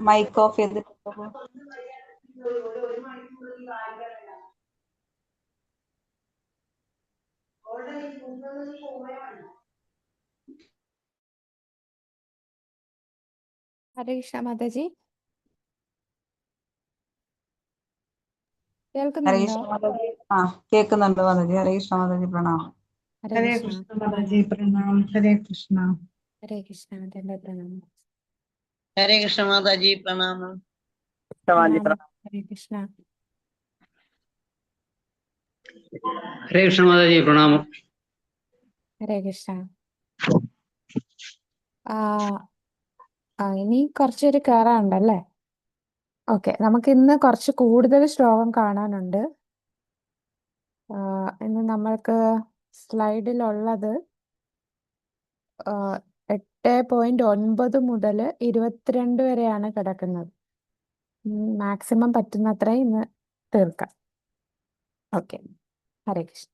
Mic off ചെയ്തിട്ട് ഹരേ കൃഷ്ണ മാതാജി, ഹരേ കേൾക്കുന്നുണ്ടോ? കൃഷ്ണ മാതാജി. കേൾക്കുന്നുണ്ട് മാതാജി. ഹരേ കൃഷ്ണ മാതാജി, പ്രണാമം. ഹരേ ഹരേ കൃഷ്ണ കൃഷ്ണ മാതാജി, പ്രണാം. ഹരേ കൃഷ്ണ. ഹരേ കൃഷ്ണ മാതാജി, പ്രണാമം. ഹരേ കൃഷ്ണ മാതാജി, പ്രണാമം. പ്രണാമം. ഹരേ കൃഷ്ണ. ഹരേ കൃഷ്ണ മാതാജി, പ്രണാമം. ഹരേ കൃഷ്ണ. ഇനി കുറച്ചൊരു കയറാനുണ്ടല്ലേ? ഓക്കെ, നമുക്ക് ഇന്ന് കുറച്ച് കൂടുതൽ ശ്ലോകം കാണാനുണ്ട്. ഇന്ന് നമ്മൾക്ക് സ്ലൈഡിലുള്ളത് 8.9 മുതൽ 22 വരെയാണ് കിടക്കുന്നത്. മാക്സിമം പറ്റുന്നത്ര ഇന്ന് തീർക്കാം. ഓക്കെ, ഹരേ കൃഷ്ണ.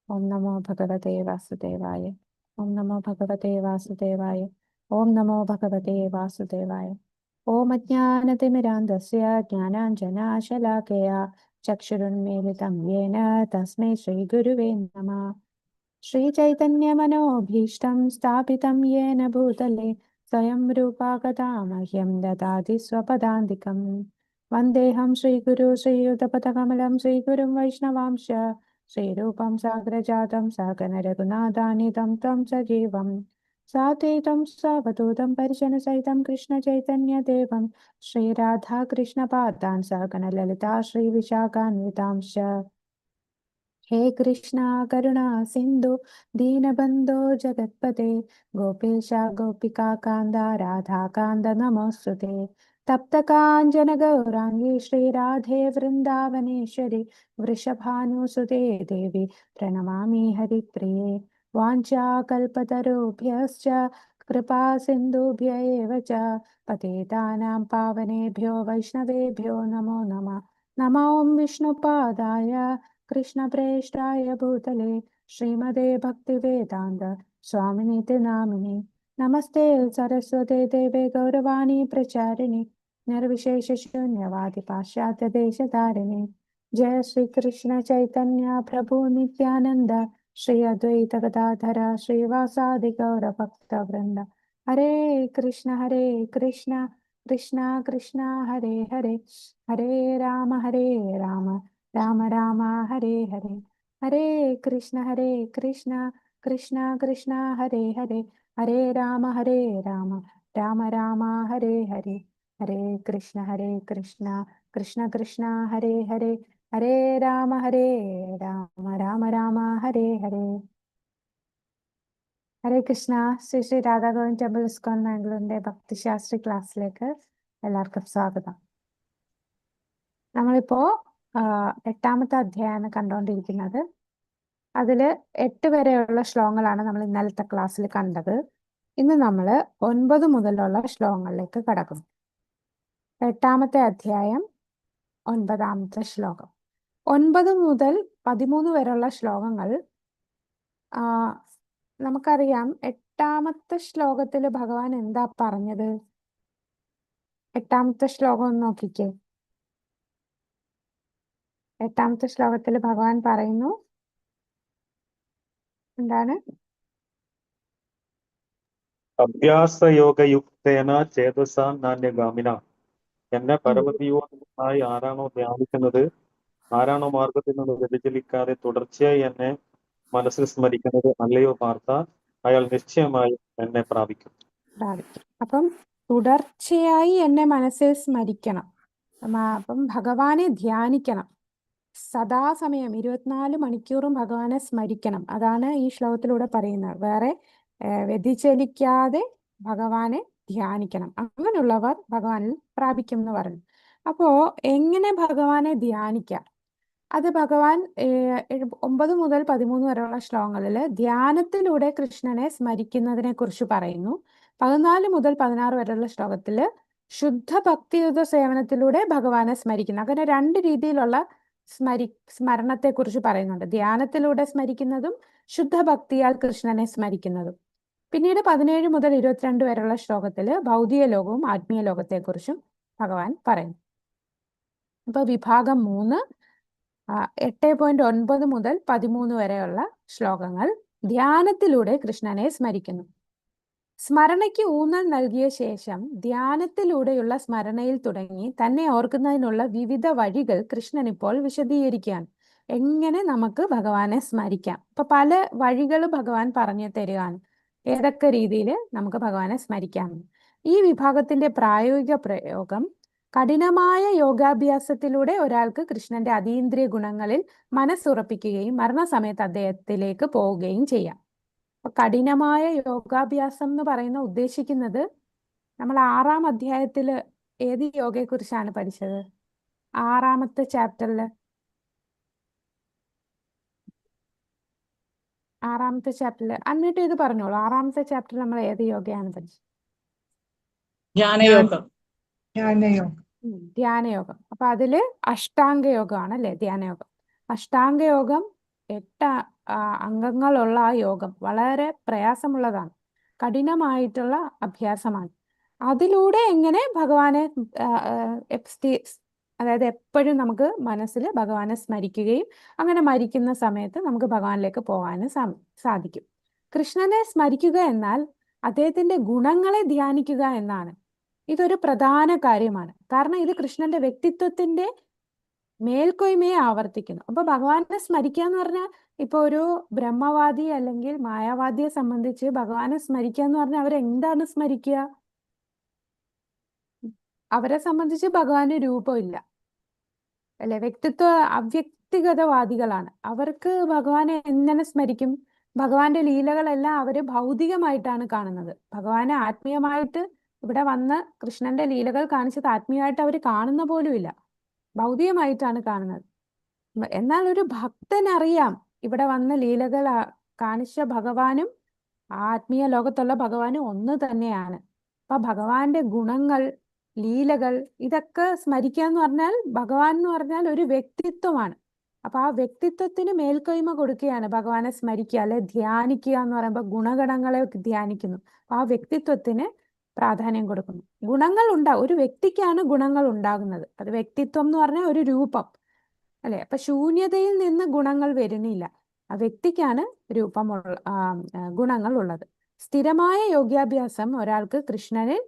ഓം നമോ ഭഗവതേ വാസുദേവായ. ഓം നമോ ഭഗവതേ വാസുദേവായ. ഓം നമോ ഭഗവതേ വാസുദേവായ. ഓം അജ്ഞാനതിമിരാന്ധസ്യ ജ്ഞാനാഞ്ജനാശലാകയാ ചക്ഷുരുന്മീലിതം യേന തസ്മൈ ശ്രീഗുരുവേ നമഃ. ശ്രീചൈതന്യമനോഭീഷ്ടം സ്ഥാപിതം യേന ഭൂതലേ സ്വയം രൂപാ കഥാ മഹ്യം ദദാതി സ്വപദാന്തികം. വന്ദേഹം ശ്രീഗുരു ശ്രീയുതപദകമലം ശ്രീഗുരും വൈഷ്ണവാംശ ശ്രീരൂപം സാഗ്രജാതം സഹഗണ രഘുനാഥാനിധം ത്വം സജീവം സാദ്വൈതം സവധൂതം പരിജനസഹിതം കൃഷ്ണചൈതന്യദേവം ശ്രീരാധാകൃഷ്ണപാദാൻ സഹഗണ ലളിതാ ശ്രീവിശാഖാന്വിതാംശ. ഹേ കൃഷ്ണ കരുണാ സിന്ധു ദീനബന്ധോ ജഗത്പതേ ഗോപേശ ഗോപികാകാന്ത രാധാകാന്ത നമോസ്തുതേ. തപ്തകാഞ്ചന ഗൗരാംഗീ ശ്രീരാധേ വൃന്ദാവനേശ്വരി വൃഷഭാനുസുതേ ദേവി പ്രണമാമി ഹരിപ്രിയേ. വാഞ്ചാകൽപതരുഭ്യശ്ച കൃപാ സിന്ധുഭ്യ ഏവ ച പതിതാനാം പാവനേഭ്യോ വൈഷ്ണവേഭ്യോ നമോ നമഃ. നമോ വിഷ്ണുപാദായ കൃഷ്ണപ്രേഷ്ഠായ ഭൂതലേ ശ്രീമതേ ഭക്തിവേദാന്ത സ്വാമിനിതി നാമിനി. നമസ്തേ സരസ്വതേ ദേവേ ഗൗരവാണി പ്രചാരിണി നിർവിശേഷ ശൂന്യവാദി പാശ്ചാത്യ ദേശധാരിണി. ജയ ശ്രീകൃഷ്ണ ചൈതന്യ പ്രഭു നിത്യാനന്ദ ശ്രീ അദ്വൈത ഗദാധര ശ്രീവാസാദി ഗൗരഭക്തവൃന്ദ. ഹരേ കൃഷ്ണ കൃഷ്ണ കൃഷ്ണ ഹരേ ഹരേ ഹരേ രാമ രാമ രാമ ഹരേ ഹരേ. ഹരേ കൃഷ്ണ കൃഷ്ണ കൃഷ്ണ ഹരേ ഹരേ ഹരേ രാമ രാമ രാമ ഹരേ ഹരേ. ഹരേ കൃഷ്ണ കൃഷ്ണ കൃഷ്ണ ഹരേ ഹരേ ഹരേ രാമ രാമ ഹരേ ഹരേ. ഹരേ കൃഷ്ണ. ശ്രീ ശ്രീ രാധാഗോവിന്ദ് ടെമ്പിൾ ഇസ്കോൺ ബാംഗ്ലൂരിന്റെ ഭക്തിശാസ്ത്രി ക്ലാസ്സിലേക്ക് എല്ലാവർക്കും സ്വാഗതം. നമ്മളിപ്പോ 8ാമത്തെ അധ്യായമാണ് കണ്ടുകൊണ്ടിരിക്കുന്നത്. അതിൽ 8 വരെയുള്ള ശ്ലോകങ്ങളാണ് നമ്മൾ ഇന്നലത്തെ ക്ലാസ്സിൽ കണ്ടത്. ഇന്ന് നമ്മൾ 9 മുതലുള്ള ശ്ലോകങ്ങളിലേക്ക് കടക്കും. 8ാമത്തെ അധ്യായം 9ാമത്തെ ശ്ലോകം. 9 മുതൽ 13 വരെയുള്ള ശ്ലോകങ്ങൾ നമുക്കറിയാം. 8ാമത്തെ ശ്ലോകത്തിൽ ഭഗവാൻ എന്താ പറഞ്ഞത്? 8ാമത്തെ ശ്ലോകം ഒന്ന് നോക്കിക്കേ. 8ാമത്തെ ശ്ലോകത്തിൽ ഭഗവാൻ പറയുന്നു എന്താണ്? അഭ്യാസയോഗയുക്തേന ചേതസാ നാന്യഗാമിന. എന്നെ പരമതീവമായി ആരാണോ ധ്യാനിക്കുന്നത്, ആരാണോ മാർഗത്തിൽ നിന്ന് വ്യതിചലിക്കാതെ തുടർച്ചയായി എന്നെ മനസ്സിൽ സ്മരിക്കുന്നത്, അല്ലയോ പാർത്ഥ, അയാൾ നിശ്ചയമായും എന്നെ പ്രാപിക്കും. അപ്പം തുടർച്ചയായി എന്നെ മനസ്സിൽ സ്മരിക്കണം. അപ്പം ഭഗവാനെ ധ്യാനിക്കണം. സദാസമയം 24 മണിക്കൂറും ഭഗവാനെ സ്മരിക്കണം. അതാണ് ഈ ശ്ലോകത്തിലൂടെ പറയുന്നത്. വേറെ വ്യതിചലിക്കാതെ ഭഗവാനെ ധ്യാനിക്കണം. അങ്ങനെയുള്ളവർ ഭഗവാനിൽ പ്രാപിക്കും എന്ന് പറഞ്ഞു. അപ്പോ എങ്ങനെ ഭഗവാനെ ധ്യാനിക്കാം? അത് ഭഗവാൻ 9 മുതൽ 13 വരെയുള്ള ശ്ലോകങ്ങളിൽ ധ്യാനത്തിലൂടെ കൃഷ്ണനെ സ്മരിക്കുന്നതിനെ കുറിച്ച് പറയുന്നു. 14 മുതൽ 16 വരെയുള്ള ശ്ലോകത്തിൽ ശുദ്ധ ഭക്തിയുത സേവനത്തിലൂടെ ഭഗവാനെ സ്മരിക്കുന്നു. അങ്ങനെ 2 രീതിയിലുള്ള സ്മരണത്തെ കുറിച്ച് പറയുന്നുണ്ട്. ധ്യാനത്തിലൂടെ സ്മരിക്കുന്നതും ശുദ്ധ ഭക്തിയാൽ കൃഷ്ണനെ സ്മരിക്കുന്നതും. പിന്നീട് 17 മുതൽ 22 വരെയുള്ള ശ്ലോകത്തിൽ ഭൗതിക ലോകവും ആത്മീയ ലോകത്തെക്കുറിച്ചും ഭഗവാൻ പറയുന്നു. അപ്പൊ വിഭാഗം 3 8.9 മുതൽ 13 വരെയുള്ള ശ്ലോകങ്ങൾ ധ്യാനത്തിലൂടെ കൃഷ്ണനെ സ്മരിക്കുന്നു. സ്മരണയ്ക്ക് ഊന്നൽ നൽകിയ ശേഷം ധ്യാനത്തിലൂടെയുള്ള സ്മരണയിൽ തുടങ്ങി തന്നെ ഓർക്കുന്നതിനുള്ള വിവിധ വഴികൾ കൃഷ്ണൻ ഇപ്പോൾ വിശദീകരിക്കുകയാണ്. എങ്ങനെ നമുക്ക് ഭഗവാനെ സ്മരിക്കാം. ഇപ്പൊ പല വഴികൾ ഭഗവാൻ പറഞ്ഞു തരികയാണ്, ഏതൊക്കെ രീതിയിൽ നമുക്ക് ഭഗവാനെ സ്മരിക്കാം. ഈ വിഭാഗത്തിന്റെ പ്രായോഗിക പ്രയോഗം കഠിനമായ യോഗാഭ്യാസത്തിലൂടെ ഒരാൾക്ക് കൃഷ്ണന്റെ അതീന്ദ്രിയ ഗുണങ്ങളിൽ മനസ്സുറപ്പിക്കുകയും മരണസമയത്ത് അദ്ദേഹത്തിലേക്ക് പോവുകയും ചെയ്യാം. അപ്പൊ കഠിനമായ യോഗാഭ്യാസം എന്ന് പറയുന്ന ഉദ്ദേശിക്കുന്നത്, നമ്മൾ 6-ാം അധ്യായത്തില് ഏത് യോഗയെ കുറിച്ചാണ് പഠിച്ചത്? 6-ാമത്തെ ചാപ്റ്ററില് 6-ാമത്തെ ചാപ്റ്ററിൽ അൺമ്യൂട്ട് ചെയ്ത് പറഞ്ഞോളൂ. 6-ാമത്തെ ചാപ്റ്ററിൽ നമ്മൾ ഏത് യോഗയാണ് പഠിച്ചത്? ധ്യാനയോഗം. ധ്യാനയോഗം. ധ്യാനയോഗം. അപ്പൊ അതില് അഷ്ടാംഗ യോഗമാണ് അല്ലെ ധ്യാനയോഗം. അഷ്ടാംഗ യോഗം 8 അംഗങ്ങളുള്ള ആ യോഗം വളരെ പ്രയാസമുള്ളതാണ്, കഠിനമായിട്ടുള്ള അഭ്യാസമാണ്. അതിലൂടെ എങ്ങനെ ഭഗവാനെ അതായത് എപ്പോഴും നമുക്ക് മനസ്സിൽ ഭഗവാനെ സ്മരിക്കുകയും അങ്ങനെ മരിക്കുന്ന സമയത്ത് നമുക്ക് ഭഗവാനിലേക്ക് പോകാനും സാധിക്കും. കൃഷ്ണനെ സ്മരിക്കുക എന്നാൽ അദ്ദേഹത്തിന്റെ ഗുണങ്ങളെ ധ്യാനിക്കുക എന്നാണ്. ഇതൊരു പ്രധാന കാര്യമാണ്. കാരണം ഇത് കൃഷ്ണന്റെ വ്യക്തിത്വത്തിന്റെ മേൽക്കൊയ്മയെ ആവർത്തിക്കുന്നു. അപ്പൊ ഭഗവാനെ സ്മരിക്കുക എന്ന് പറഞ്ഞാൽ, ഇപ്പൊ ഒരു ബ്രഹ്മവാദി അല്ലെങ്കിൽ മായാവാദിയെ സംബന്ധിച്ച് ഭഗവാനെ സ്മരിക്കുക എന്ന് പറഞ്ഞാൽ അവരെന്താണ് സ്മരിക്കുക? അവരെ സംബന്ധിച്ച് ഭഗവാന് രൂപമില്ല അല്ലെ, അവ്യക്തിഗതവാദികളാണ്. അവർക്ക് ഭഗവാനെ എങ്ങനെ സ്മരിക്കും? ഭഗവാന്റെ ലീലകളെല്ലാം അവര് ഭൗതികമായിട്ടാണ് കാണുന്നത്. ഭഗവാനെ ആത്മീയമായിട്ട് ഇവിടെ വന്ന് കൃഷ്ണന്റെ ലീലകൾ കാണിച്ചത് ആത്മീയമായിട്ട് അവർ കാണുന്ന പോലുമില്ല, ഭൗതികമായിട്ടാണ് കാണുന്നത്. എന്നാൽ ഒരു ഭക്തനറിയാം ഇവിടെ വന്ന ലീലകൾ കാണിച്ച ഭഗവാനും ആത്മീയ ലോകത്തുള്ള ഭഗവാനും ഒന്ന് തന്നെയാണ്. അപ്പൊ ഭഗവാന്റെ ഗുണങ്ങൾ, ലീലകൾ ഇതൊക്കെ സ്മരിക്കുക എന്ന് പറഞ്ഞാൽ, ഭഗവാൻ എന്ന് പറഞ്ഞാൽ ഒരു വ്യക്തിത്വമാണ്. അപ്പൊ ആ വ്യക്തിത്വത്തിന് മേൽക്കൈമ കൊടുക്കുകയാണ് ഭഗവാനെ സ്മരിക്കുക അല്ലെ ധ്യാനിക്കുക എന്ന് പറയുമ്പോൾ ഗുണഗണങ്ങളെ ധ്യാനിക്കുന്നു. ആ വ്യക്തിത്വത്തിന് പ്രാധാന്യം കൊടുക്കുന്നു. ഗുണങ്ങൾ ഒരു വ്യക്തിക്കാണ് ഗുണങ്ങൾ ഉണ്ടാകുന്നത്. അത് വ്യക്തിത്വം എന്ന് പറഞ്ഞാൽ ഒരു രൂപം അല്ലെ. അപ്പൊ ശൂന്യതയിൽ നിന്ന് ഗുണങ്ങൾ വരുന്നില്ല, ആ വ്യക്തിക്കാണ് ഗുണങ്ങൾ ഉള്ളത്. സ്ഥിരമായ യോഗ്യാഭ്യാസം ഒരാൾക്ക് കൃഷ്ണനിൽ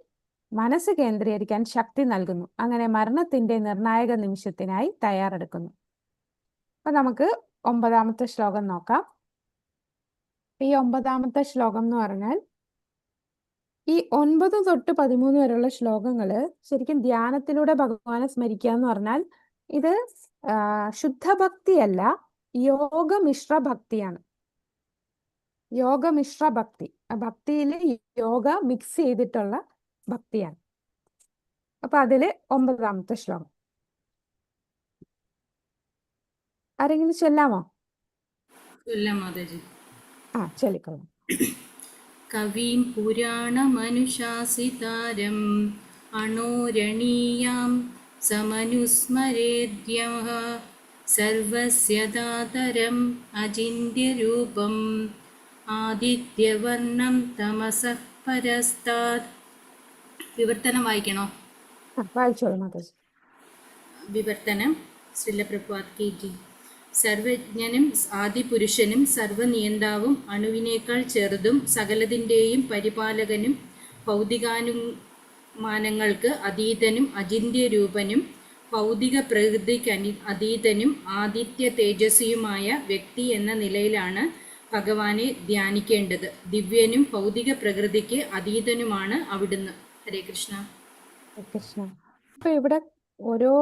മനസ്സ് കേന്ദ്രീകരിക്കാൻ ശക്തി നൽകുന്നു. അങ്ങനെ മരണത്തിന്റെ നിർണായക നിമിഷത്തിനായി തയ്യാറെടുക്കുന്നു. അപ്പൊ നമുക്ക് 9-ാമത്തെ ശ്ലോകം നോക്കാം. ഈ 9-ാമത്തെ ശ്ലോകം എന്ന് പറഞ്ഞാൽ, ഈ 9 തൊട്ട് 13 വരെയുള്ള ശ്ലോകങ്ങള് ശരിക്കും ധ്യാനത്തിലൂടെ ഭഗവാനെ സ്മരിക്കുക എന്ന് പറഞ്ഞാൽ, ഇത് ശുദ്ധഭക്തിയല്ല, യോഗമിശ്ര ഭക്തിയാണ്. യോഗമിശ്ര ഭക്തി, ഭക്തിയിൽ യോഗ മിക്സ് ചെയ്തിട്ടുള്ള ഭക്തിയാണ്. അപ്പൊ അതില് 9-ാമത്തെ ശ്ലോകം ആരെങ്കിലും ചൊല്ലാമോ? ചൊല്ലിക്കോളാം. കവീം പുരാണമനുശാസിതാരം അണോരണീയാം സമനുസ്മരേദ്യഃ സർവസ്യദാതരം അചിന്ത്യരൂപം ആദിത്യവർണം തമസഃ പരസ്താത്. വിവർത്തനം വായിക്കണോ? വായിച്ചോളൂ മാതാജി. വിവർത്തനം ശ്രീല പ്രഭുപാദ് കി ജി. സർവജ്ഞനും ആദിപുരുഷനും സർവനിയന്താവും അണുവിനേക്കാൾ ചെറുതും സകലതിൻ്റെയും പരിപാലകനും ഭൗതികാനുമാനങ്ങൾക്ക് അതീതനും അചിന്ത്യരൂപനും ഭൗതിക പ്രകൃതിക്ക് അതീതനും ആദിത്യ തേജസ്വിയുമായ വ്യക്തി എന്ന നിലയിലാണ് ഭഗവാനെ ധ്യാനിക്കേണ്ടത്. ദിവ്യനും ഭൗതിക പ്രകൃതിക്ക് അതീതനുമാണ് അവിടുന്ന്. ഹരേ കൃഷ്ണ. കൃഷ്ണ. അപ്പൊ ഇവിടെ ഓരോ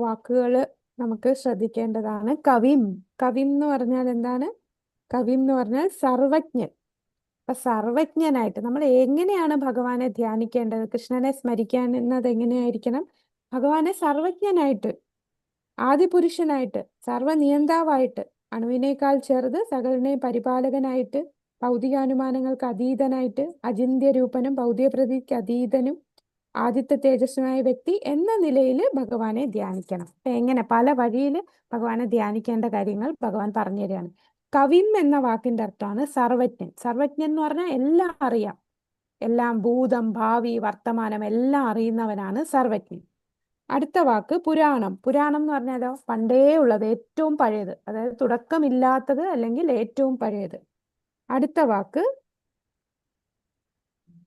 വാക്കുകള് നമുക്ക് ശ്രദ്ധിക്കേണ്ടതാണ്. കവിം എന്ന് പറഞ്ഞാൽ എന്താണ്? കവിം എന്ന് പറഞ്ഞാൽ സർവജ്ഞൻ. അപ്പൊ സർവജ്ഞനായിട്ട് നമ്മൾ എങ്ങനെയാണ് ഭഗവാനെ ധ്യാനിക്കേണ്ടത്, കൃഷ്ണനെ സ്മരിക്കാൻ എന്നത് എങ്ങനെയായിരിക്കണം? ഭഗവാനെ സർവജ്ഞനായിട്ട്, ആദിപുരുഷനായിട്ട്, സർവനിയന്താവായിട്ട്, അണുവിനേക്കാൾ ചെറുത് സകലിനെയും പരിപാലകനായിട്ട്, ഭൗതികാനുമാനങ്ങൾക്ക് അതീതനായിട്ട്, അചിന്ത്യരൂപനും ഭൗതിക പ്രതിക്ക് അതീതനും ആദിത്യ തേജസ്വനായ വ്യക്തി എന്ന നിലയിൽ ഭഗവാനെ ധ്യാനിക്കണം. അപ്പൊ എങ്ങനെ? പല വഴിയിൽ ഭഗവാനെ ധ്യാനിക്കേണ്ട കാര്യങ്ങൾ ഭഗവാൻ പറഞ്ഞു തരികയാണ്. കവിം എന്ന വാക്കിന്റെ അർത്ഥമാണ് സർവജ്ഞൻ. സർവജ്ഞൻ എന്ന് പറഞ്ഞാൽ എല്ലാം അറിയാം, എല്ലാം ഭൂതം ഭാവി വർത്തമാനം എല്ലാം അറിയുന്നവനാണ് സർവജ്ഞൻ. അടുത്ത വാക്ക് പുരാണം. പുരാണം എന്ന് പറഞ്ഞാലോ പണ്ടേ ഉള്ളത്, ഏറ്റവും പഴയത്, അതായത് തുടക്കമില്ലാത്തത് അല്ലെങ്കിൽ ഏറ്റവും പഴയത്. അടുത്ത വാക്ക്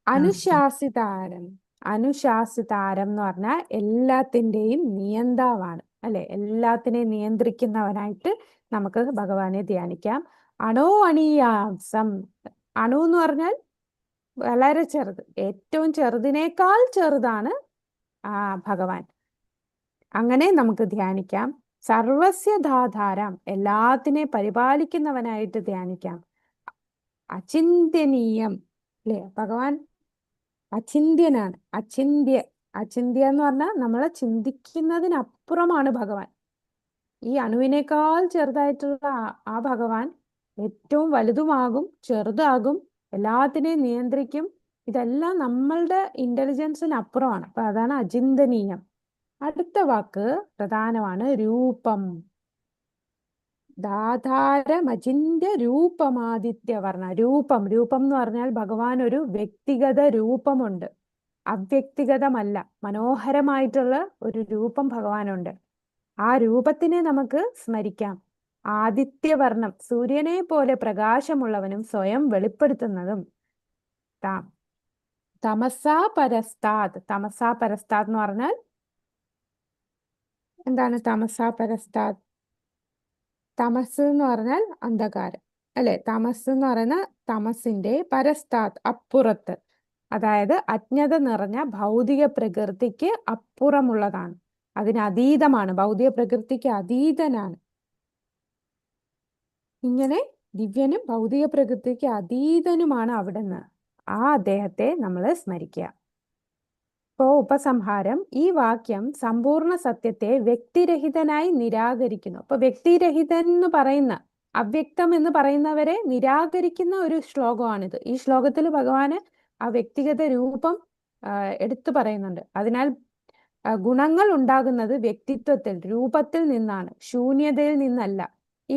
അനുശാസിതാരം. അനുശാസിതാരം എന്ന് പറഞ്ഞാൽ എല്ലാത്തിൻ്റെയും നിയന്താവാണ്, അല്ലെ? എല്ലാത്തിനെയും നിയന്ത്രിക്കുന്നവനായിട്ട് നമുക്ക് ഭഗവാനെ ധ്യാനിക്കാം. അണോ അണിയാസം. അണു എന്ന് പറഞ്ഞാൽ വളരെ ചെറുത്, ഏറ്റവും ചെറുതിനേക്കാൾ ചെറുതാണ് ഭഗവാൻ. അങ്ങനെ നമുക്ക് ധ്യാനിക്കാം. സർവസ്യ ധാധാരം, എല്ലാത്തിനെ പരിപാലിക്കുന്നവനായിട്ട് ധ്യാനിക്കാം. അചിന്ത്യനീയം, അല്ലേ? ഭഗവാൻ അചിന്ത്യനാണ്. അചിന്യ എന്ന് പറഞ്ഞാൽ നമ്മളെ ചിന്തിക്കുന്നതിനപ്പുറമാണ് ഭഗവാൻ. ഈ അണുവിനേക്കാൾ ചെറുതായിട്ടുള്ള ആ ഭഗവാൻ ഏറ്റവും വലുതുമാകും, ചെറുതാകും, എല്ലാത്തിനെയും നിയന്ത്രിക്കും. ഇതെല്ലാം നമ്മളുടെ ഇന്റലിജൻസിന് അപ്പുറമാണ്. അപ്പൊ അതാണ് അചിന്തനീയം. അടുത്ത വാക്ക് പ്രധാനമാണ് രൂപം. ദാധാരമചിന്യ രൂപമാദിത്യവർണ്ണ. രൂപം. രൂപം എന്ന് പറഞ്ഞാൽ ഭഗവാൻ ഒരു വ്യക്തിഗത രൂപമുണ്ട്, അവ്യക്തിഗതമല്ല, മനോഹരമായിട്ടുള്ള ഒരു രൂപം ഭഗവാനുണ്ട്. ആ രൂപത്തിനെ നമുക്ക് സ്മരിക്കാം. ആദിത്യവർണം, സൂര്യനെ പോലെ പ്രകാശമുള്ളവനും സ്വയം വെളിപ്പെടുത്തുന്നതും. തമസാ പരസ്താത്. തമസാ പരസ്താത് എന്ന് പറഞ്ഞാൽ എന്താണ്? തമസാ പരസ്താത്, തമസ് എന്ന് പറഞ്ഞാൽ അന്ധകാരം, അല്ലെ? തമസ് എന്ന് പറയുന്ന തമസിന്റെ പരസ്താത് അപ്പുറത്ത്, അതായത് അജ്ഞത നിറഞ്ഞ ഭൗതിക പ്രകൃതിക്ക് അപ്പുറമുള്ളതാണ്, അതിന് അതീതമാണ്, ഭൗതിക പ്രകൃതിക്ക് അതീതനാണ്. ഇങ്ങനെ ദിവ്യനും ഭൗതിക പ്രകൃതിക്ക് അതീതനുമാണ് അവിടുന്ന്. ആ അദ്ദേഹത്തെ നമ്മൾ സ്മരിക്കുക. ഇപ്പോ ഉപസംഹാരം. ഈ വാക്യം സമ്പൂർണ്ണ സത്യത്തെ വ്യക്തിരഹിതനായി നിരാകരിക്കുന്നു. അപ്പൊ വ്യക്തിരഹിതൻ എന്ന് പറയുന്ന, അവ്യക്തം എന്ന് പറയുന്നവരെ നിരാകരിക്കുന്ന ഒരു ശ്ലോകമാണിത്. ഈ ശ്ലോകത്തിൽ ഭഗവാന് ആ വ്യക്തിഗത രൂപം എടുത്തു പറയുന്നുണ്ട്. അതിനാൽ ഗുണങ്ങൾ ഉണ്ടാകുന്നത് വ്യക്തിത്വത്തിൽ, രൂപത്തിൽ നിന്നാണ്, ശൂന്യതയിൽ നിന്നല്ല. ഈ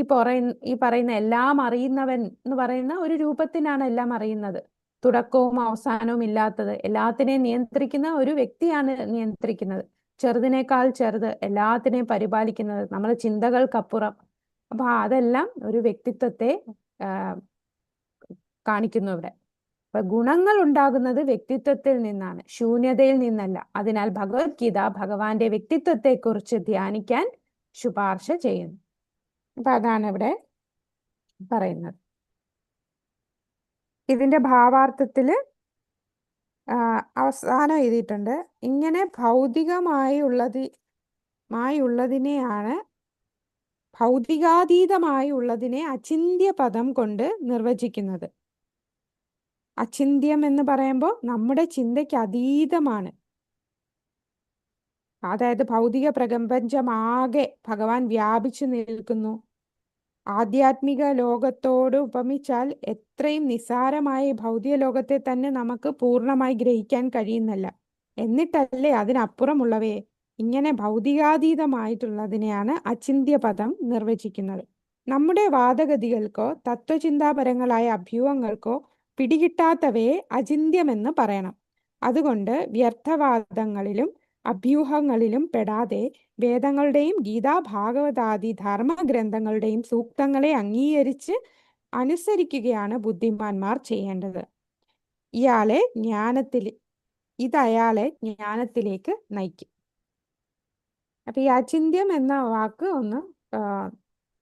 പറയുന്ന എല്ലാം അറിയുന്നവൻ എന്ന് പറയുന്ന ഒരു രൂപത്തിനാണ് എല്ലാം അറിയുന്നത്, തുടക്കവും അവസാനവും ഇല്ലാത്തത്, എല്ലാത്തിനെയും നിയന്ത്രിക്കുന്ന ഒരു വ്യക്തിയാണ് നിയന്ത്രിക്കുന്നത്. ചെറുതിനേക്കാൾ ചെറുത്, എല്ലാത്തിനെയും പരിപാലിക്കുന്നത്, നമ്മളെ ചിന്തകൾക്കപ്പുറം. അപ്പൊ അതെല്ലാം ഒരു വ്യക്തിത്വത്തെ കാണിക്കുന്നു ഇവിടെ. അപ്പൊ ഗുണങ്ങൾ ഉണ്ടാകുന്നത് വ്യക്തിത്വത്തിൽ നിന്നാണ്, ശൂന്യതയിൽ നിന്നല്ല. അതിനാൽ ഭഗവത്ഗീത ഭഗവാന്റെ വ്യക്തിത്വത്തെക്കുറിച്ച് ധ്യാനിക്കാൻ ശുപാർശ ചെയ്യുന്നു. അപ്പൊ അതാണ് ഇവിടെ പറയുന്നത്. ഇതിന്റെ ഭാവാർത്ഥത്തില് അവസാനം എഴുതിയിട്ടുണ്ട്, ഇങ്ങനെ ഭൗതികാതീതമായുള്ളതിനെ അചിന്ത്യ പദം കൊണ്ട് നിർവചിക്കുന്നത്. അചിന്ത്യം എന്ന് പറയുമ്പോൾ നമ്മുടെ ചിന്തയ്ക്ക് അതീതമാണ്. അതായത് ഭൗതിക പ്രപഞ്ചമാകെ ഭഗവാൻ വ്യാപിച്ചു നിൽക്കുന്നു. ആധ്യാത്മിക ലോകത്തോട് ഉപമിച്ചാൽ എത്രയും നിസ്സാരമായ ഭൗതിക ലോകത്തെ തന്നെ നമുക്ക് പൂർണ്ണമായി ഗ്രഹിക്കാൻ കഴിയുന്നില്ല. എന്നിട്ടല്ലേ അതിനപ്പുറമുള്ളവയെ. ഇങ്ങനെ ഭൗതികാതീതമായിട്ടുള്ളതിനെയാണ് അചിന്ത്യ പദം നിർവചിക്കുന്നത്. നമ്മുടെ വാദഗതികൾക്കോ തത്വചിന്താപരങ്ങളായ അഭ്യൂഹങ്ങൾക്കോ പിടികിട്ടാത്തവയെ അചിന്യമെന്ന് പറയണം. അതുകൊണ്ട് വ്യർത്ഥവാദങ്ങളിലും അഭ്യൂഹങ്ങളിലും പെടാതെ വേദങ്ങളുടെയും ഗീതാ ഭാഗവതാദി ധർമ്മഗ്രന്ഥങ്ങളുടെയും സൂക്തങ്ങളെ അംഗീകരിച്ച് അനുസരിക്കുകയാണ് ബുദ്ധിമാന്മാർ ചെയ്യേണ്ടത്. ഇതയാളെ ജ്ഞാനത്തിലേക്ക് നയിക്കും. അപ്പൊ ഈ അചിന്യം എന്ന വാക്ക് ഒന്ന്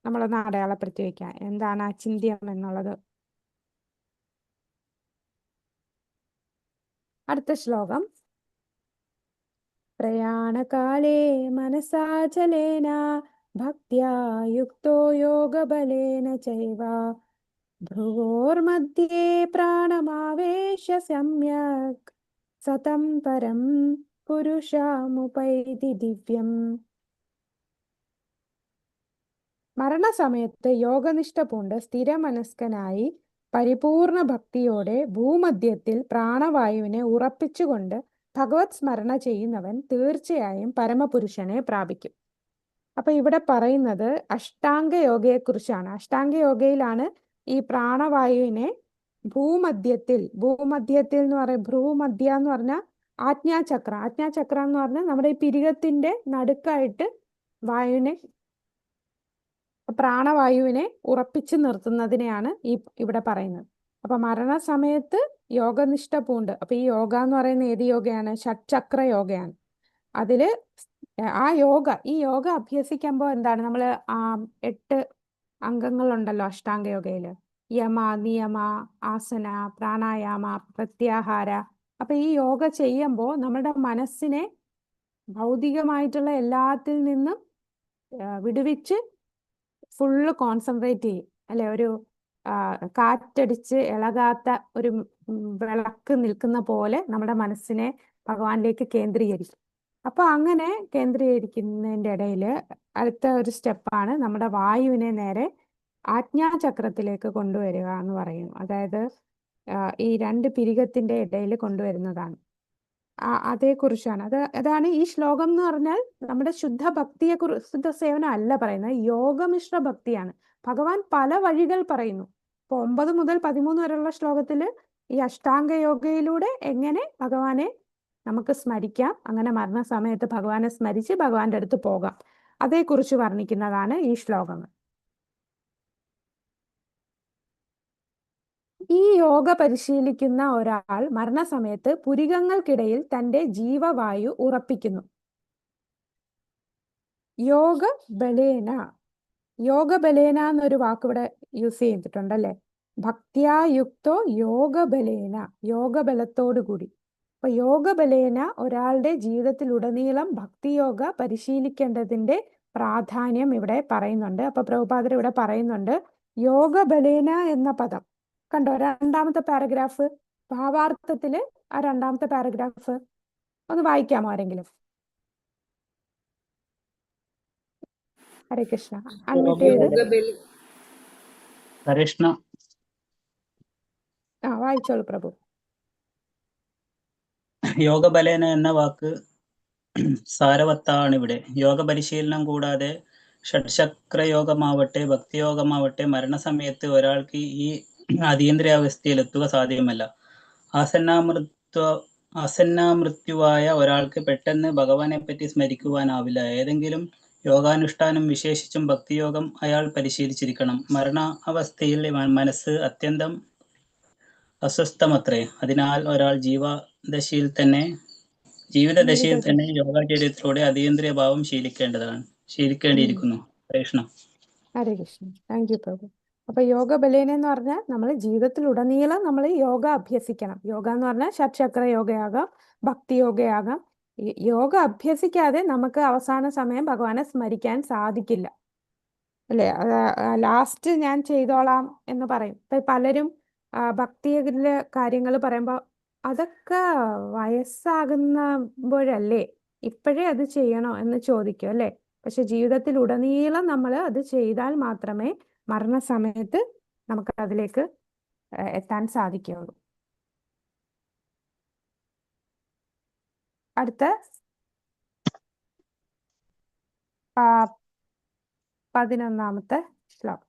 നമ്മളൊന്ന് അടയാളപ്പെടുത്തി വെക്കാം. എന്താണ് അചിന്യം എന്നുള്ളത്? അടുത്ത ശ്ലോകം. പ്രയാണകാലേ മനസാചലേന ഭക്ത്യാ യുക്തോ യോഗബലേന ചൈവ ഭ്രുവോർമധ്യേ പ്രാണമാവേശ്യ സമ്യക് സതം പരം പുരുഷമുപൈതി ദിവ്യം. മരണസമയത്ത് യോഗനിഷ്ഠ പൂണ്ട് സ്ഥിരമനസ്കനായി പരിപൂർണ ഭക്തിയോടെ ഭൂമധ്യത്തിൽ പ്രാണവായുവിനെ ഉറപ്പിച്ചുകൊണ്ട് ഭഗവത് സ്മരണ ചെയ്യുന്നവൻ തീർച്ചയായും പരമപുരുഷനെ പ്രാപിക്കും. അപ്പൊ ഇവിടെ പറയുന്നത് അഷ്ടാംഗ യോഗയെക്കുറിച്ചാണ്. അഷ്ടാംഗ യോഗയിലാണ് ഈ പ്രാണവായുവിനെ ഭൂമധ്യത്തിൽ എന്ന് പറയും, ഭ്രൂമധ്യ എന്ന് പറഞ്ഞാൽ ആജ്ഞാചക്ര എന്ന് പറഞ്ഞാൽ നമ്മുടെ ഈ പിരികത്തിന്റെ നടുക്കായിട്ട് പ്രാണവായുവിനെ ഉറപ്പിച്ചു നിർത്തുന്നതിനെയാണ് ഇവിടെ പറയുന്നത്. അപ്പൊ മരണസമയത്ത് യോഗനിഷ്ഠ പൂണ്ട്. അപ്പൊ ഈ യോഗ എന്ന് പറയുന്ന ഏത് യോഗയാണ്? ഷഡ്ചക്ര യോഗയാണ്. അതില് ഈ യോഗ അഭ്യസിക്കുമ്പോൾ എന്താണ്, നമ്മൾ 8 അംഗങ്ങളുണ്ടല്ലോ അഷ്ടാംഗ യോഗയില്. യമ, നിയമ, ആസന, പ്രാണായാമ, പ്രത്യാഹാര. അപ്പൊ ഈ യോഗ ചെയ്യുമ്പോൾ നമ്മുടെ മനസ്സിനെ ഭൗതികമായിട്ടുള്ള എല്ലാത്തിൽ നിന്നും വിടുവിച്ച് ഫുള്ള് കോൺസെൻട്രേറ്റ് ചെയ്യും അല്ലെ. ഒരു കാറ്റടിച്ച് ഇളകാത്ത ഒരു വിളക്ക് നിൽക്കുന്ന പോലെ നമ്മുടെ മനസ്സിനെ ഭഗവാനിലേക്ക് കേന്ദ്രീകരിക്കും. അപ്പൊ അങ്ങനെ കേന്ദ്രീകരിക്കുന്നതിൻ്റെ ഇടയിൽ അടുത്ത ഒരു സ്റ്റെപ്പാണ് നമ്മുടെ വായുവിനെ നേരെ ആജ്ഞാചക്രത്തിലേക്ക് കൊണ്ടുവരിക എന്ന് പറയുന്നു. അതായത് ഈ 2 പിരികത്തിന്റെ ഇടയിൽ കൊണ്ടുവരുന്നതാണ്. അതേക്കുറിച്ചാണ്. അതാണ് ഈ ശ്ലോകം എന്ന് പറഞ്ഞാൽ നമ്മുടെ ശുദ്ധ ഭക്തിയെ ശുദ്ധ സേവനം അല്ല പറയുന്നത്, യോഗമിശ്ര ഭക്തിയാണ്. ഭഗവാൻ പല വഴികൾ പറയുന്നു. ഇപ്പൊ 9 മുതൽ 13 വരെയുള്ള ശ്ലോകത്തില് ഈ അഷ്ടാംഗ യോഗയിലൂടെ എങ്ങനെ ഭഗവാനെ നമുക്ക് സ്മരിക്കാം, അങ്ങനെ മരണസമയത്ത് ഭഗവാനെ സ്മരിച്ച് ഭഗവാന്റെ അടുത്ത് പോകാം, അതേക്കുറിച്ച് വർണ്ണിക്കുന്നതാണ് ഈ ശ്ലോകങ്ങൾ. ഈ യോഗ പരിശീലിക്കുന്ന ഒരാൾ മരണസമയത്ത് പുരികങ്ങൾക്കിടയിൽ തന്റെ ജീവവായു ഉറപ്പിക്കുന്നു. യോഗബലേന എന്നൊരു വാക്ക് ഇവിടെ യൂസ് ചെയ്തിട്ടുണ്ടല്ലേ. ഭക്തിയായുക്തോ യോഗബലേന, യോഗബലത്തോടു കൂടി. അപ്പൊ യോഗബലേന ഒരാളുടെ ജീവിതത്തിലുടനീളം ഭക്തിയോഗ പരിശീലിക്കേണ്ടതിന്റെ പ്രാധാന്യം ഇവിടെ പറയുന്നുണ്ട്. അപ്പൊ പ്രഭുപാദർ ഇവിടെ പറയുന്നുണ്ട് യോഗബലേന എന്ന പദം കണ്ടോ, 2ാമത്തെ പാരഗ്രാഫ് ഭാവാർത്ഥത്തില്. ആ 2ാമത്തെ പാരഗ്രാഫ് ഒന്ന് വായിക്കാമോ ആരെങ്കിലും? ഹരേ കൃഷ്ണ. അൺമ്യൂട്ട് ചെയ്ത് ഹരേ കൃഷ്ണ. വായിച്ചോളൂ പ്രഭു. യോഗബലേന എന്ന വാക്ക് സാരവത്താണ് ഇവിടെ. യോഗ പരിശീലനം കൂടാതെ ഷഡ്ചക്രയോഗമാവട്ടെ ഭക്തിയോഗമാവട്ടെ മരണസമയത്ത് ഒരാൾക്ക് ഈ അതീന്ദ്രിയാവസ്ഥയിലെത്തുക സാധ്യമല്ല. ആസന്നാമൃത്യുവായ ഒരാൾക്ക് പെട്ടെന്ന് ഭഗവാനെ പറ്റി സ്മരിക്കുവാനാവില്ല. ഏതെങ്കിലും യോഗാനുഷ്ഠാനം, വിശേഷിച്ചും ഭക്തിയോഗം അയാൾ പരിശീലിച്ചിരിക്കണം. മരണ അവസ്ഥയിൽ മനസ്സ് അത്യന്തം അസ്വസ്ഥമത്രേ. അതിനാൽ ഒരാൾ ജീവിതദശയിൽ തന്നെ യോഗാചര്യത്തിലൂടെ അതീന്ദ്രിയ ഭാവം ശീലിക്കേണ്ടിയിരിക്കുന്നു. ഹരേ കൃഷ്ണ. ഹരേ കൃഷ്ണ. താങ്ക് യു പ്രഭു. അപ്പൊ യോഗബലേന എന്ന് പറഞ്ഞാൽ നമ്മൾ ജീവിതത്തിലുടനീളം നമ്മൾ യോഗ അഭ്യസിക്കണം. യോഗ എന്ന് പറഞ്ഞാൽ ഷഡ്ചക്ര യോഗയാകാം, ഭക്തി യോഗയാകാം. യോഗ അഭ്യസിക്കാതെ നമുക്ക് അവസാന സമയം ഭഗവാനെ സ്മരിക്കാൻ സാധിക്കില്ല അല്ലെ. ലാസ്റ്റ് ഞാൻ ചെയ്തോളാം എന്ന് പറയും. ഇപ്പൊ പലരും ഭക്തിയിലെ കാര്യങ്ങൾ പറയുമ്പോൾ അതൊക്കെ വയസ്സാകുമ്പോഴല്ലേ, ഇപ്പോഴേ അത് ചെയ്യണോ എന്ന് ചോദിക്കും അല്ലെ. പക്ഷെ ജീവിതത്തിൽ ഉടനീളം നമ്മൾ അത് ചെയ്താൽ മാത്രമേ മരണസമയത്ത് നമുക്ക് അതിലേക്ക് എത്താൻ സാധിക്കുകയുള്ളൂ. അടുത്ത 11ാമത്തെ ശ്ലോകം.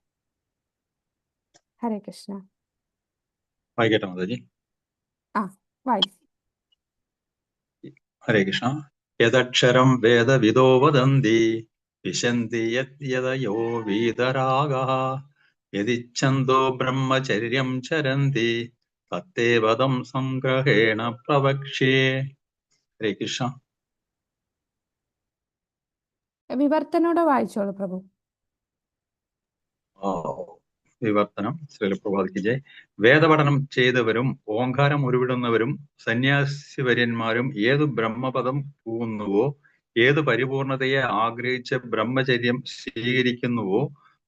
ഹരേ കൃഷ്ണ. വായിക്കട്ടെ മാതാജി? വായി. ഹരേ കൃഷ്ണ. യദക്ഷരം വേദവിദോ വദന്തി വിശന്തി യദയോ വീതരാഗഃ യദിച്ഛന്തോ ബ്രഹ്മചര്യം ചരന്തി തത്തേവദം സംഗ്രഹേണ പ്രവക്ഷ്യേ. ഹരേ കൃഷ്ണ. വിവർത്തനോടെ വായിച്ചോളൂ പ്രഭു. വിവർത്തനം. ശ്രീലപ്രഭാത് ജയ്. വേദപഠനം ചെയ്തവരും ഓങ്കാരം ഉരുവിടുന്നവരും സന്യാസിവര്യന്മാരും ഏതു ബ്രഹ്മപദം പൂവുന്നുവോ, ഏതു പരിപൂർണതയെ ആഗ്രഹിച്ച് ബ്രഹ്മചര്യം സ്വീകരിക്കുന്നുവോ,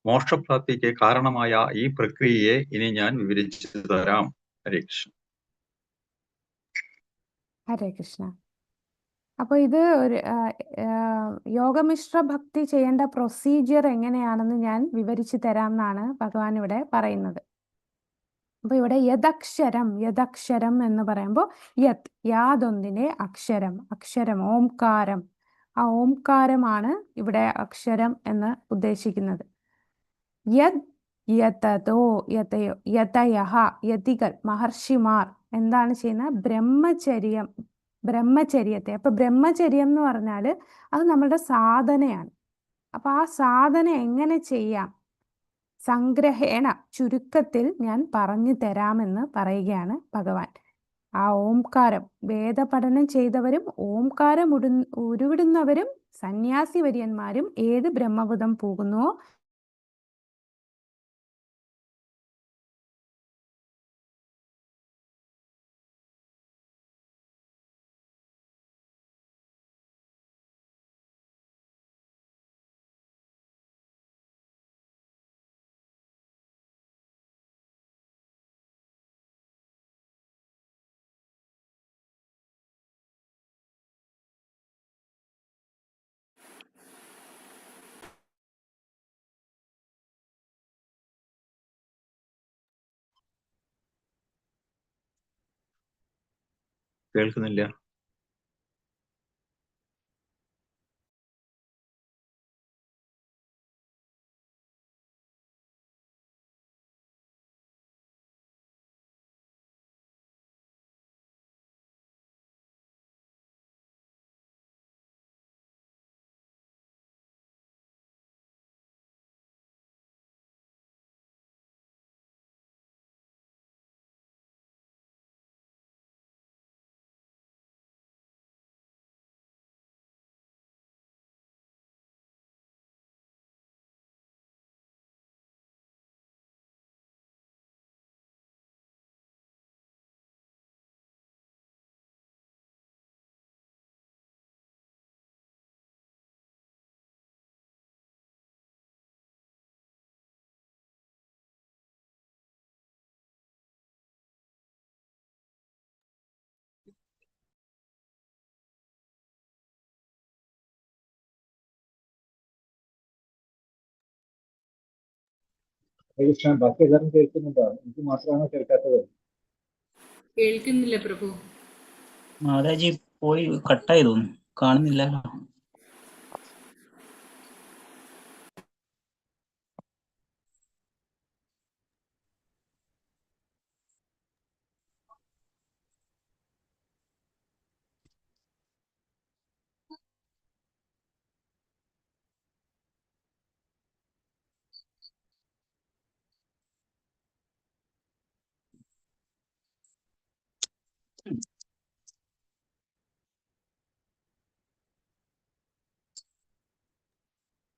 മോക്ഷപ്രാപ്തിക്ക് കാരണമായ ഈ പ്രക്രിയയെ ഇനി ഞാൻ വിവരിച്ചു തരാം. ഹരേ കൃഷ്ണ. ഹരേ കൃഷ്ണ. അപ്പൊ ഇത് ഒരു യോഗമിശ്ര ഭക്തി ചെയ്യേണ്ട പ്രൊസീജിയർ എങ്ങനെയാണെന്ന് ഞാൻ വിവരിച്ചു തരാം എന്നാണ് ഭഗവാൻ ഇവിടെ പറയുന്നത്. അപ്പൊ ഇവിടെ യദക്ഷരം എന്ന് പറയുമ്പോൾ യാതൊന്നിനെ അക്ഷരം ഓംകാരം, ആ ഓംകാരമാണ് ഇവിടെ അക്ഷരം എന്ന് ഉദ്ദേശിക്കുന്നത്. യത്, യതതോ, യതയോ, യതയഹ, യതികൾ, മഹർഷിമാർ എന്താണ് ചെയ്യുന്നത്? ബ്രഹ്മചര്യത്തെ. അപ്പൊ ബ്രഹ്മചര്യം എന്ന് പറഞ്ഞാൽ അത് നമ്മളുടെ സാധനയാണ്. അപ്പൊ ആ സാധന എങ്ങനെ ചെയ്യാം? സംഗ്രഹേണ, ചുരുക്കത്തിൽ ഞാൻ പറഞ്ഞു തരാമെന്ന് പറയുകയാണ് ഭഗവാൻ. ആ ഓംകാരം, വേദപഠനം ചെയ്തവരും ഓംകാരം ഉരുവിടുന്നവരും സന്യാസി വര്യന്മാരും ഏത് ബ്രഹ്മപദം പോകുന്നുവോ കേൾക്കുന്നില്ല. കൃഷ്ണ, ബാക്കി എല്ലാവരും കേൾക്കുന്നുണ്ടോ? എനിക്ക് മാത്രമാണോ കേൾക്കാത്തത്? കേൾക്കുന്നില്ല പ്രഭു. മാതാജി പോയി കട്ടായി തോന്നുന്നു, കാണുന്നില്ലല്ലോ.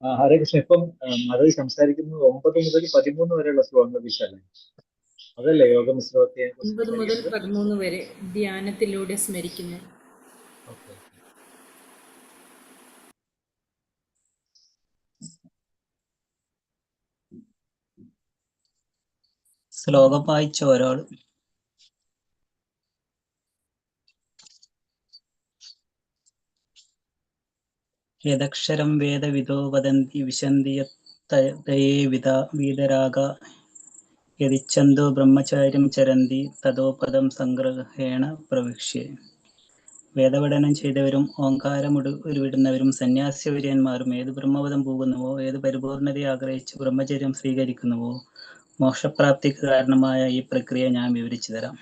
ഹരേ കൃഷ്ണ, ഇപ്പം മാധവി സംസാരിക്കുന്നത് 9 മുതൽ 13 വരെയുള്ള ശ്ലോകങ്ങളെ കുറിച്ചല്ലേ? അതല്ലേ യോഗമിശ്രവത്തെ 9 മുതൽ 13 വരെ ധ്യാനത്തിലൂടെ സ്മരിക്കുന്നു. ശ്ലോകം വായിച്ച ഒരാൾ. യദക്ഷരം വേദവിദോ വദന്തി വിശന്തി തയേ വീതരാഗ യദിച്ഛന്തോ ബ്രഹ്മചാര്യം ചരന്തി തതോ പദം സംഗ്രഹേണ പ്രവിശ്യേ. വേദപഠനം ചെയ്തവരും ഓങ്കാരം ഉരുവിടുന്നവരും സന്യാസിവര്യന്മാരും ഏത് ബ്രഹ്മപദം പോകുന്നുവോ, ഏത് പരിപൂർണതയെ ആഗ്രഹിച്ച് ബ്രഹ്മചര്യം സ്വീകരിക്കുന്നുവോ, മോക്ഷപ്രാപ്തിക്ക് കാരണമായ ഈ പ്രക്രിയ ഞാൻ വിവരിച്ചു തരാം.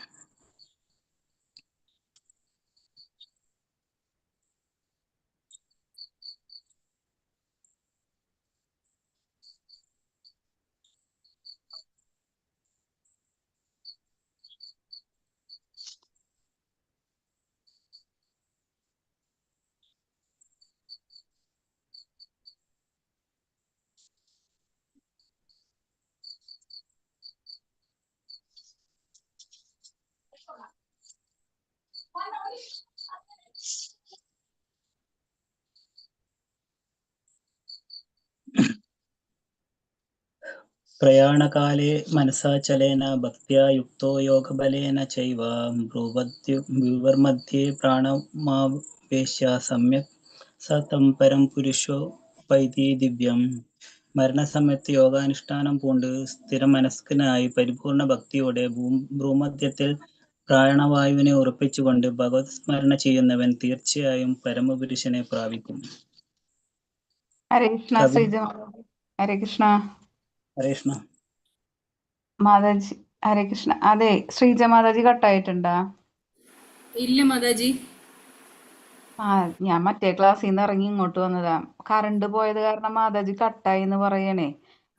പ്രയാണകാലേ മനസാചലേന ഭക്ത്യാ യുക്തോ യോഗബലേന ചൈവ ഭ്രൂവർമധ്യേ പ്രാണമാവേശ്യ സമ്യക് സ തം പരം പുരുഷോ പൈതി ദിവ്യം. മരണസമയത്ത് യോഗാനുഷ്ഠാനം പൂണ്ട് സ്ഥിരമനസ്കനായി പരിപൂർണ ഭക്തിയോടെ ഭ്രൂമധ്യത്തിൽ പ്രാണവായുവിനെ ഉറപ്പിച്ചുകൊണ്ട് ഭഗവത് സ്മരണ ചെയ്യുന്നവൻ തീർച്ചയായും പരമപുരുഷനെ പ്രാപിക്കും. ഹരേ കൃഷ്ണ കവി ശ്രീജ മാതാജി. ഹരേ കൃഷ്ണ ഹരേ കൃഷ്ണ. മാതാജി. ഹരേ കൃഷ്ണ. അതെ, ശ്രീജ മാതാജി കട്ടായിട്ടുണ്ടാ? ഇല്ല മാതാജി. ആ, ഞാൻ മറ്റേ ക്ലാസ്സിൽ നിന്ന് ഇറങ്ങി ഇങ്ങോട്ട് വന്നതാ. കറണ്ട് പോയത് കാരണം മാതാജി കട്ടായി എന്ന് പറയണേ.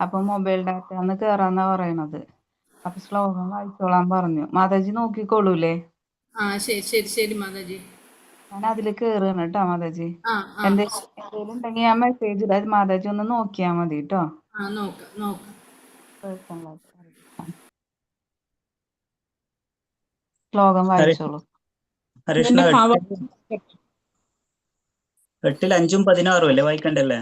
അപ്പൊ മൊബൈൽ ഡാറ്റ ഒന്ന് കേറാന്നാ പറയണത്. അപ്പൊ ശ്ലോകം വായിച്ചോളാൻ പറഞ്ഞു. മാതാജി നോക്കിക്കോളൂലേ? ആ ശരി ശരി ശരി മാതാജി. ഞാൻ അതില് കേറുകയാണ് കേട്ടോ മാതാജി. ആ ആ എന്തേലും ഉണ്ടെങ്കിൽ ഞാൻ മെസ്സേജ് ഇടാം. മാതാജി ഒന്ന് നോക്കിയാ മതി കേട്ടോ. ആ നോക്കാം നോക്കാം. പേഴ്സണലായിട്ട്. ശ്ലോകം ഹരേ വായിച്ചോളൂ. ഹരേ കൃഷ്ണ. എട്ടിൽ 5ഉം 16ഉം അല്ലേ വായിക്കണ്ടല്ലേ?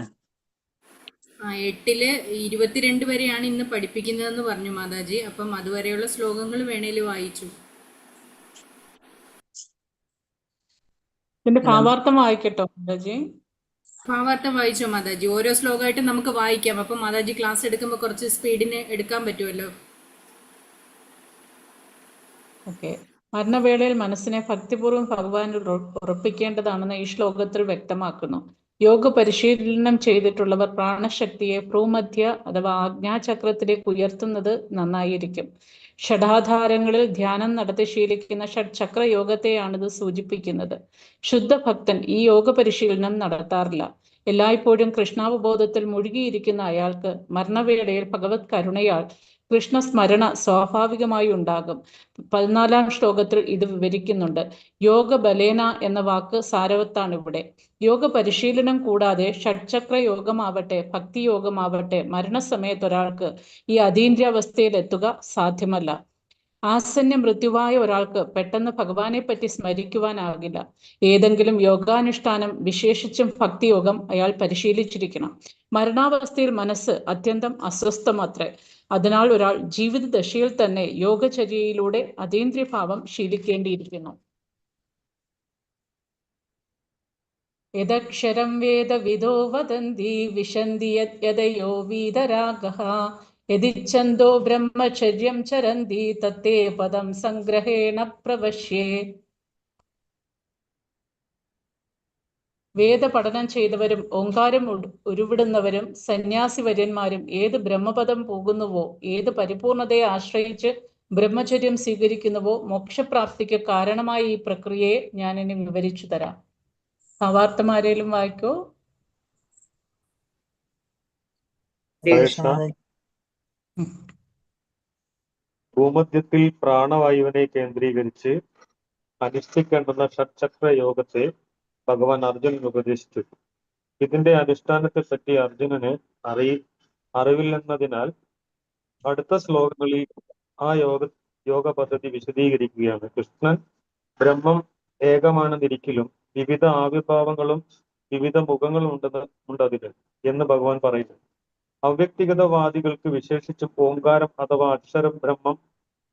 ആ 8-ല് 22 വരെയാണ് ഇന്ന് പഠിപ്പിക്കുന്നതെന്ന് പറഞ്ഞു മാതാജി. അപ്പം അതുവരെയുള്ള ശ്ലോകങ്ങൾ വേണേൽ വായിച്ചു. ഇതിന്റെ ഭാവാർത്ഥം വായിക്കട്ടോ മാതാജി? ഭാവാർത്ഥം വായിച്ചോ മാതാജി? ഓരോ ശ്ലോകമായിട്ട് നമുക്ക് വായിക്കാം. അപ്പം മാതാജി ക്ലാസ് എടുക്കുമ്പോൾ കുറച്ച് സ്പീഡിന് എടുക്കാൻ പറ്റുമല്ലോ. ഓക്കെ. മരണവേളയിൽ മനസ്സിനെ ഭക്തിപൂർവ്വം ഭഗവാനിൽ ഉറപ്പിക്കേണ്ടതാണെന്ന് ഈ ശ്ലോകത്തിൽ വ്യക്തമാക്കുന്നു. യോഗ പരിശീലനം ചെയ്തിട്ടുള്ളവർ പ്രാണശക്തിയെ ഭ്രൂമധ്യ അഥവാ ആജ്ഞാചക്രത്തിലേക്ക് ഉയർത്തുന്നത് നന്നായിരിക്കും. ഷഡാധാരങ്ങളിൽ ധ്യാനം നടത്തി ശീലിക്കുന്ന ഷഡ്ചക്ര യോഗത്തെയാണിത് സൂചിപ്പിക്കുന്നത്. ശുദ്ധഭക്തൻ ഈ യോഗ പരിശീലനം നടത്താറില്ല. എല്ലായ്പ്പോഴും കൃഷ്ണാവബോധത്തിൽ മുഴുകിയിരിക്കുന്ന അയാൾക്ക് മരണവേളയിൽ ഭഗവത് കരുണയാൽ കൃഷ്ണസ്മരണ സ്വാഭാവികമായി ഉണ്ടാകും. 14-ാം ശ്ലോകത്തിൽ ഇത് വിവരിക്കുന്നുണ്ട്. യോഗ ബലേന എന്ന വാക്ക് സാരവത്താണ് ഇവിടെ. യോഗ പരിശീലനം കൂടാതെ ഷഡ്ചക്ര യോഗമാവട്ടെ ഭക്തിയോഗമാവട്ടെ മരണസമയത്ത് ഒരാൾക്ക് ഈ അതീന്ദ്രിയാവസ്ഥയിൽ എത്തുക സാധ്യമല്ല. ആസന്ന മൃത്യുവായ ഒരാൾക്ക് പെട്ടെന്ന് ഭഗവാനെ പറ്റി സ്മരിക്കുവാനാകില്ല. ഏതെങ്കിലും യോഗാനുഷ്ഠാനം, വിശേഷിച്ചും ഭക്തിയോഗം അയാൾ പരിശീലിച്ചിരിക്കണം. മരണാവസ്ഥയിൽ മനസ്സ് അത്യന്തം അസ്വസ്ഥമത്രേ. അതിനാൽ ഒരാൾ ജീവിതദശയിൽ തന്നെ യോഗചര്യയിലൂടെ അതീന്ദ്രിയഭാവം ശീലിക്കേണ്ടിയിരിക്കുന്നു. യദക്ഷരം വേദവിദോ വദന്തി വിശന്തി യദയോ വീതരാഗഃ യദിച്ഛന്തോ ബ്രഹ്മചര്യം ചരന്തി തത്തേ പദം സംഗ്രഹേണ പ്രവശ്യേ. വേദപഠനം ചെയ്തവരും ഓങ്കാരം ഉരുവിടുന്നവരും സന്യാസി വര്യന്മാരും ഏത് ബ്രഹ്മപദം പോകുന്നുവോ, ഏത് പരിപൂർണതയെ ആശ്രയിച്ച് ബ്രഹ്മചര്യം സ്വീകരിക്കുന്നുവോ മോക്ഷപ്രാപ്തിക്ക് കാരണമായ ഈ പ്രക്രിയയെ ഞാനിനി വിവരിച്ചു തരാം. ഭാവാർത്ഥമാരേലും വായിക്കോ? ഭൂമധ്യത്തിൽ പ്രാണവായുവിനെ കേന്ദ്രീകരിച്ച് അനുഷ്ഠിക്കേണ്ടുന്ന ഷഡ്ചക്ര യോഗത്തെ ഭഗവാൻ അർജുനന് ഉപദേശിച്ചു. ഇതിന്റെ അനുഷ്ഠാനത്തെ പറ്റി അർജുനന് അറിവില്ലെന്നതിനാൽ അടുത്ത ശ്ലോകങ്ങളിൽ ആ യോഗ പദ്ധതി വിശദീകരിക്കുകയാണ്. കൃഷ്ണൻ ബ്രഹ്മം ഏകമാണെന്നിരിക്കലും വിവിധ ആവിർഭാവങ്ങളും വിവിധ മുഖങ്ങളും ഉണ്ടതിന് എന്ന് ഭഗവാൻ പറയുന്നു. അവ്യക്തിഗതവാദികൾക്ക് വിശേഷിച്ചും ഓങ്കാരം അഥവാ അക്ഷരം ബ്രഹ്മം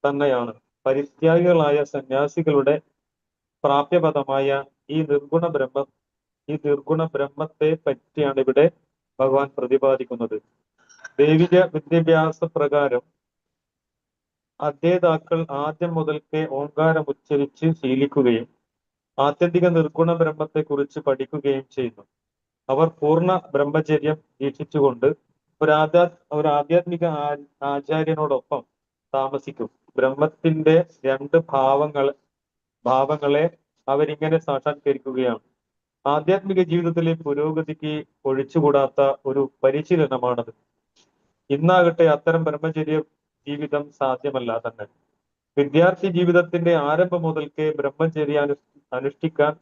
തന്നെയാണ്. പരിത്യാഗികളായ സന്യാസികളുടെ പ്രാപ്യപദമായ ഈ നിർഗുണ ബ്രഹ്മത്തെ പറ്റിയാണ് ഇവിടെ ഭഗവാൻ പ്രതിപാദിക്കുന്നത്. ദൈവിക വിദ്യാഭ്യാസ പ്രകാരം അദ്വൈതാക്കൾ ആദ്യം മുതൽക്കേ ഓങ്കാരം ഉച്ചരിച്ച് ശീലിക്കുകയും ആത്യന്തിക നിർഗുണ ബ്രഹ്മത്തെ കുറിച്ച് പഠിക്കുകയും ചെയ്യുന്നു. അവർ പൂർണ്ണ ബ്രഹ്മചര്യം ദീക്ഷിച്ചുകൊണ്ട് ഒരു ആധ്യാത്മിക ആചാര്യനോടൊപ്പം താമസിക്കും. ബ്രഹ്മത്തിന്റെ രണ്ട് ഭാവങ്ങളെ അവരിങ്ങനെ സാക്ഷാത്കരിക്കുകയാണ്. ആധ്യാത്മിക ജീവിതത്തിലെ പുരോഗതിക്ക് ഒഴിച്ചുകൂടാത്ത ഒരു പരിശീലനമാണത്. ഇന്നാകട്ടെ അത്തരം ബ്രഹ്മചര്യ ജീവിതം സാധ്യമല്ല തന്നെ. വിദ്യാർത്ഥി ജീവിതത്തിന്റെ ആരംഭം മുതൽക്കേ ബ്രഹ്മചര്യ അനുഷ്ഠിക്കാൻ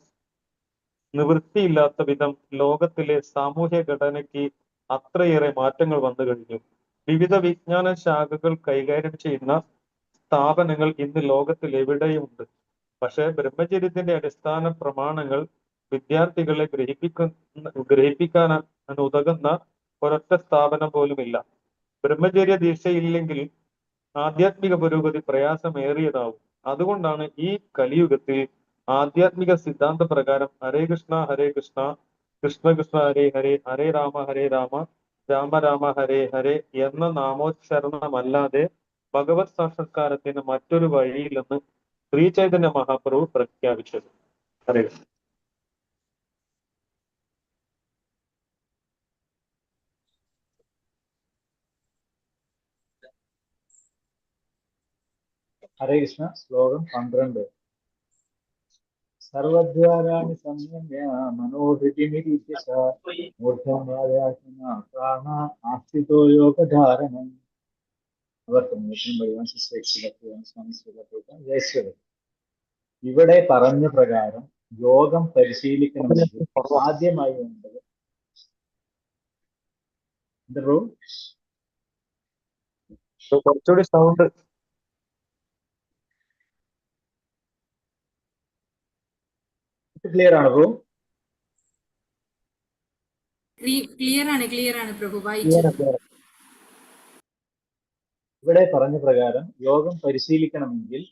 നിവൃത്തിയില്ലാത്ത വിധം ലോകത്തിലെ സാമൂഹ്യ ഘടനയ്ക്ക് അത്രയേറെ മാറ്റങ്ങൾ വന്നു കഴിഞ്ഞു. വിവിധ വിജ്ഞാന ശാഖകൾ കൈകാര്യം ചെയ്യുന്ന സ്ഥാപനങ്ങൾ ഇന്ന് ലോകത്തിൽ എവിടെയുമുണ്ട്. പക്ഷെ ബ്രഹ്മചര്യത്തിന്റെ അടിസ്ഥാന പ്രമാണങ്ങൾ വിദ്യാർത്ഥികളെ ഗ്രഹിപ്പിക്കാൻ ഉതകുന്ന ഒരൊറ്റ സ്ഥാപനം പോലുമില്ല. ബ്രഹ്മചര്യ ദീക്ഷയില്ലെങ്കിൽ ആധ്യാത്മിക പുരോഗതി പ്രയാസമേറിയതാവും. അതുകൊണ്ടാണ് ഈ കലിയുഗത്തിൽ ആധ്യാത്മിക സിദ്ധാന്ത പ്രകാരം ഹരേ കൃഷ്ണ കൃഷ്ണ കൃഷ്ണ ഹരേ ഹരേ, ഹരേ രാമ രാമ രാമ ഹരേ ഹരേ എന്ന നാമോച്ചാരണമല്ലാതെ ഭഗവത് സാക്ഷാത്കാരത്തിന് മറ്റൊരു വഴിയില്ലെന്ന് ശ്രീ ചൈതന്യ മഹാപ്രഭു പ്രഖ്യാപിച്ചത്. ഹരേ കൃഷ്ണ. ഹരേ കൃഷ്ണ. ശ്ലോകം 12. സർവദ്വാരാണി സംയമ്യ മനോഹൃതിമിരീക്ഷ്യ മൂർധം വായാസന പ്രാണ ആസ്ഥിതോ യോഗധാരണം. ഇവിടെ പറഞ്ഞ പ്രകാരം യോഗം പരിശീലിക്കണമെങ്കിൽ ആദ്യമായി വേണ്ടത് കുറച്ചുകൂടി സൗണ്ട്. ക്ലിയർ ആണ് ബ്രോ? ക്ലിയർ ആണ് പ്രഭു, വായിച്ചത്. ഇവിടെ പറഞ്ഞ പ്രകാരം യോഗം പരിശീലിക്കണമെങ്കിൽ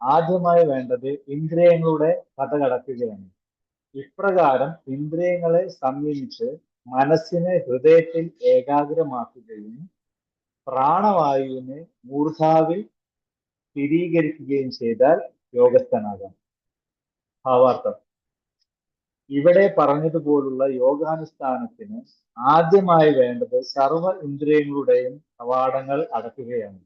ആദ്യമായി വേണ്ടത് ഇന്ദ്രിയങ്ങളുടെ കടക്കുകയാണ്. ഇപ്രകാരം ഇന്ദ്രിയങ്ങളെ സംയമിച്ച് മനസ്സിനെ ഹൃദയത്തിൽ ഏകാഗ്രമാക്കുകയും പ്രാണവായുവിനെ മൂർധാവിൽ സ്ഥിരീകരിക്കുകയും ചെയ്താൽ യോഗസ്ഥനാകാം. ഭാവാർത്ഥം: ഇവിടെ പറഞ്ഞതുപോലുള്ള യോഗാനുഷ്ഠാനത്തിന് ആദ്യമായി വേണ്ടത് സർവ ഇന്ദ്രിയങ്ങളുടെയും കവാടങ്ങൾ അടയ്ക്കുകയാണ്.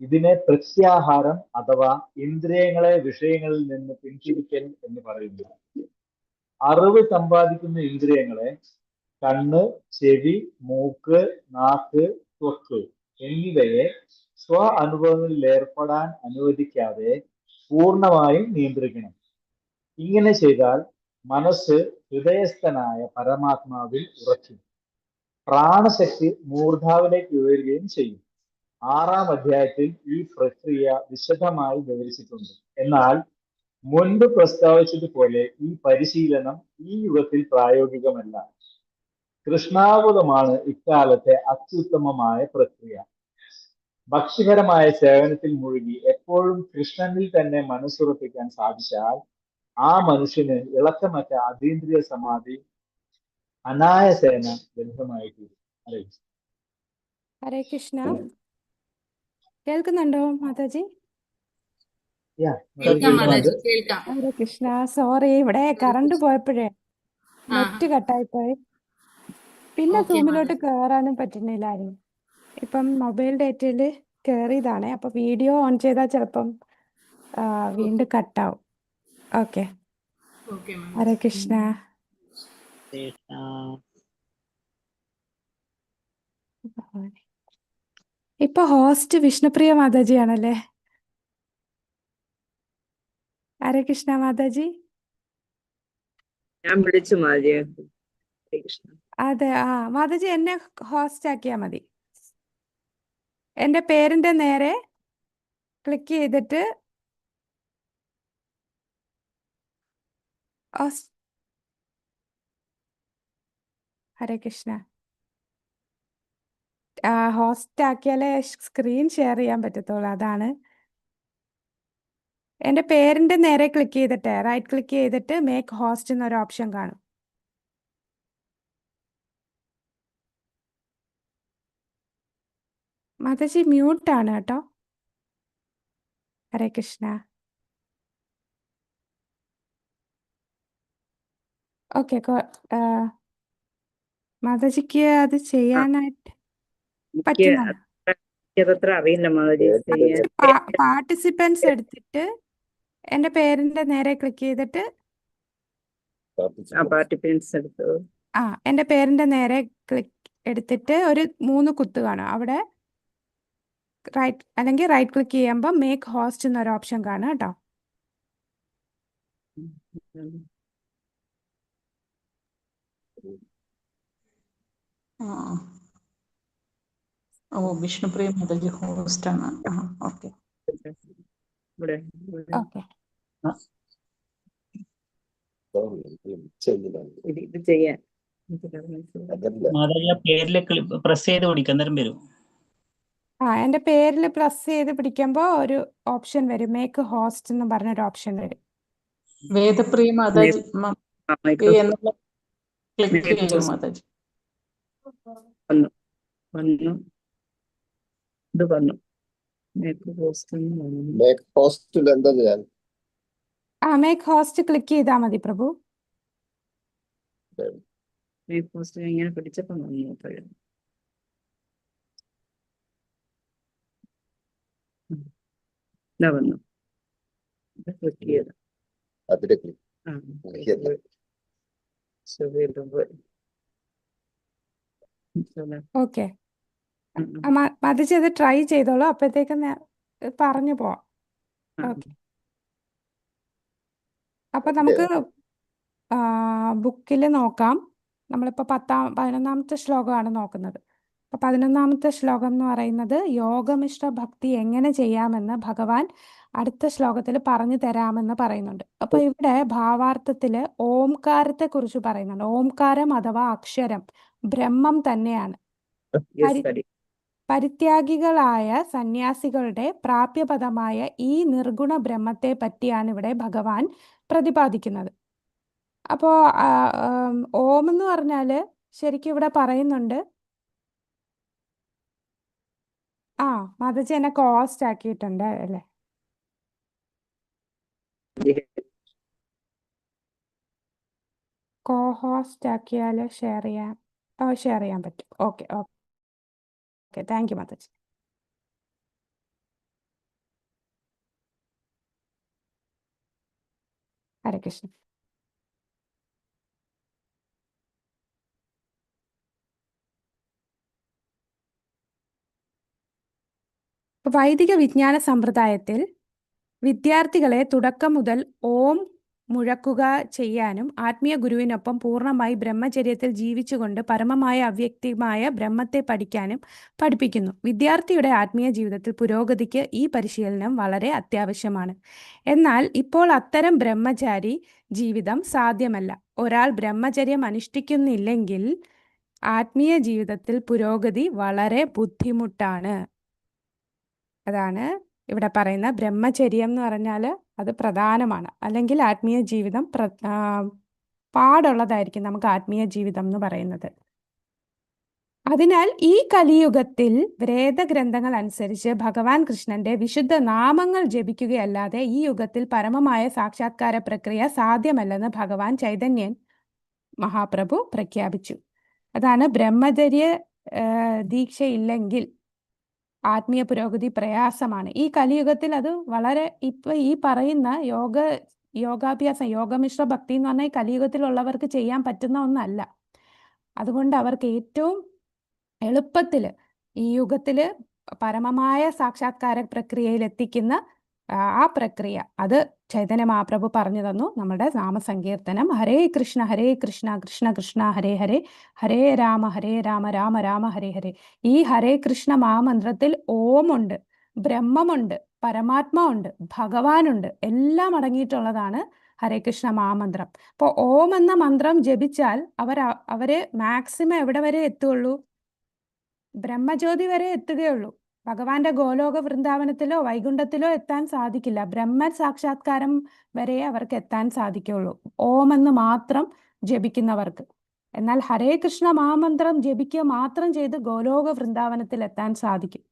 ഇതിനെ പ്രത്യാഹാരം അഥവാ ഇന്ദ്രിയങ്ങളെ വിഷയങ്ങളിൽ നിന്ന് പിന്തിരിക്കൽ എന്ന് പറയുന്നു. അറിവ് സമ്പാദിക്കുന്ന ഇന്ദ്രിയങ്ങളെ കണ്ണ്, ചെവി, മൂക്ക്, നാക്ക്, ത്വക്ക് എന്നിവയെ സ്വ അനുഭവങ്ങളിൽ ഏർപ്പെടാൻ അനുവദിക്കാതെ പൂർണ്ണമായും നിയന്ത്രിക്കണം. ഇങ്ങനെ ചെയ്താൽ മനസ്സ് ഹൃദയസ്ഥനായ പരമാത്മാവിൽ ഉറയ്ക്കും. പ്രാണശക്തി മൂർധാവിലേക്ക് ഉയരുകയും ചെയ്യും. 6-ാം അധ്യായത്തിൽ ഈ പ്രക്രിയ വിശദമായി വിവരിച്ചിട്ടുണ്ട്. എന്നാൽ മുൻപ് പ്രസ്താവിച്ചതുപോലെ ഈ പരിശീലനം ഈ യുഗത്തിൽ പ്രായോഗികമല്ല. കൃഷ്ണാവബോധമാണ് ഇക്കാലത്തെ അത്യുത്തമമായ പ്രക്രിയ. ഭക്തിപരമായ സേവനത്തിൽ മുഴുകി എപ്പോഴും കൃഷ്ണനിൽ തന്നെ മനസ്സുറപ്പിക്കാൻ സാധിച്ചാൽ ആ മനുഷ്യന് ഇളക്കമറ്റ അതീന്ദ്രിയ സമാധി അനായാസേന ലഭ്യമായി തീരും. ഹരേ കൃഷ്ണ. കേൾക്കുന്നുണ്ടോ മാതാജി? ഹരേ കൃഷ്ണ. സോറി, ഇവിടെ കറണ്ട് പോയപ്പോഴേ നെറ്റ് കട്ടായിപ്പോയി. പിന്നെ സൂമിലോട്ട് കയറാനും പറ്റുന്നില്ലായിരുന്നു. ഇപ്പം മൊബൈൽ ഡേറ്റയില് കയറിയതാണ്. അപ്പൊ വീഡിയോ ഓൺ ചെയ്താൽ ചിലപ്പം വീണ്ടും കട്ടാവും. ഓക്കെ. ഹരേ കൃഷ്ണ. ഇപ്പൊ ഹോസ്റ്റ് വിഷ്ണുപ്രിയ മാതാജിയാണല്ലേ? ഹരേ കൃഷ്ണ മാതാജി. ഞാൻ വിളിച്ചു മാതാജി. അതെ, മാതാജി എന്നെ ഹോസ്റ്റ് ആക്കിയാ മതി. എന്റെ പേരിന്റെ നേരെ ക്ലിക്ക് ചെയ്തിട്ട് ഹരേ കൃഷ്ണ. ഹോസ്റ്റ് ആക്കിയാലേ സ്ക്രീൻ ഷെയർ ചെയ്യാൻ പറ്റത്തുള്ളൂ. അതാണ്. എന്റെ പേരിന്റെ നേരെ ക്ലിക്ക് ചെയ്തിട്ട് റൈറ്റ് ക്ലിക്ക് ചെയ്തിട്ട് മേക്ക് ഹോസ്റ്റ് എന്നൊരു ഓപ്ഷൻ കാണും. മാതാജി മ്യൂട്ടാണ് കേട്ടോ. ഹരേ കൃഷ്ണ. ഓക്കെ. മാതാജിക്ക് അത് ചെയ്യാനായിട്ട് പറ്റുന്നുണ്ടോ? അതത്ര അറിയില്ല മാതാജി. പാർട്ടിസിപ്പൻസ് എടുത്തിട്ട് എന്റെ പേരിന്റെ നേരെ ക്ലിക്ക് ചെയ്തിട്ട് പാർട്ടിസിപ്പൻസ് എടുത്തു. എന്റെ പേരിന്റെ നേരെ ക്ലിക്ക് എടുത്തിട്ട് ഒരു 3 കുത്ത് കാണും. അവിടെ റൈറ്റ് അല്ലെങ്കിൽ റൈറ്റ് ക്ലിക്ക് ചെയ്യുമ്പോൾ മേക്ക് ഹോസ്റ്റ് എന്നൊരു ഓപ്ഷൻ കാണും കേട്ടോ. വിഷ്ണുപ്രിയ മാതാജി ഹോസ്റ്റ് ആണ്. ഓക്കെ. ഓക്കെ. ഇത് ചെയ്യാൻ മാതാജി പേരിൽ പ്രസ് ചെയ്ത് പിടിക്കാം, അന്നേരം വരും. എന്റെ പേരിൽ പ്രസ് ചെയ്ത് പിടിക്കുമ്പോൾ ഒരു ഓപ്ഷൻ വരും, മേക്ക് ഹോസ്റ്റ് എന്ന് പറഞ്ഞൊരു ഓപ്ഷൻ വരും. വേദപ്രിയ മാതാജി എന്നുള്ള ക്ലിക്ക് ചെയ്യും മാതാജി. വന്നു. ഇത് വന്നു. മേക്ക് ഹോസ്റ്റിൽ എന്താ ചെയ്യാൻ? മേക്ക് ഹോസ്റ്റ് ക്ലിക്ക് ചെയ്താൽ മതി പ്രഭു. പോസ്റ്റ് ഇങ്ങനെ പിടിച്ചപ്പം വന്നു ഇപ്പോഴും. ഇതാ വന്നു. ക്ലിക്ക് ചെയ്ത് ഓക്കെ, മതിച്ച് ഇത് ട്രൈ ചെയ്തോളൂ. അപ്പോഴത്തേക്കും പറഞ്ഞു പോവാം. ഓക്കെ, അപ്പൊ നമുക്ക് ബുക്കിൽ നോക്കാം. നമ്മളിപ്പോൾ 11ാമത്തെ ശ്ലോകമാണ് നോക്കുന്നത്. അപ്പൊ 11ാമത്തെ ശ്ലോകം എന്ന് പറയുന്നത് യോഗമിശ്ര ഭക്തി എങ്ങനെ ചെയ്യാമെന്ന് ഭഗവാൻ അടുത്ത ശ്ലോകത്തിൽ പറഞ്ഞു തരാമെന്ന് പറയുന്നുണ്ട്. അപ്പൊ ഇവിടെ ഭാവാർത്ഥത്തില് ഓംകാരത്തെ കുറിച്ച് പറയുന്നുണ്ട്. ഓംകാരം അഥവാ അക്ഷരം ബ്രഹ്മം തന്നെയാണ്. പരിത്യാഗികളായ സന്യാസികളുടെ പ്രാപ്യപദമായ ഈ നിർഗുണ ബ്രഹ്മത്തെ പറ്റിയാണ് ഇവിടെ ഭഗവാൻ പ്രതിപാദിക്കുന്നത്. അപ്പോ ഓം എന്ന് പറഞ്ഞാല് ശരിക്കും ഇവിടെ പറയുന്നുണ്ട്. മാതാജി എന്നെ കോസ്റ്റ് ആക്കിയിട്ടുണ്ട് അല്ലേ? കോഹോസ്റ്റ് ആക്കിയാല് ഷെയർ ചെയ്യാൻ പറ്റും. Okay okay, thank you Mataji. Hare Krishna. വൈദിക വിജ്ഞാന സമ്പ്രദായത്തിൽ വിദ്യാർത്ഥികളെ തുടക്കം മുതൽ ഓം മുഴക്കുക ചെയ്യാനും ആത്മീയ ഗുരുവിനൊപ്പം പൂർണ്ണമായി ബ്രഹ്മചര്യത്തിൽ ജീവിച്ചുകൊണ്ട് പരമമായ അവ്യക്തമായ ബ്രഹ്മത്തെ പഠിക്കാനും പഠിപ്പിക്കുന്നു. വിദ്യാർത്ഥിയുടെ ആത്മീയ ജീവിതത്തിൽ പുരോഗതിക്ക് ഈ പരിശീലനം വളരെ അത്യാവശ്യമാണ്. എന്നാൽ ഇപ്പോൾ അത്തരം ബ്രഹ്മചാരി ജീവിതം സാധ്യമല്ല. ഒരാൾ ബ്രഹ്മചര്യം അനുഷ്ഠിക്കുന്നില്ലെങ്കിൽ ആത്മീയ ജീവിതത്തിൽ പുരോഗതി വളരെ ബുദ്ധിമുട്ടാണ്. അതാണ് ഇവിടെ പറയുന്ന ബ്രഹ്മചര്യം എന്ന് പറഞ്ഞാൽ അത് പ്രധാനമാണ്. അല്ലെങ്കിൽ ആത്മീയ ജീവിതം പാടുള്ളതായിരിക്കും നമുക്ക് ആത്മീയ ജീവിതം എന്ന് പറയുന്നത്. അതിനാൽ ഈ കലിയുഗത്തിൽ വേദഗ്രന്ഥങ്ങൾ അനുസരിച്ച് ഭഗവാൻ കൃഷ്ണന്റെ വിശുദ്ധ നാമങ്ങൾ ജപിക്കുകയല്ലാതെ ഈ യുഗത്തിൽ പരമമായ സാക്ഷാത്കാര പ്രക്രിയ സാധ്യമല്ലെന്ന് ഭഗവാൻ ചൈതന്യൻ മഹാപ്രഭു പ്രഖ്യാപിച്ചു. അതാണ് ബ്രഹ്മചര്യ ദീക്ഷയില്ലെങ്കിൽ ആത്മീയ പുരോഗതി പ്രയാസമാണ്. ഈ കലിയുഗത്തിൽ അത് വളരെ ഇപ്പൊ ഈ പറയുന്ന യോഗാഭ്യാസം യോഗമിശ്ര ഭക്തി എന്ന് പറഞ്ഞാൽ ഈ കലിയുഗത്തിലുള്ളവർക്ക് ചെയ്യാൻ പറ്റുന്ന ഒന്നല്ല. അതുകൊണ്ട് അവർക്ക് ഏറ്റവും എളുപ്പത്തിൽ ഈ യുഗത്തില് പരമമായ സാക്ഷാത്കാര പ്രക്രിയയിൽ എത്തിക്കുന്ന ആ പ്രക്രിയ അത് ചൈതന്യ മഹാപ്രഭു പറഞ്ഞു തന്നു. നമ്മുടെ നാമസങ്കീർത്തനം ഹരേ കൃഷ്ണ കൃഷ്ണ കൃഷ്ണ ഹരേ ഹരേ, ഹരേ രാമ രാമ രാമ ഹരേ ഹരേ. ഈ ഹരേ കൃഷ്ണ മഹാമന്ത്രത്തിൽ ഓമുണ്ട്, ബ്രഹ്മമുണ്ട്, പരമാത്മാവുണ്ട്, ഭഗവാനുണ്ട്, എല്ലാം അടങ്ങിയിട്ടുള്ളതാണ് ഹരേ കൃഷ്ണ മഹാമന്ത്രം. അപ്പോൾ ഓം എന്ന മന്ത്രം ജപിച്ചാൽ അവര് മാക്സിമം എവിടെ വരെ എത്തുകയുള്ളൂ? ബ്രഹ്മജ്യോതി വരെ എത്തുകയുള്ളൂ. ഭഗവാന്റെ ഗോലോക വൃന്ദാവനത്തിലോ വൈകുണ്ഠത്തിലോ എത്താൻ സാധിക്കില്ല. ബ്രഹ്മ സാക്ഷാത്കാരം വരെ അവർക്ക് എത്താൻ സാധിക്കുള്ളൂ ഓം എന്ന് മാത്രം ജപിക്കുന്നവർക്ക്. എന്നാൽ ഹരേ കൃഷ്ണ മഹാമന്ത്രം ജപിക്കുക മാത്രം ചെയ്ത് ഗോലോക വൃന്ദാവനത്തിൽ എത്താൻ സാധിക്കും.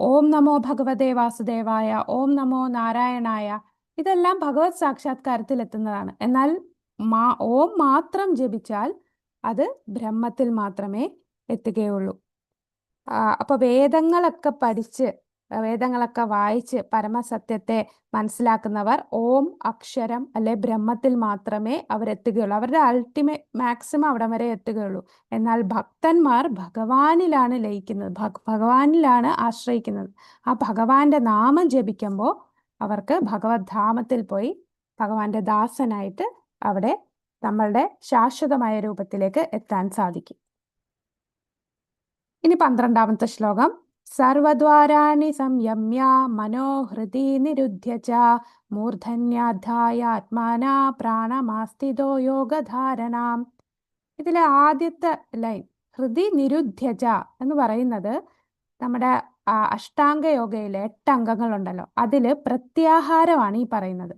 ഓം നമോ ഭഗവതേ വാസുദേവായ, ഓം നമോ നാരായണായ, ഇതെല്ലാം ഭഗവത് സാക്ഷാത്കാരത്തിൽ എത്തുന്നതാണ്. എന്നാൽ ഓം മാത്രം ജപിച്ചാൽ അത് ബ്രഹ്മത്തിൽ മാത്രമേ എത്തുകയുള്ളൂ. അപ്പൊ വേദങ്ങളൊക്കെ പഠിച്ച് വേദങ്ങളൊക്കെ വായിച്ച് പരമസത്യത്തെ മനസ്സിലാക്കുന്നവർ ഓം അക്ഷരം അല്ലെ ബ്രഹ്മത്തിൽ മാത്രമേ അവരെത്തുകയുള്ളൂ. അവരുടെ അൾട്ടിമേറ്റ് മാക്സിമം അവിടം വരെ എത്തുകയുള്ളൂ. എന്നാൽ ഭക്തന്മാർ ഭഗവാനിലാണ് ലയിക്കുന്നത്, ഭഗവാനിലാണ് ആശ്രയിക്കുന്നത്. ആ ഭഗവാന്റെ നാമം ജപിക്കുമ്പോൾ അവർക്ക് ഭഗവത് ധാമത്തിൽ പോയി ഭഗവാന്റെ ദാസനായിട്ട് അവിടെ നമ്മളുടെ ശാശ്വതമായ രൂപത്തിലേക്ക് എത്താൻ സാധിക്കും. ഇനി 12ാമത്തെ ശ്ലോകം. സർവദ്വാരാണി സംയമ്യ മനോഹൃതി നിരുദ്ധ്യ ച മൂർധന്യാധായ ആത്മാനാ പ്രാണമാസ്ഥിതോ യോഗധാരണാം. ഇതിലെ ആദ്യത്തെ ലൈൻ ഹൃദി നിരുദ്ധ്യ ച എന്ന് പറയുന്നത് നമ്മുടെ അഷ്ടാംഗ യോഗയിലെ 8 അംഗങ്ങളുണ്ടല്ലോ, അതില് പ്രത്യാഹാരമാണ് ഈ പറയുന്നത്.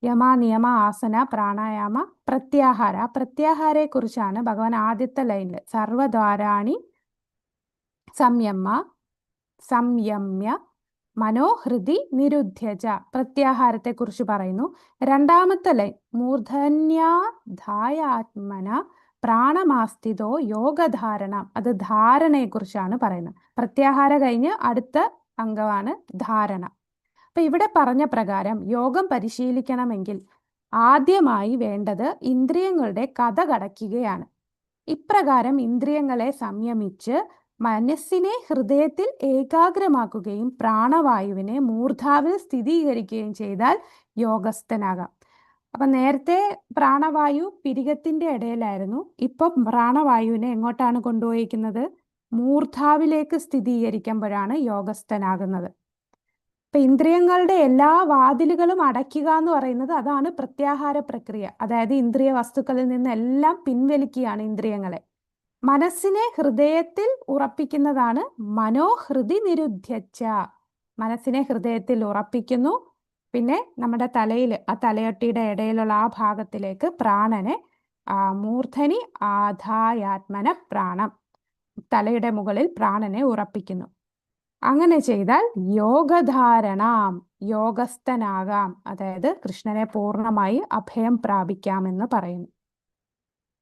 യമ നിയമ ആസന പ്രാണായാമ പ്രത്യാഹാര. ആ പ്രത്യാഹാരയെ കുറിച്ചാണ് ഭഗവാൻ ആദ്യത്തെ ലൈനിൽ സർവദ്വാരാണി സംയമ്യ മനോഹൃതി നിരുദ്ധ്യജ, പ്രത്യാഹാരത്തെ കുറിച്ച് പറയുന്നു. രണ്ടാമത്തെ ലൈൻ മൂർധന്യാധായാത്മന പ്രാണമാസ്ഥിതോ യോഗധാരണ, അത് ധാരണയെ കുറിച്ചാണ് പറയുന്നത്. പ്രത്യാഹാര കഴിഞ്ഞ് അടുത്ത അംഗമാണ് ധാരണ. അപ്പൊ ഇവിടെ പറഞ്ഞ പ്രകാരം യോഗം പരിശീലിക്കണമെങ്കിൽ ആദ്യമായി വേണ്ടത് ഇന്ദ്രിയങ്ങളുടെ കഥ കടക്കുകയാണ്. ഇപ്രകാരം ഇന്ദ്രിയങ്ങളെ സംയമിച്ച് മനസ്സിനെ ഹൃദയത്തിൽ ഏകാഗ്രമാക്കുകയും പ്രാണവായുവിനെ മൂർധാവിൽ സ്ഥിരീകരിക്കുകയും ചെയ്താൽ യോഗസ്ഥനാകാം. അപ്പൊ നേരത്തെ പ്രാണവായു പിരികത്തിന്റെ ഇടയിലായിരുന്നു, ഇപ്പൊ പ്രാണവായുവിനെ എങ്ങോട്ടാണ് കൊണ്ടുപോയിരിക്കുന്നത്? മൂർധാവിലേക്ക് സ്ഥിരീകരിക്കുമ്പോഴാണ് യോഗസ്ഥനാകുന്നത്. ഇപ്പൊ ഇന്ദ്രിയങ്ങളുടെ എല്ലാ വാതിലുകളും അടയ്ക്കുക എന്ന് പറയുന്നത് അതാണ് പ്രത്യാഹാര പ്രക്രിയ. അതായത് ഇന്ദ്രിയ വസ്തുക്കളിൽ നിന്നെല്ലാം പിൻവലിക്കുകയാണ് ഇന്ദ്രിയങ്ങളെ. മനസ്സിനെ ഹൃദയത്തിൽ ഉറപ്പിക്കുന്നതാണ് മനോഹൃതി നിരുദ്ധ്യച്ച. മനസ്സിനെ ഹൃദയത്തിൽ ഉറപ്പിക്കുന്നു. പിന്നെ നമ്മുടെ തലയിൽ, ആ തലയൊട്ടിയുടെ ഇടയിലുള്ള ആ ഭാഗത്തിലേക്ക് പ്രാണനെ മൂർധനി ആധായാത്മന പ്രാണം, തലയുടെ മുകളിൽ പ്രാണനെ ഉറപ്പിക്കുന്നു. അങ്ങനെ ചെയ്താൽ യോഗധാരണാം, യോഗസ്ഥനാകാം, അതായത് കൃഷ്ണനെ പൂർണ്ണമായി അഭയം പ്രാപിക്കാമെന്ന് പറയുന്നു.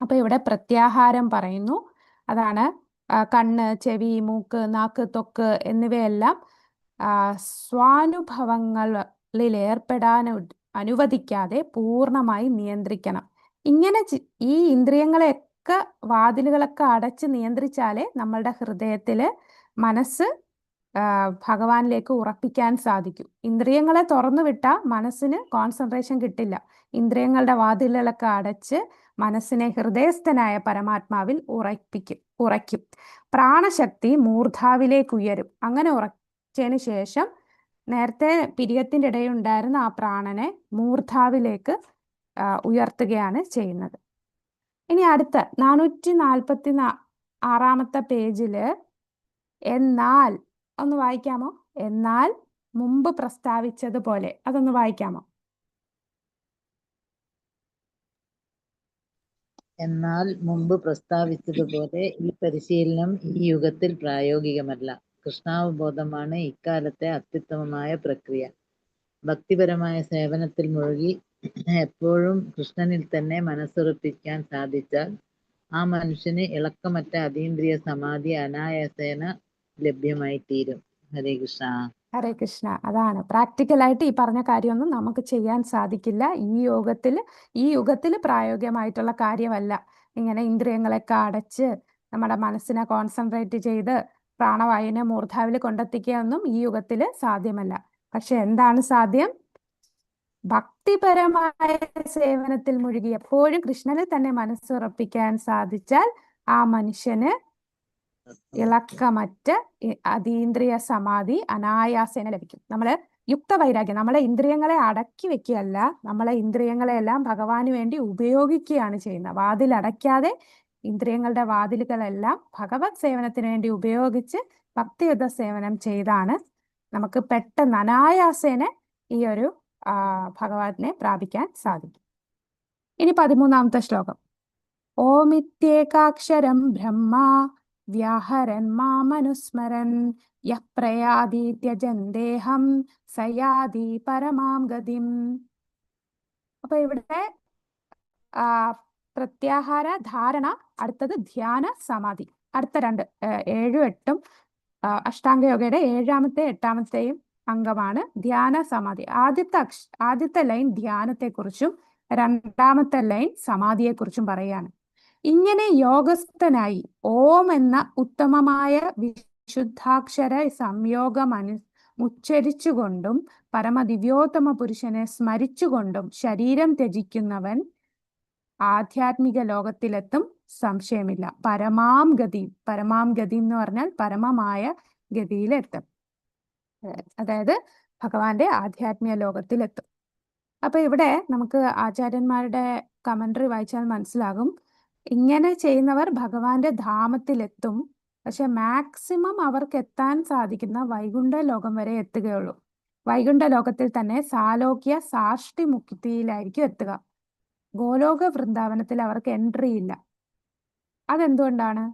അപ്പൊ ഇവിടെ പ്രത്യാഹാരം പറയുന്നു. അതാണ് കണ്ണ്, ചെവി, മൂക്ക്, നാക്ക്, ത്വക്ക് എന്നിവയെല്ലാം സ്വാനുഭവങ്ങളിൽ ഏർപ്പെടാൻ അനുവദിക്കാതെ പൂർണ്ണമായി നിയന്ത്രിക്കണം. ഇങ്ങനെ ഈ ഇന്ദ്രിയങ്ങളെയൊക്കെ വാതിലുകളൊക്കെ അടച്ച് നിയന്ത്രിച്ചാലേ നമ്മളുടെ ഹൃദയത്തില് മനസ്സ് ഭഗവാനിലേക്ക് ഉറപ്പിക്കാൻ സാധിക്കും. ഇന്ദ്രിയങ്ങളെ തുറന്നു വിട്ടാൽ മനസ്സിന് കോൺസെൻട്രേഷൻ കിട്ടില്ല. ഇന്ദ്രിയങ്ങളുടെ വാതിലുകളൊക്കെ അടച്ച് മനസ്സിനെ ഹൃദയസ്ഥനായ പരമാത്മാവിൽ ഉറയ്ക്കും. പ്രാണശക്തി മൂർധാവിലേക്ക് ഉയരും. അങ്ങനെ ഉറച്ചതിന് ശേഷം നേരത്തെ പിരികത്തിന്റെ ഇടയിൽ ഉണ്ടായിരുന്ന ആ പ്രാണനെ മൂർധാവിലേക്ക് ഉയർത്തുകയാണ് ചെയ്യുന്നത്. ഇനി അടുത്ത 446 പേജില് എന്നാൽ ഒന്ന് വായിക്കാമോ? എന്നാൽ മുമ്പ് പ്രസ്താവിച്ചതുപോലെ, അതൊന്ന് വായിക്കാമോ? എന്നാൽ മുമ്പ് പ്രസ്താവിച്ചതുപോലെ ഈ പരിശീലനം ഈ യുഗത്തിൽ പ്രായോഗികമല്ല. കൃഷ്ണാവബോധമാണ് ഇക്കാലത്തെ അത്യുത്തമമായ പ്രക്രിയ. ഭക്തിപരമായ സേവനത്തിൽ മുഴുകി എപ്പോഴും കൃഷ്ണനിൽ തന്നെ മനസ്സുറപ്പിക്കാൻ സാധിച്ചാൽ ആ മനുഷ്യന് ഇളക്കമറ്റ അതീന്ദ്രിയ സമാധി അനായാസേന ലഭ്യമായി തീരും. ഹരേ കൃഷ്ണ. ഹരേ കൃഷ്ണ. അതാണ് പ്രാക്ടിക്കലായിട്ട് ഈ പറഞ്ഞ കാര്യമൊന്നും നമുക്ക് ചെയ്യാൻ സാധിക്കില്ല. ഈ യുഗത്തിൽ പ്രായോഗികമായിട്ടുള്ള കാര്യമല്ല. ഇങ്ങനെ ഇന്ദ്രിയങ്ങളൊക്കെ അടച്ച് നമ്മുടെ മനസ്സിനെ കോൺസെൻട്രേറ്റ് ചെയ്ത് പ്രാണവായുവിനെ മൂർധാവിൽ കൊണ്ടെത്തിക്കുകയൊന്നും ഈ യുഗത്തിൽ സാധ്യമല്ല. പക്ഷെ എന്താണ് സാധ്യം? ഭക്തിപരമായ സേവനത്തിൽ മുഴുകി എപ്പോഴും കൃഷ്ണനിൽ തന്നെ മനസ്സുറപ്പിക്കാൻ സാധിച്ചാൽ ആ മനുഷ്യന് ഇളക്കമറ്റ അതീന്ദ്രിയ സമാധി അനായാസേന ലഭിക്കും. നമ്മള് യുക്തവൈരാഗ്യം, നമ്മളെ ഇന്ദ്രിയങ്ങളെ അടക്കി വെക്കുകയല്ല, നമ്മളെ ഇന്ദ്രിയങ്ങളെല്ലാം ഭഗവാന് വേണ്ടി ഉപയോഗിക്കുകയാണ് ചെയ്യുന്നത്. വാതിൽ അടയ്ക്കാതെ ഇന്ദ്രിയങ്ങളുടെ വാതിലുകളെല്ലാം ഭഗവത് സേവനത്തിന് വേണ്ടി ഉപയോഗിച്ച് ഭക്തിയുത സേവനം ചെയ്താണ് നമുക്ക് പെട്ടെന്ന് അനായാസേന ഈ ഒരു ഭഗവാനെ പ്രാപിക്കാൻ സാധിക്കും. ഇനി 13ാമത്തെ ശ്ലോകം. ഓമിത്യേകാക്ഷരം ബ്രഹ്മ വ്യാഹരൻ മാമനുസ്മരൻ യഃ പ്രയാതി ത്യജൻ ദേഹം സയാതി പരമാം ഗതിം. അപ്പൊ ഇവിടെ പ്രത്യാഹാര ധാരണ, അടുത്തത് ധ്യാന സമാധി. അടുത്ത 7ഉം 8ഉം അഷ്ടാംഗയോഗയുടെ 7ാമത്തെ 8ാമത്തെയും അംഗമാണ് ധ്യാന സമാധി. ആദ്യത്തെ ലൈൻ ധ്യാനത്തെക്കുറിച്ചും 2ാമത്തെ ലൈൻ സമാധിയെക്കുറിച്ചും പറയാണ്. ഇങ്ങനെ യോഗസ്ഥനായി ഓം എന്ന ഉത്തമമായ വിശുദ്ധാക്ഷര സംയോഗം ഉച്ചരിച്ചുകൊണ്ടും പരമദിവ്യോത്തമ പുരുഷനെ സ്മരിച്ചുകൊണ്ടും ശരീരം ത്യജിക്കുന്നവൻ ആധ്യാത്മിക ലോകത്തിലെത്തും, സംശയമില്ല. പരമാം ഗതി എന്ന് പറഞ്ഞാൽ പരമമായ ഗതിയിലെത്തും, അതായത് ഭഗവാന്റെ ആധ്യാത്മിക ലോകത്തിലെത്തും. അപ്പൊ ഇവിടെ നമുക്ക് ആചാര്യന്മാരുടെ കമന്ററി വായിച്ചാൽ മനസ്സിലാകും, ഇങ്ങനെ ചെയ്യുന്നവർ ഭഗവാന്റെ ധാമത്തിലെത്തും. പക്ഷെ മാക്സിമം അവർക്ക് എത്താൻ സാധിക്കുന്ന വൈകുണ്ഠ ലോകം വരെ എത്തുകയുള്ളൂ. വൈകുണ്ഠ ലോകത്തിൽ തന്നെ സാലോക്യ സാഷ്ടി മുക്തിയിലായിരിക്കും എത്തുക. ഗോലോക വൃന്ദാവനത്തിൽ അവർക്ക് എൻട്രി ഇല്ല. അതെന്തുകൊണ്ടാണ്?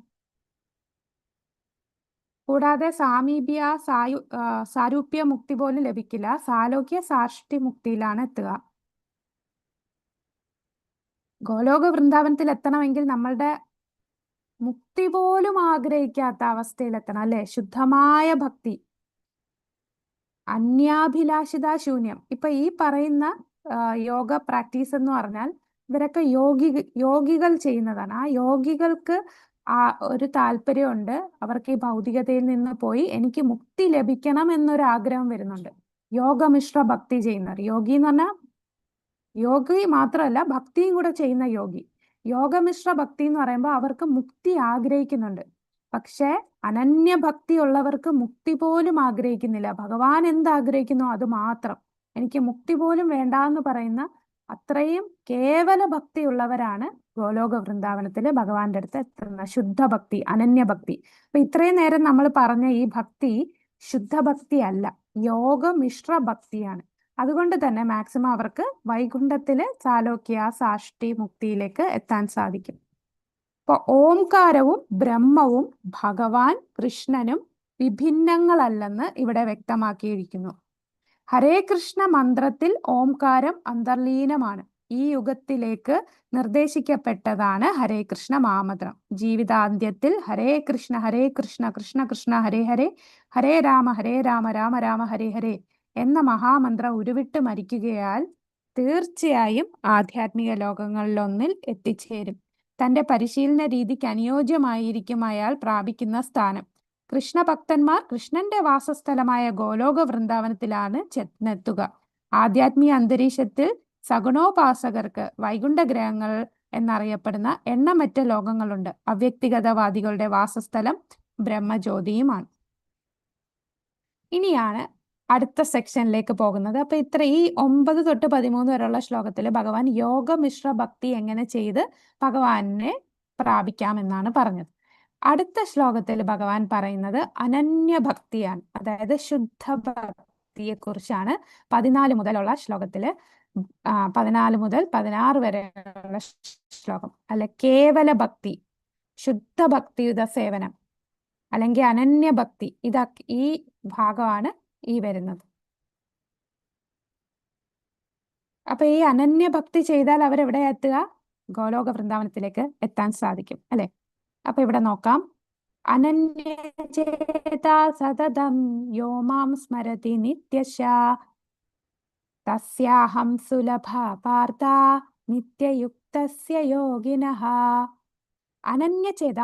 കൂടാതെ സാമീപ്യ സാരൂപ്യ മുക്തി പോലും ലഭിക്കില്ല. സാലോക്യ സാഷ്ടി മുക്തിയിലാണ് എത്തുക. ഗോലോക വൃന്ദാവനത്തിൽ എത്തണമെങ്കിൽ നമ്മളുടെ മുക്തി പോലും ആഗ്രഹിക്കാത്ത അവസ്ഥയിലെത്തണം അല്ലെ? ശുദ്ധമായ ഭക്തി, അന്യാഭിലാഷിതാ ശൂന്യം. ഇപ്പൊ ഈ പറയുന്ന യോഗ പ്രാക്ടീസ് എന്ന് പറഞ്ഞാൽ ഇവരൊക്കെ യോഗികൾ ചെയ്യുന്നതാണ്. ആ യോഗികൾക്ക് ആ ഒരു താല്പര്യമുണ്ട്. അവർക്ക് ഈ ഭൗതികതയിൽ നിന്ന് പോയി എനിക്ക് മുക്തി ലഭിക്കണം എന്നൊരു ആഗ്രഹം വരുന്നുണ്ട്. യോഗമിശ്ര ഭക്തി ചെയ്യുന്നവർ. യോഗി എന്ന് പറഞ്ഞാൽ യോഗി മാത്രമല്ല, ഭക്തിയും കൂടെ ചെയ്യുന്ന യോഗി. യോഗമിശ്ര ഭക്തി എന്ന് പറയുമ്പോൾ അവർക്ക് മുക്തി ആഗ്രഹിക്കുന്നുണ്ട്. പക്ഷെ അനന്യഭക്തി ഉള്ളവർക്ക് മുക്തി പോലും ആഗ്രഹിക്കുന്നില്ല. ഭഗവാൻ എന്താഗ്രഹിക്കുന്നോ അത് മാത്രം. എനിക്ക് മുക്തി പോലും വേണ്ട എന്ന് പറയുന്ന അത്രയും കേവല ഭക്തി ഉള്ളവരാണ് ഗോലോക വൃന്ദാവനത്തില് ഭഗവാന്റെ അടുത്ത് എത്തുന്ന ശുദ്ധഭക്തി, അനന്യഭക്തി. അപ്പൊ ഇത്രയും നേരം നമ്മൾ പറഞ്ഞ ഈ ഭക്തി ശുദ്ധഭക്തി അല്ല, യോഗമിശ്ര ഭക്തിയാണ്. അതുകൊണ്ട് തന്നെ മാക്സിമം അവർക്ക് വൈകുണ്ഠത്തില് ചാലോക്യ സാഷ്ടി മുക്തിയിലേക്ക് എത്താൻ സാധിക്കും. അപ്പൊ ഓംകാരവും ബ്രഹ്മവും ഭഗവാൻ കൃഷ്ണനും വിഭിന്നങ്ങളല്ലെന്ന് ഇവിടെ വ്യക്തമാക്കിയിരിക്കുന്നു. ഹരേ കൃഷ്ണ മന്ത്രത്തിൽ ഓംകാരം അന്തർലീനമാണ്. ഈ യുഗത്തിലേക്ക് നിർദ്ദേശിക്കപ്പെട്ടതാണ് ഹരേ കൃഷ്ണ മഹാമന്ത്രം. ജീവിതാന്ത്യത്തിൽ ഹരേ കൃഷ്ണ കൃഷ്ണ കൃഷ്ണ ഹരേ ഹരേ, ഹരേ രാമ രാമ രാമ ഹരേ ഹരേ എന്ന മഹാമന്ത്രം ഉരുവിട്ട് മരിക്കുകയാൽ തീർച്ചയായും ആധ്യാത്മിക ലോകങ്ങളിലൊന്നിൽ എത്തിച്ചേരും. തന്റെ പരിശീലന രീതിക്ക് അനുയോജ്യമായിരിക്കും അയാൾ പ്രാപിക്കുന്ന സ്ഥാനം. കൃഷ്ണഭക്തന്മാർ കൃഷ്ണന്റെ വാസസ്ഥലമായ ഗോലോക വൃന്ദാവനത്തിലാണ് ചെന്നെത്തുക. ആധ്യാത്മിക അന്തരീക്ഷത്തിൽ സഗുണോപാസകർക്ക് വൈകുണ്ഠ ഗ്രഹങ്ങൾ എന്നറിയപ്പെടുന്ന എണ്ണമറ്റ ലോകങ്ങളുണ്ട്. അവ്യക്തിഗതവാദികളുടെ വാസസ്ഥലം ബ്രഹ്മജ്യോതിയുമാണ്. ഇനിയാണ് അടുത്ത സെക്ഷനിലേക്ക് പോകുന്നത്. അപ്പൊ ഈ 9 തൊട്ട് 13 വരെയുള്ള ശ്ലോകത്തിൽ ഭഗവാൻ യോഗമിശ്ര ഭക്തി എങ്ങനെ ചെയ്ത് ഭഗവാനെ പ്രാപിക്കാമെന്നാണ് പറഞ്ഞത്. അടുത്ത ശ്ലോകത്തിൽ ഭഗവാൻ പറയുന്നത് അനന്യഭക്തിയാണ്, അതായത് ശുദ്ധഭക്തിയെ കുറിച്ചാണ്. 14 മുതലുള്ള ശ്ലോകത്തില് 14 മുതൽ 16 വരെയുള്ള ശ്ലോകം അല്ല, കേവല ഭക്തി, ശുദ്ധഭക്തിയുത സേവനം അല്ലെങ്കിൽ അനന്യഭക്തി, ഈ ഭാഗമാണ് ഈ വരുന്നത്. അപ്പൊ ഈ അനന്യഭക്തി ചെയ്താൽ അവരെവിടെ എത്തുക? ഗോലോക വൃന്ദാവനത്തിലേക്ക് എത്താൻ സാധിക്കും അല്ലെ? അപ്പൊ ഇവിടെ നോക്കാം. അനന്യചേതാ സതതം യോ മാം സ്മരതി നിത്യശ തസ്യാഹം സുലഭ പാർത്ഥ നിത്യയുക്തസ്യ യോഗിനഃ. അനന്യചേത,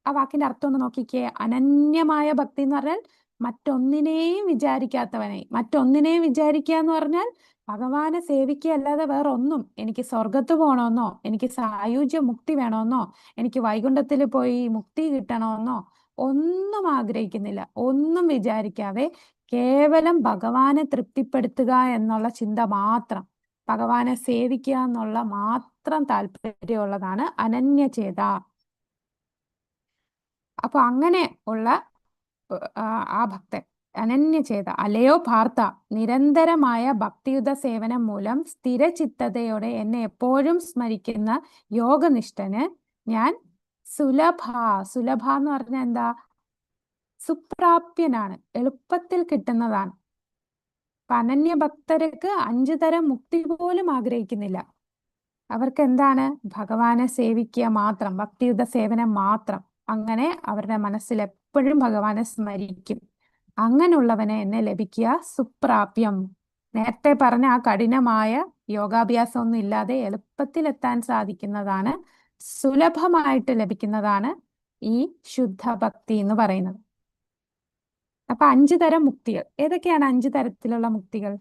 ആ വാക്കിന്റെ അർത്ഥം ഒന്ന് നോക്കിക്കേ. അനന്യമായ ഭക്തി എന്ന് പറഞ്ഞാൽ മറ്റൊന്നിനെയും വിചാരിക്കാത്തവനെ. മറ്റൊന്നിനെയും വിചാരിക്കുക എന്ന് പറഞ്ഞാൽ ഭഗവാനെ സേവിക്കുക അല്ലാതെ വേറെ ഒന്നും, എനിക്ക് സ്വർഗത്ത് പോകണമെന്നോ, എനിക്ക് സായുജ്യ മുക്തി വേണമെന്നോ, എനിക്ക് വൈകുണ്ഠത്തിൽ പോയി മുക്തി കിട്ടണമെന്നോ ഒന്നും ആഗ്രഹിക്കുന്നില്ല. ഒന്നും വിചാരിക്കാതെ കേവലം ഭഗവാനെ തൃപ്തിപ്പെടുത്തുക എന്നുള്ള ചിന്ത മാത്രം, ഭഗവാനെ സേവിക്കുക എന്നുള്ള മാത്രം താല്പര്യമുള്ളതാണ് അനന്യചേത. അപ്പൊ അങ്ങനെ ഉള്ള ആ ഭക്തൻ അനന്യചേത. അല്ലയോ പാർത്ഥ, നിരന്തരമായ ഭക്തിയുത സേവനം മൂലം സ്ഥിരചിത്തതയോടെ എന്നെ എപ്പോഴും സ്മരിക്കുന്ന യോഗനിഷ്ഠന് ഞാൻ സുലഭ എന്ന് പറഞ്ഞാൽ എന്താ? സുപ്രാപ്യനാണ്, എളുപ്പത്തിൽ കിട്ടുന്നതാണ്. അനന്യ ഭക്തർക്ക് 5 തരം മുക്തി പോലും ആഗ്രഹിക്കുന്നില്ല. അവർക്ക് എന്താണ്? ഭഗവാനെ സേവിക്കുക മാത്രം, ഭക്തിയുത സേവനം മാത്രം. അങ്ങനെ അവരുടെ മനസ്സിൽ എപ്പോഴും ഭഗവാനെ സ്മരിക്കും. അങ്ങനെയുള്ളവനെ എന്നെ ലഭിക്കുക സുപ്രാപ്യം. നേരത്തെ പറഞ്ഞ ആ കഠിനമായ യോഗാഭ്യാസം ഒന്നും ഇല്ലാതെ എളുപ്പത്തിൽ എത്താൻ സാധിക്കുന്നതാണ്, സുലഭമായിട്ട് ലഭിക്കുന്നതാണ് ഈ ശുദ്ധഭക്തി എന്ന് പറയുന്നത്. അപ്പൊ 5 തരം മുക്തികൾ ഏതൊക്കെയാണ്? 5 തരത്തിലുള്ള മുക്തികൾ.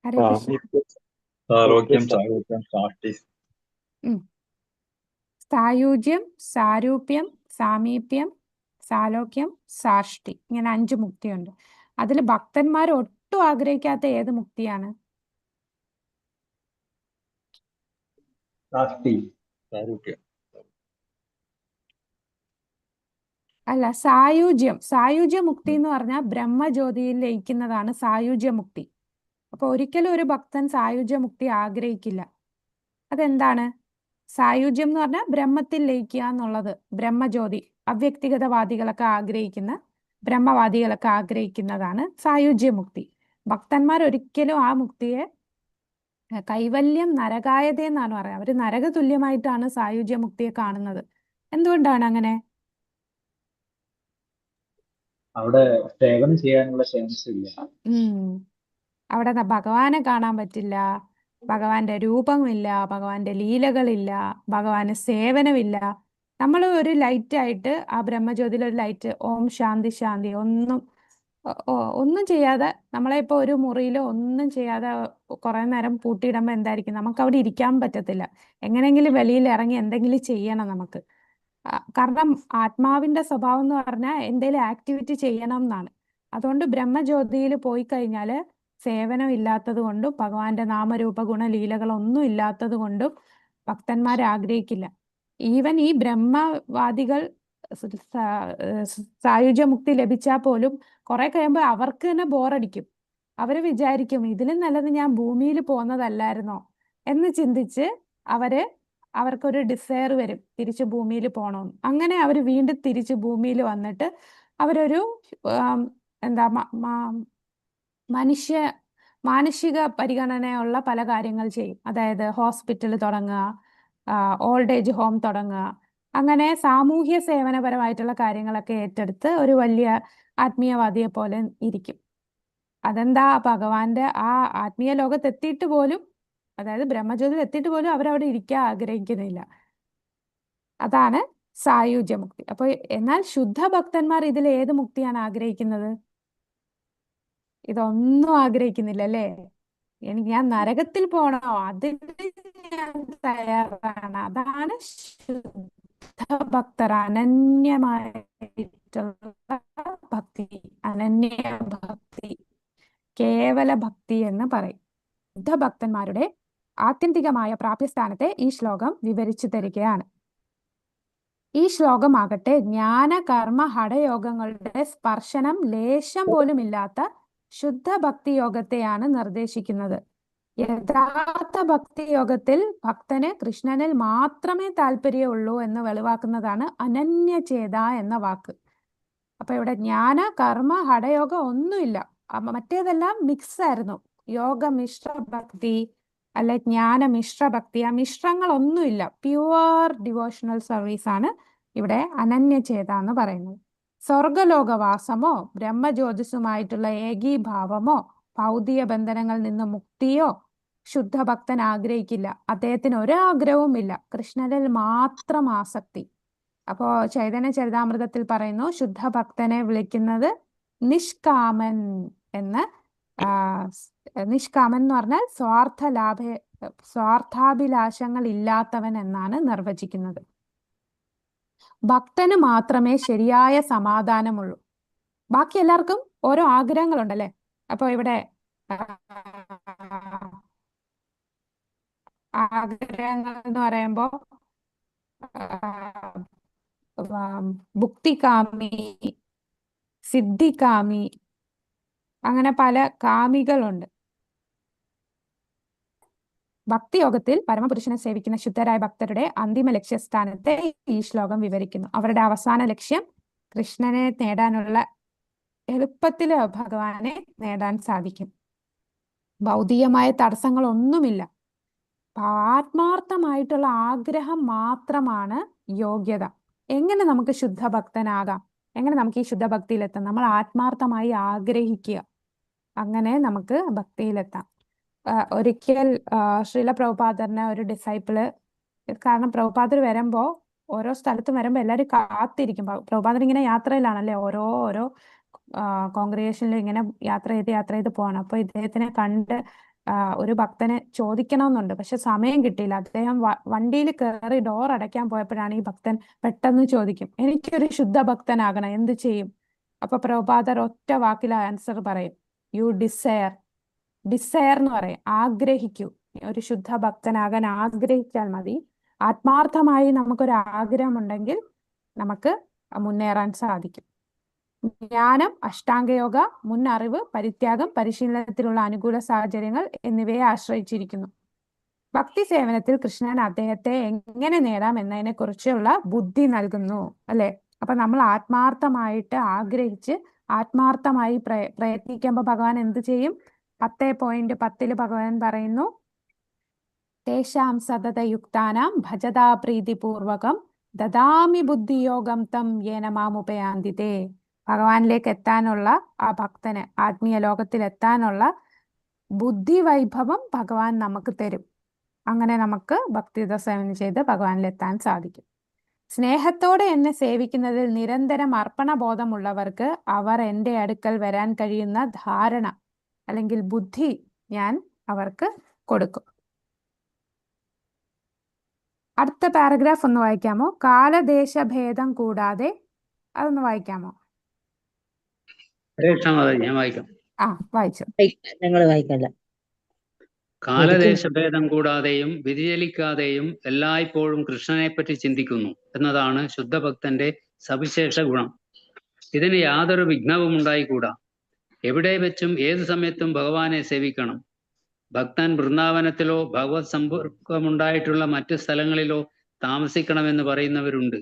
ഹരേ കൃഷ്ണ. സായുജ്യം, സാരൂപ്യം, സാമീപ്യം, സാലോക്യം, സാഷ്ടി, ഇങ്ങനെ 5 മുക്തിയുണ്ട്. അതിൽ ഭക്തന്മാർ ഒട്ടും ആഗ്രഹിക്കാത്ത ഏത് മുക്തിയാണ്? അല്ല, സായുജ്യ മുക്തി എന്ന് പറഞ്ഞാൽ ബ്രഹ്മജ്യോതിയിൽ ലയിക്കുന്നതാണ് സായുജ്യ മുക്തി. അപ്പൊ ഒരിക്കലും ഒരു ഭക്തൻ സായുജ്യ മുക്തി ആഗ്രഹിക്കില്ല. അതെന്താണ്? സായുജ്യം എന്ന് പറഞ്ഞാൽ ബ്രഹ്മത്തിൽ ലയിക്കുക എന്നുള്ളത്, ബ്രഹ്മജ്യോതി. അവ്യക്തിഗതവാദികളൊക്കെ ബ്രഹ്മവാദികളൊക്കെ ആഗ്രഹിക്കുന്നതാണ് സായുജ്യമുക്തി. ഭക്തന്മാർ ഒരിക്കലും ആ മുക്തിയെ കൈവല്യം നരകായത എന്നാണ് പറയുക. അവർ നരക തുല്യമായിട്ടാണ് സായുജ്യമുക്തിയെ കാണുന്നത്. എന്തുകൊണ്ടാണ് അങ്ങനെ? അവിടെ സേവനം ചെയ്യാനുള്ള ചാൻസ് ഇല്ല. അവിടെ ഭഗവാനെ കാണാൻ പറ്റില്ല, ഭഗവാന്റെ രൂപമില്ല, ഭഗവാന്റെ ലീലകളില്ല, ഭഗവാന് സേവനമില്ല. നമ്മൾ ഒരു ലൈറ്റായിട്ട് ആ ബ്രഹ്മജ്യോതിയിൽ ഒരു ലൈറ്റ്, ഓം ശാന്തി ശാന്തി, ഒന്നും ചെയ്യാതെ നമ്മളെ ഇപ്പോൾ ഒരു മുറിയിൽ ഒന്നും ചെയ്യാതെ കുറെ നേരം പൂട്ടിയിടുമ്പോൾ എന്തായിരിക്കും? നമുക്ക് അവിടെ ഇരിക്കാൻ പറ്റത്തില്ല. എങ്ങനെയെങ്കിലും വെളിയിൽ ഇറങ്ങി എന്തെങ്കിലും ചെയ്യണം നമുക്ക്. കാരണം ആത്മാവിന്റെ സ്വഭാവം എന്ന് പറഞ്ഞാൽ എന്തെങ്കിലും ആക്ടിവിറ്റി ചെയ്യണം എന്നാണ്. അതുകൊണ്ട് ബ്രഹ്മജ്യോതിയിൽ പോയി കഴിഞ്ഞാൽ സേവനം ഇല്ലാത്തത് കൊണ്ടും ഭഗവാന്റെ നാമരൂപ ഗുണലീലകളൊന്നും ഇല്ലാത്തത് കൊണ്ടും ഭക്തന്മാർ ആഗ്രഹിക്കില്ല. ഈവൻ ഈ ബ്രഹ്മവാദികൾ സായുജ്യമുക്തി ലഭിച്ചാൽ പോലും കുറെ കഴിയുമ്പോൾ അവർക്ക് തന്നെ ബോറടിക്കും. അവര് വിചാരിക്കും ഇതിലും നല്ലത് ഞാൻ ഭൂമിയിൽ പോകുന്നതല്ലായിരുന്നോ എന്ന് ചിന്തിച്ച് അവർക്കൊരു ഡിസയർ വരും, തിരിച്ച് ഭൂമിയിൽ പോകണമെന്ന്. അങ്ങനെ അവർ വീണ്ടും തിരിച്ച് ഭൂമിയിൽ വന്നിട്ട് അവരൊരു മാനുഷിക പരിഗണനയുള്ള പല കാര്യങ്ങൾ ചെയ്യും. അതായത് ഹോസ്പിറ്റൽ തുടങ്ങുക, ഓൾഡ് ഏജ് ഹോം തുടങ്ങുക, അങ്ങനെ സാമൂഹ്യ സേവനപരമായിട്ടുള്ള കാര്യങ്ങളൊക്കെ ഏറ്റെടുത്ത് ഒരു വലിയ ആത്മീയവാദിയെ പോലെ ഇരിക്കും. അതെന്താ? ഭഗവാന്റെ ആ ആത്മീയ ലോകത്തെത്തിയിട്ട് പോലും, അതായത് ബ്രഹ്മജ്യോതിയിൽ എത്തിയിട്ട് പോലും അവരവിടെ ഇരിക്കാൻ ആഗ്രഹിക്കുന്നില്ല. അതാണ് സായുജ്യമുക്തി. അപ്പോൾ എന്നാൽ ശുദ്ധ ഭക്തന്മാർ ഇതിൽ ഏത് മുക്തിയാണ് ആഗ്രഹിക്കുന്നത്? ഇതൊന്നും ആഗ്രഹിക്കുന്നില്ല അല്ലേ? ഞാൻ നരകത്തിൽ പോണോ? അതിന് ഞാൻ തയ്യാറാണ്. അതാണ് ശുദ്ധ ഭക്തർ, അനന്യമായിട്ടുള്ള ഭക്തി, അനന്യ ഭക്തി, കേവല ഭക്തി എന്ന് പറയും. ശുദ്ധ ഭക്തന്മാരുടെ ആത്യന്തികമായ പ്രാപ്യസ്ഥാനത്തെ ഈ ശ്ലോകം വിവരിച്ചു തരികയാണ്. ഈ ശ്ലോകമാകട്ടെ ജ്ഞാന കർമ്മ ഹഠയോഗങ്ങളുടെ സ്പർശനം ലേശം പോലും ഇല്ലാത്ത ശുദ്ധ ഭക്തി യോഗത്തെയാണ് നിർദ്ദേശിക്കുന്നത്. യഥാർത്ഥ ഭക്തി യോഗത്തിൽ ഭക്തന് കൃഷ്ണനിൽ മാത്രമേ താല്പര്യമുള്ളൂ എന്ന് വെളിവാക്കുന്നതാണ് അനന്യചേത എന്ന വാക്ക്. അപ്പൊ ഇവിടെ ജ്ഞാന കർമ്മ ഹഠയോഗം ഒന്നുമില്ല. മറ്റേതെല്ലാം മിക്സ് ആയിരുന്നു. യോഗ മിശ്ര ഭക്തി അല്ലെ ജ്ഞാന മിശ്ര ഭക്തി, ആ മിശ്രങ്ങളൊന്നുമില്ല. പ്യുവർ ഡിവോഷണൽ സർവീസ് ആണ് ഇവിടെ അനന്യചേത എന്ന് പറയുന്നത്. സ്വർഗലോകവാസമോ ബ്രഹ്മജ്യോതിസുമായിട്ടുള്ള ഏകീഭാവമോ ഭൗതിക ബന്ധനങ്ങളിൽ നിന്ന് മുക്തിയോ ശുദ്ധഭക്തൻ ആഗ്രഹിക്കില്ല. അദ്ദേഹത്തിന് ഒരാഗ്രഹവുമില്ല, കൃഷ്ണനിൽ മാത്രം ആസക്തി. അപ്പോ ചൈതന്യ ചരിതാമൃതത്തിൽ പറയുന്നു, ശുദ്ധഭക്തനെ വിളിക്കുന്നത് നിഷ്കാമൻ എന്ന്. നിഷ്കാമൻ എന്ന് പറഞ്ഞാൽ സ്വാർത്ഥാഭിലാഷങ്ങൾ ഇല്ലാത്തവൻ എന്നാണ് നിർവചിക്കുന്നത്. ഭക്തന് മാത്രമേ ശരിയായ സമാധാനമുള്ളൂ. ബാക്കി എല്ലാവർക്കും ഓരോ ആഗ്രഹങ്ങളുണ്ടല്ലേ. അപ്പൊ ഇവിടെ ആഗ്രഹങ്ങൾ എന്ന് പറയുമ്പോ ഭുക്തികാമി, സിദ്ധികാമി, അങ്ങനെ പല കാമികളുണ്ട്. ഭക്തിയോഗത്തിൽ പരമപുരുഷനെ സേവിക്കുന്ന ശുദ്ധരായ ഭക്തരുടെ അന്തിമ ലക്ഷ്യസ്ഥാനത്തെ ഈ ശ്ലോകം വിവരിക്കുന്നു. അവരുടെ അവസാന ലക്ഷ്യം കൃഷ്ണനെ നേടാനുള്ള എളുപ്പത്തിൽ ഭഗവാനെ നേടാൻ സാധിക്കും. ഭൗതികമായ തടസ്സങ്ങളൊന്നുമില്ല. ആത്മാർത്ഥമായിട്ടുള്ള ആഗ്രഹം മാത്രമാണ് യോഗ്യത. എങ്ങനെ നമുക്ക് ശുദ്ധഭക്തനാകാം? എങ്ങനെ നമുക്ക് ഈ ശുദ്ധഭക്തിയിലെത്താം? നമ്മൾ ആത്മാർത്ഥമായി ആഗ്രഹിക്കുക, അങ്ങനെ നമുക്ക് ഭക്തിയിലെത്താം. ഒരിക്കൽ ശ്രീല പ്രഭുപാദറിനെ ഒരു ഡിസൈപ്പിള്, കാരണം പ്രഭുപാദർ വരുമ്പോ ഓരോ സ്ഥലത്തും വരുമ്പോ എല്ലാവരും കാത്തിരിക്കും. പ്രഭുപാദർ ഇങ്ങനെ യാത്രയിലാണല്ലേ, ഓരോ കോൺഗ്രിഗേഷനിലും ഇങ്ങനെ യാത്ര ചെയ്ത് പോകണം. അപ്പൊ ഇദ്ദേഹത്തിനെ കണ്ട് ഒരു ഭക്തനെ ചോദിക്കണമെന്നുണ്ട്, പക്ഷെ സമയം കിട്ടിയില്ല. അദ്ദേഹം വണ്ടിയിൽ കയറി ഡോർ അടയ്ക്കാൻ പോയപ്പോഴാണ് ഈ ഭക്തൻ പെട്ടെന്ന് ചോദിക്കും, എനിക്കൊരു ശുദ്ധ ഭക്തനാകണം, എന്ത് ചെയ്യും? അപ്പൊ പ്രഭുപാദർ ഒറ്റ വാക്കിൽ ആൻസർ പറയും, യു ഡിസയർ എന്ന് പറയും, ആഗ്രഹിക്കൂ. ഒരു ശുദ്ധ ഭക്തനാകാൻ ആഗ്രഹിച്ചാൽ മതി. ആത്മാർത്ഥമായി നമുക്കൊരു ആഗ്രഹമുണ്ടെങ്കിൽ നമുക്ക് മുന്നേറാൻ സാധിക്കും. ജ്ഞാനം, അഷ്ടാംഗയോഗ, മുൻ അറിവ്, പരിത്യാഗം, പരിശീലനത്തിലുള്ള അനുകൂല സാഹചര്യങ്ങൾ എന്നിവയെ ആശ്രയിച്ചിരിക്കുന്നു. ഭക്തി സേവനത്തിൽ കൃഷ്ണൻ അദ്ദേഹത്തെ എങ്ങനെ നേടാം എന്നതിനെ കുറിച്ചുള്ള ബുദ്ധി നൽകുന്നു അല്ലെ. അപ്പൊ നമ്മൾ ആത്മാർത്ഥമായിട്ട് ആഗ്രഹിച്ച് ആത്മാർത്ഥമായി പ്രയത്നിക്കുമ്പോൾ ഭഗവാൻ എന്ത് ചെയ്യും? 10.10 ഭഗവാൻ പറയുന്നു, തേഷാം സതതയുക്താനാം ഭജതാ പ്രീതിപൂർവകം ദദാമി ബുദ്ധിയോഗം തം യേന മാമുപയാന്തിതേ. ഭഗവാനിലേക്ക് എത്താനുള്ള, ആ ഭക്തന് ആത്മീയ ലോകത്തിൽ എത്താനുള്ള ബുദ്ധി വൈഭവം ഭഗവാൻ നമുക്ക് തരും. അങ്ങനെ നമുക്ക് ഭക്തിയുത സേവനം ചെയ്ത് ഭഗവാനിലെത്താൻ സാധിക്കും. സ്നേഹത്തോടെ എന്നെ സേവിക്കുന്നതിൽ നിരന്തരം അർപ്പണബോധമുള്ളവർക്ക് അവർ എൻ്റെ അടുക്കൽ വരാൻ കഴിയുന്ന ധാരണ അല്ലെങ്കിൽ ബുദ്ധി ഞാൻ അവർക്ക് കൊടുക്കും. അടുത്ത പാരഗ്രാഫ് ഒന്ന് വായിക്കാമോ? കാലദേശഭേദം കൂടാതെ, അതൊന്ന് വായിക്കാമോ? ഞാൻ വായിക്കാം. ആ, വായിച്ചു. ഞങ്ങൾ വായിക്കല്ല. കാലദേശഭേദം കൂടാതെയും വ്യതിചലിക്കാതെയും എല്ലായ്പ്പോഴും കൃഷ്ണനെപ്പറ്റി ചിന്തിക്കുന്നു എന്നതാണ് ശുദ്ധഭക്തന്റെ സവിശേഷ ഗുണം. ഇതിന് യാതൊരു വിഘ്നവും ഉണ്ടായിക്കൂടാ. എവിടെ വെച്ചും ഏതു സമയത്തും ഭഗവാനെ സേവിക്കണം. ഭക്തൻ വൃന്ദാവനത്തിലോ ഭഗവത് സമ്പർക്കമുണ്ടായിട്ടുള്ള മറ്റു സ്ഥലങ്ങളിലോ താമസിക്കണമെന്ന് പറയുന്നവരുണ്ട്.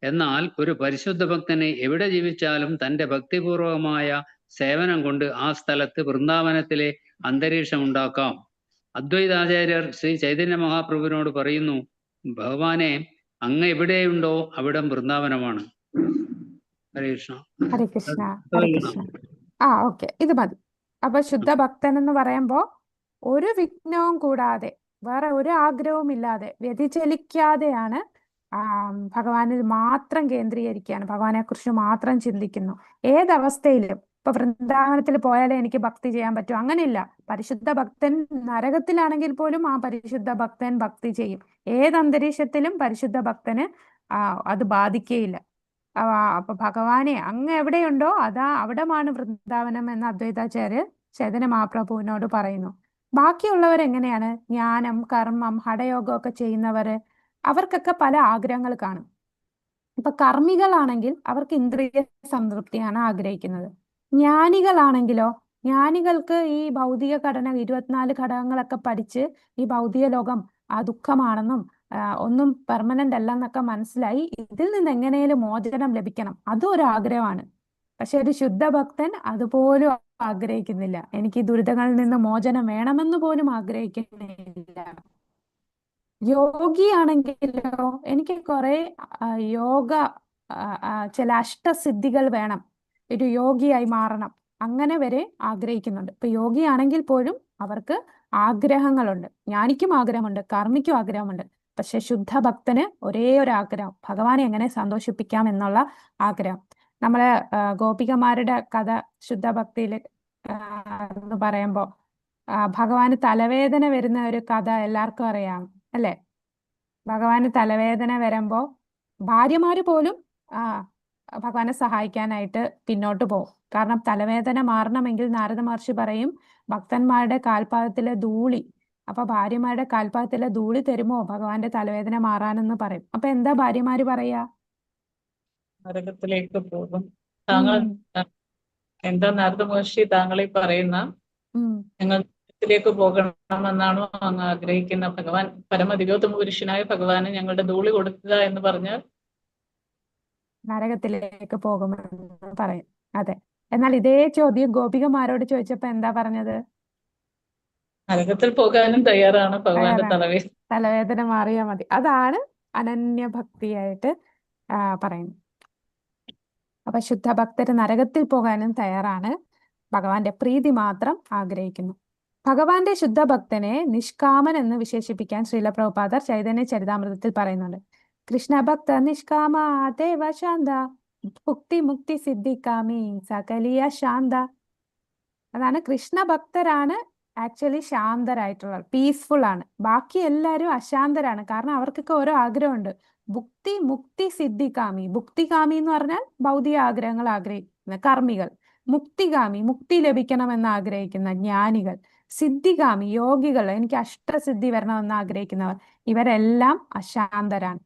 എന്നാൽ ഒരു പരിശുദ്ധ ഭക്തന് എവിടെ ജീവിച്ചാലും തൻ്റെ ഭക്തിപൂർവകമായ സേവനം കൊണ്ട് ആ സ്ഥലത്ത് വൃന്ദാവനത്തിലെ അന്തരീക്ഷം ഉണ്ടാക്കാം. അദ്വൈതാചാര്യർ ശ്രീ ചൈതന്യ മഹാപ്രഭുവിനോട് പറയുന്നു, ഭഗവാനെ, അങ്ങ് എവിടെയുണ്ടോ അവിടം വൃന്ദാവനമാണ്. ഹരേ കൃഷ്ണ. ഹരേ കൃഷ്ണ, ഹരേ കൃഷ്ണ. ആ, ഓക്കെ, ഇത് മതി. അപ്പൊ ശുദ്ധ ഭക്തൻ എന്ന് പറയുമ്പോ ഒരു വിഘ്നവും കൂടാതെ, വേറെ ഒരു ആഗ്രഹവും ഇല്ലാതെ, വ്യതിചലിക്കാതെയാണ് ഭഗവാനിൽ മാത്രം കേന്ദ്രീകരിക്കുകയാണ്, ഭഗവാനെ കുറിച്ച് മാത്രം ചിന്തിക്കുന്നു. ഏതവസ്ഥയിലും. ഇപ്പൊ വൃന്ദാവനത്തിൽ പോയാലേ എനിക്ക് ഭക്തി ചെയ്യാൻ പറ്റൂ, അങ്ങനെയില്ല. പരിശുദ്ധ ഭക്തൻ നരകത്തിലാണെങ്കിൽ പോലും ആ പരിശുദ്ധ ഭക്തൻ ഭക്തി ചെയ്യും. ഏത് അന്തരീക്ഷത്തിലും പരിശുദ്ധ ഭക്തന് അത് ബാധിക്കുകയില്ല. അപ്പൊ ഭഗവാനെ അങ്ങ് എവിടെയുണ്ടോ അവിടമാണ് വൃന്ദാവനം എന്ന് അദ്വൈതാചാര്യർ ചൈതന്യ മഹാപ്രഭുവിനോട് പറയുന്നു. ബാക്കിയുള്ളവരെങ്ങനെയാണ്? ജ്ഞാനം, കർമ്മം, ഹഠയോഗം ഒക്കെ ചെയ്യുന്നവര്, അവർക്കൊക്കെ പല ആഗ്രഹങ്ങൾ കാണും. ഇപ്പൊ കർമ്മികളാണെങ്കിൽ അവർക്ക് ഇന്ദ്രിയ സംതൃപ്തിയാണ് ആഗ്രഹിക്കുന്നത്. ജ്ഞാനികളാണെങ്കിലോ, ജ്ഞാനികൾക്ക് ഈ ഭൗതിക ഘടന 24 ഘടകങ്ങളൊക്കെ പഠിച്ച് ഈ ഭൗതിക ലോകം ദുഃഖമാണെന്നും ഒന്നും പെർമനന്റ് അല്ലെന്നൊക്കെ മനസ്സിലായി ഇതിൽ നിന്ന് എങ്ങനെയും മോചനം ലഭിക്കണം, അതും ഒരു ആഗ്രഹമാണ്. പക്ഷെ ഒരു ശുദ്ധ ഭക്തൻ അതുപോലും ആഗ്രഹിക്കുന്നില്ല. എനിക്ക് ഈ ദുരിതങ്ങളിൽ നിന്ന് മോചനം വേണമെന്ന് പോലും ആഗ്രഹിക്കുന്നില്ല. യോഗിയാണെങ്കിലോ, എനിക്ക് കുറെ യോഗ, ചില അഷ്ടസിദ്ധികൾ വേണം, ഒരു യോഗിയായി മാറണം, അങ്ങനെ വരെ ആഗ്രഹിക്കുന്നുണ്ട്. ഇപ്പൊ യോഗിയാണെങ്കിൽ പോലും അവർക്ക് ആഗ്രഹങ്ങളുണ്ട്. ജ്ഞാനിക്കും ആഗ്രഹമുണ്ട്, കർമ്മിക്കും ആഗ്രഹമുണ്ട്. പക്ഷെ ശുദ്ധ ഭക്തന് ഒരേ ഒരു ആഗ്രഹം, ഭഗവാനെ എങ്ങനെ സന്തോഷിപ്പിക്കാം എന്നുള്ള ആഗ്രഹം. നമ്മള് ഗോപികമാരുടെ കഥ ശുദ്ധ ഭക്തിയിൽ എന്ന് പറയുമ്പോ ഭഗവാന് തലവേദന വരുന്ന ഒരു കഥ എല്ലാവർക്കും അറിയാം അല്ലെ. ഭഗവാന് തലവേദന വരുമ്പോ ഭാര്യമാര് പോലും ഭഗവാനെ സഹായിക്കാനായിട്ട് പിന്നോട്ട് പോകും. കാരണം തലവേദന മാറണമെങ്കിൽ നാരദ മഹർഷി പറയും, ഭക്തന്മാരുടെ കാൽപാദത്തിലെ ധൂളി, അപ്പൊ ഭാര്യമാരുടെ കാൽപാദത്തിലെ ധൂളി തരുമോ ഭഗവാന്റെ തലവേദന മാറാനെന്ന് പറയും. അപ്പൊ എന്താ ഭാര്യമാര് പറയാ? നരകത്തിലേക്ക് പോകും. താങ്കൾ എന്താ നാരദ മഹർഷി താങ്കളീ പറയുന്ന ഞങ്ങൾ ത്തിലേക്ക് പോകണമെന്നാണോ അങ്ങ് ആഗ്രഹിക്കുന്ന? ഭഗവാൻ പരമദിവ്യോത്തമ പുരുഷനായ ഭഗവാന് ഞങ്ങളുടെ ധൂളി കൊടുക്കുക എന്ന് പറഞ്ഞാൽ നരകത്തിലേക്ക് പോകുമെന്ന് പറയും. അതെ. എന്നാൽ ഇതേ ചോദ്യം ഗോപികമാരോട് ചോദിച്ചപ്പോ എന്താ പറഞ്ഞത്? നരകത്തിൽ പോകാനും തയ്യാറാണ് ഭഗവാന്റെ തലവേദന മാറിയാൽ മതി. അതാണ് അനന്യഭക്തിയായിട്ട് പറയുന്നത്. അപ്പൊ ശുദ്ധ ഭക്തര് നരകത്തിൽ പോകാനും തയ്യാറാണ്, ഭഗവാന്റെ പ്രീതി മാത്രം ആഗ്രഹിക്കുന്നു. ഭഗവാന്റെ ശുദ്ധ ഭക്തനെ നിഷ്കാമൻ എന്ന് വിശേഷിപ്പിക്കാൻ ശ്രീല പ്രഭുപാദർ ചൈതന്യ ചരിതാമൃതത്തിൽ പറയുന്നുണ്ട്. കൃഷ്ണ ഭക്ത നിഷ്കാമ ദേവ ശാന്ത ഭുക്തി മുക്തി സിദ്ധിക്കാമി സകലിയ ശാന്ത. അതാണ് കൃഷ്ണ ഭക്തരാണ് ആക്ച്വലി ശാന്തരായിട്ടുള്ളത്, പീസ്ഫുൾ ആണ്. ബാക്കി എല്ലാവരും അശാന്തരാണ്. കാരണം അവർക്കൊക്കെ ഓരോ ആഗ്രഹമുണ്ട്. ഭുക്തി മുക്തി സിദ്ധിക്കാമി, ഭുക്തികാമി എന്ന് പറഞ്ഞാൽ ഭൗതിക ആഗ്രഹങ്ങൾ ആഗ്രഹിക്കുന്ന കർമ്മികൾ, മുക്തികാമി മുക്തി ലഭിക്കണമെന്ന് ആഗ്രഹിക്കുന്ന ജ്ഞാനികൾ, സിദ്ധികാമി യോഗികൾ, എനിക്ക് അഷ്ടസിദ്ധി വരണമെന്ന് ആഗ്രഹിക്കുന്നവർ, ഇവരെല്ലാം അശാന്തരാണ്.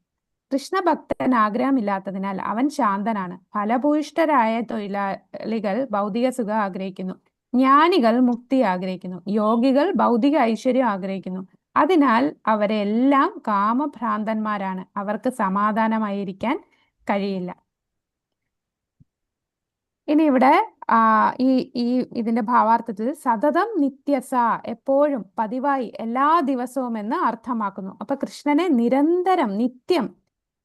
കൃഷ്ണഭക്തൻ ആഗ്രഹമില്ലാത്തതിനാൽ അവൻ ശാന്തനാണ്. ഫലഭൂയിഷ്ഠരായ തൊഴിലാളികൾ ഭൗതിക സുഖം ആഗ്രഹിക്കുന്നു, ജ്ഞാനികൾ മുക്തി ആഗ്രഹിക്കുന്നു, യോഗികൾ ഭൗതിക ഐശ്വര്യം ആഗ്രഹിക്കുന്നു, അതിനാൽ അവരെല്ലാം കാമഭ്രാന്തന്മാരാണ്. അവർക്ക് സമാധാനമായിരിക്കാൻ കഴിയില്ല. ഇനി ഇവിടെ ഈ ഈ ഇതിന്റെ ഭാവാർത്ഥത്തിൽ സതതം നിത്യസ, എപ്പോഴും പതിവായി എല്ലാ ദിവസവും എന്ന് അർത്ഥമാക്കുന്നു. അപ്പൊ കൃഷ്ണനെ നിരന്തരം നിത്യം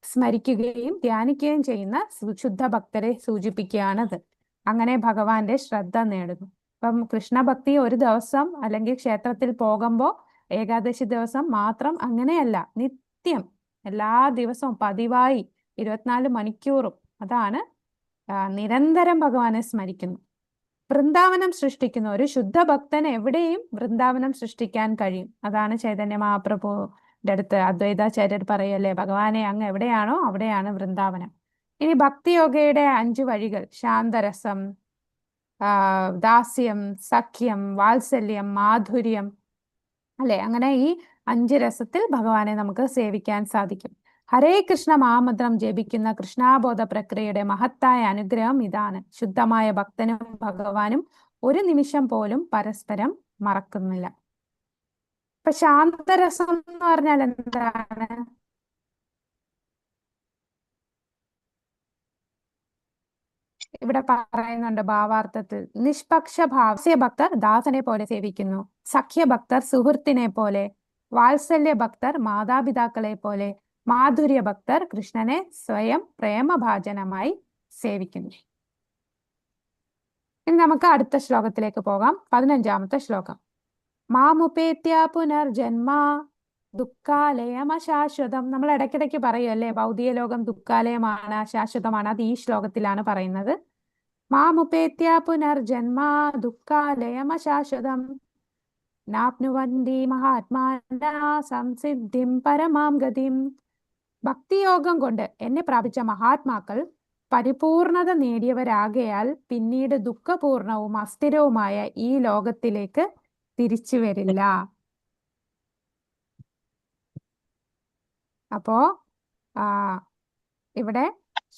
സ്മരിക്കുകയും ധ്യാനിക്കുകയും ചെയ്യുന്ന ശുദ്ധ ഭക്തരെ സൂചിപ്പിക്കുകയാണത്. അങ്ങനെ ഭഗവാന്റെ ശ്രദ്ധ നേടുന്നു. അപ്പം കൃഷ്ണഭക്തി ഒരു ദിവസം അല്ലെങ്കിൽ ക്ഷേത്രത്തിൽ പോകുമ്പോൾ ഏകാദശി ദിവസം മാത്രം അങ്ങനെയല്ല, നിത്യം എല്ലാ ദിവസവും പതിവായി 24 മണിക്കൂറും അതാണ് നിരന്തരം ഭഗവാനെ സ്മരിക്കുന്നു. വൃന്ദാവനം സൃഷ്ടിക്കുന്ന ഒരു ശുദ്ധ ഭക്തന് എവിടെയും വൃന്ദാവനം സൃഷ്ടിക്കാൻ കഴിയും. അതാണ് ചൈതന്യ മഹാപ്രഭുവിന്റെ അടുത്ത് അദ്വൈതാചാര്യർ പറയല്ലേ, ഭഗവാനെ അങ്ങ് എവിടെയാണോ അവിടെയാണ് വൃന്ദാവനം. ഇനി ഭക്തിയോഗയുടെ 5 വഴികൾ: ശാന്തരസം, ദാസ്യം, സഖ്യം, വാത്സല്യം, മാധുര്യം, അല്ലെ? അങ്ങനെ ഈ 5 രസത്തിൽ ഭഗവാനെ നമുക്ക് സേവിക്കാൻ സാധിക്കും. ഹരേ കൃഷ്ണ മഹാമന്ത്രം ജപിക്കുന്ന കൃഷ്ണാബോധ പ്രക്രിയയുടെ മഹത്തായ അനുഗ്രഹം ഇതാണ്. ശുദ്ധമായ ഭക്തനും ഭഗവാനും ഒരു നിമിഷം പോലും പരസ്പരം മറക്കുന്നില്ല. ഇപ്പൊ ശാന്തരസം എന്ന് പറഞ്ഞാൽ എന്താണ്? ഇവിടെ പറയുന്നുണ്ട് ഭാവാർത്ഥത്തിൽ, നിഷ്പക്ഷ ഭക്തർ ദാസനെ പോലെ സേവിക്കുന്നു, സഖ്യഭക്തർ സുഹൃത്തിനെ പോലെ, വാത്സല്യ ഭക്തർ മാതാപിതാക്കളെ പോലെ, മാധുര്യ ഭക്തർ കൃഷ്ണനെ സ്വയം പ്രേമഭാജനമായി സേവിക്കുന്നു. ഇനി നമുക്ക് അടുത്ത ശ്ലോകത്തിലേക്ക് പോകാം. 15ാമത്തെ ശ്ലോകം. മാമുപേത്യ പുനർജന്മ ദുഃഖാലയം അശാശ്വതം. നമ്മൾ ഇടയ്ക്കിടയ്ക്ക് പറയുമല്ലേ, ഭൗതിക ലോകം ദുഃഖാലയമാണ്, അശാശ്വതമാണ്. അത് ഈ ശ്ലോകത്തിലാണ് പറയുന്നത്. മാമുപേത്യ പുനർജന്മ ദുഃഖാലയം അശാശ്വതം നാപ്നുവന്തി മഹാത്മാനാ സംസിദ്ധിം പരമാം ഗതിം. ഭക്തിയോഗം കൊണ്ട് എന്നെ പ്രാപിച്ച മഹാത്മാക്കൾ പരിപൂർണത നേടിയവരാകയാൽ പിന്നീട് ദുഃഖപൂർണവും അസ്ഥിരവുമായ ഈ ലോകത്തിലേക്ക് തിരിച്ചു വരില്ല. അപ്പോ ഇവിടെ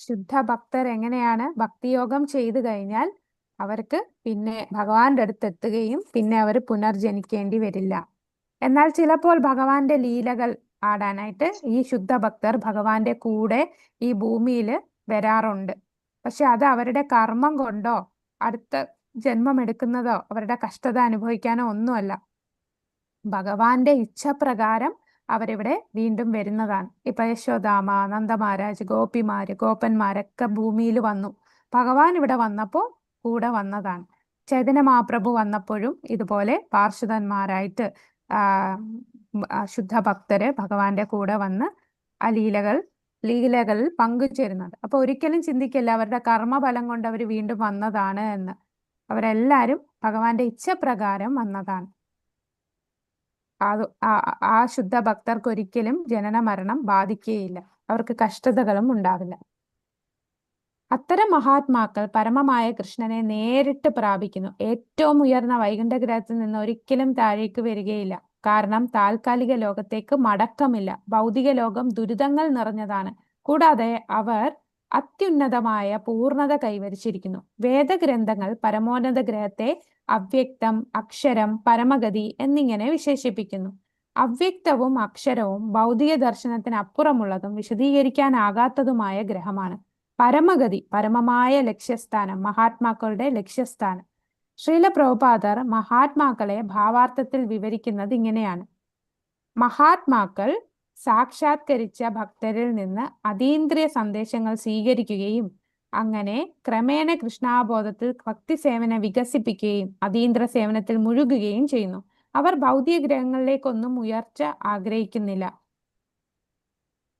ശുദ്ധ ഭക്തർ എങ്ങനെയാണ് ഭക്തിയോഗം ചെയ്തു കഴിഞ്ഞാൽ അവർക്ക് പിന്നെ ഭഗവാന്റെ അടുത്ത് എത്തുകയും പിന്നെ അവർ പുനർജനിക്കേണ്ടി വരില്ല. എന്നാൽ ചിലപ്പോൾ ഭഗവാന്റെ ലീലകൾ ആടാനായിട്ട് ഈ ശുദ്ധ ഭക്തർ ഭഗവാന്റെ കൂടെ ഈ ഭൂമിയിൽ വരാറുണ്ട്. പക്ഷെ അത് അവരുടെ കർമ്മം കൊണ്ടോ അടുത്ത ജന്മം എടുക്കുന്നതോ അവരുടെ കഷ്ടത അനുഭവിക്കാനോ ഒന്നുമല്ല. ഭഗവാന്റെ ഇച്ഛപ്രകാരം അവരിവിടെ വീണ്ടും വരുന്നതാണ്. ഇപ്പൊ യശോദാമ, നന്ദമഹാരാജ്, ഗോപന്മാരൊക്കെ ഭൂമിയിൽ വന്നു. ഭഗവാൻ ഇവിടെ വന്നപ്പോ കൂടെ വന്നതാണ്. ചൈതന്യ മഹാപ്രഭു വന്നപ്പോഴും ഇതുപോലെ പാർഷദന്മാരായിട്ട് ശുദ്ധ ഭക്തര് ഭഗവാന്റെ കൂടെ വന്ന് ആ ലീലകളിൽ പങ്കുചേരുന്നത്. അപ്പൊ ഒരിക്കലും ചിന്തിക്കില്ല അവരുടെ കർമ്മഫലം കൊണ്ട് അവർ വീണ്ടും വന്നതാണ് എന്ന്. അവരെല്ലാരും ഭഗവാന്റെ ഇച്ഛപ്രകാരം വന്നതാണ്. ആ ശുദ്ധ ഭക്തർക്ക് ഒരിക്കലും ജനന മരണം ബാധിക്കുകയില്ല, അവർക്ക് കഷ്ടതകളും ഉണ്ടാവില്ല. അത്തരം മഹാത്മാക്കൾ പരമമായ കൃഷ്ണനെ നേരിട്ട് പ്രാപിക്കുന്നു. ഏറ്റവും ഉയർന്ന വൈകുണ്ഠഗ്രഹത്തിൽ നിന്ന് ഒരിക്കലും താഴേക്ക് വരികയില്ല. കാരണം താൽക്കാലിക ലോകത്തേക്ക് മടക്കമില്ല. ഭൗതിക ലോകം ദുരിതങ്ങൾ നിറഞ്ഞതാണ്. കൂടാതെ അവർ അത്യുന്നതമായ പൂർണ്ണത കൈവരിച്ചിരിക്കുന്നു. വേദഗ്രന്ഥങ്ങൾ പരമോന്നത ഗ്രഹത്തെ അവ്യക്തം, അക്ഷരം, പരമഗതി എന്നിങ്ങനെ വിശേഷിപ്പിക്കുന്നു. അവ്യക്തവും അക്ഷരവും ഭൗതിക ദർശനത്തിന് അപ്പുറമുള്ളതും വിശദീകരിക്കാനാകാത്തതുമായ ഗ്രഹമാണ്. പരമഗതി, പരമമായ ലക്ഷ്യസ്ഥാനം, മഹാത്മാക്കളുടെ ലക്ഷ്യസ്ഥാനം. ശ്രീല പ്രഭുപാദർ മഹാത്മാക്കളെ ഭാവാർത്ഥത്തിൽ വിവരിക്കുന്നത് ഇങ്ങനെയാണ്: മഹാത്മാക്കൾ സാക്ഷാത്കരിച്ച ഭക്തരിൽ നിന്ന് അതീന്ദ്രിയ സന്ദേശങ്ങൾ സ്വീകരിക്കുകയും അങ്ങനെ ക്രമേണ കൃഷ്ണാബോധത്തിൽ ഭക്തി സേവനം വികസിപ്പിക്കുകയും അതീന്ദ്ര സേവനത്തിൽ മുഴുകുകയും ചെയ്യുന്നു. അവർ ഭൗതിക ഗ്രഹങ്ങളിലേക്കൊന്നും ഉയർച്ച ആഗ്രഹിക്കുന്നില്ല.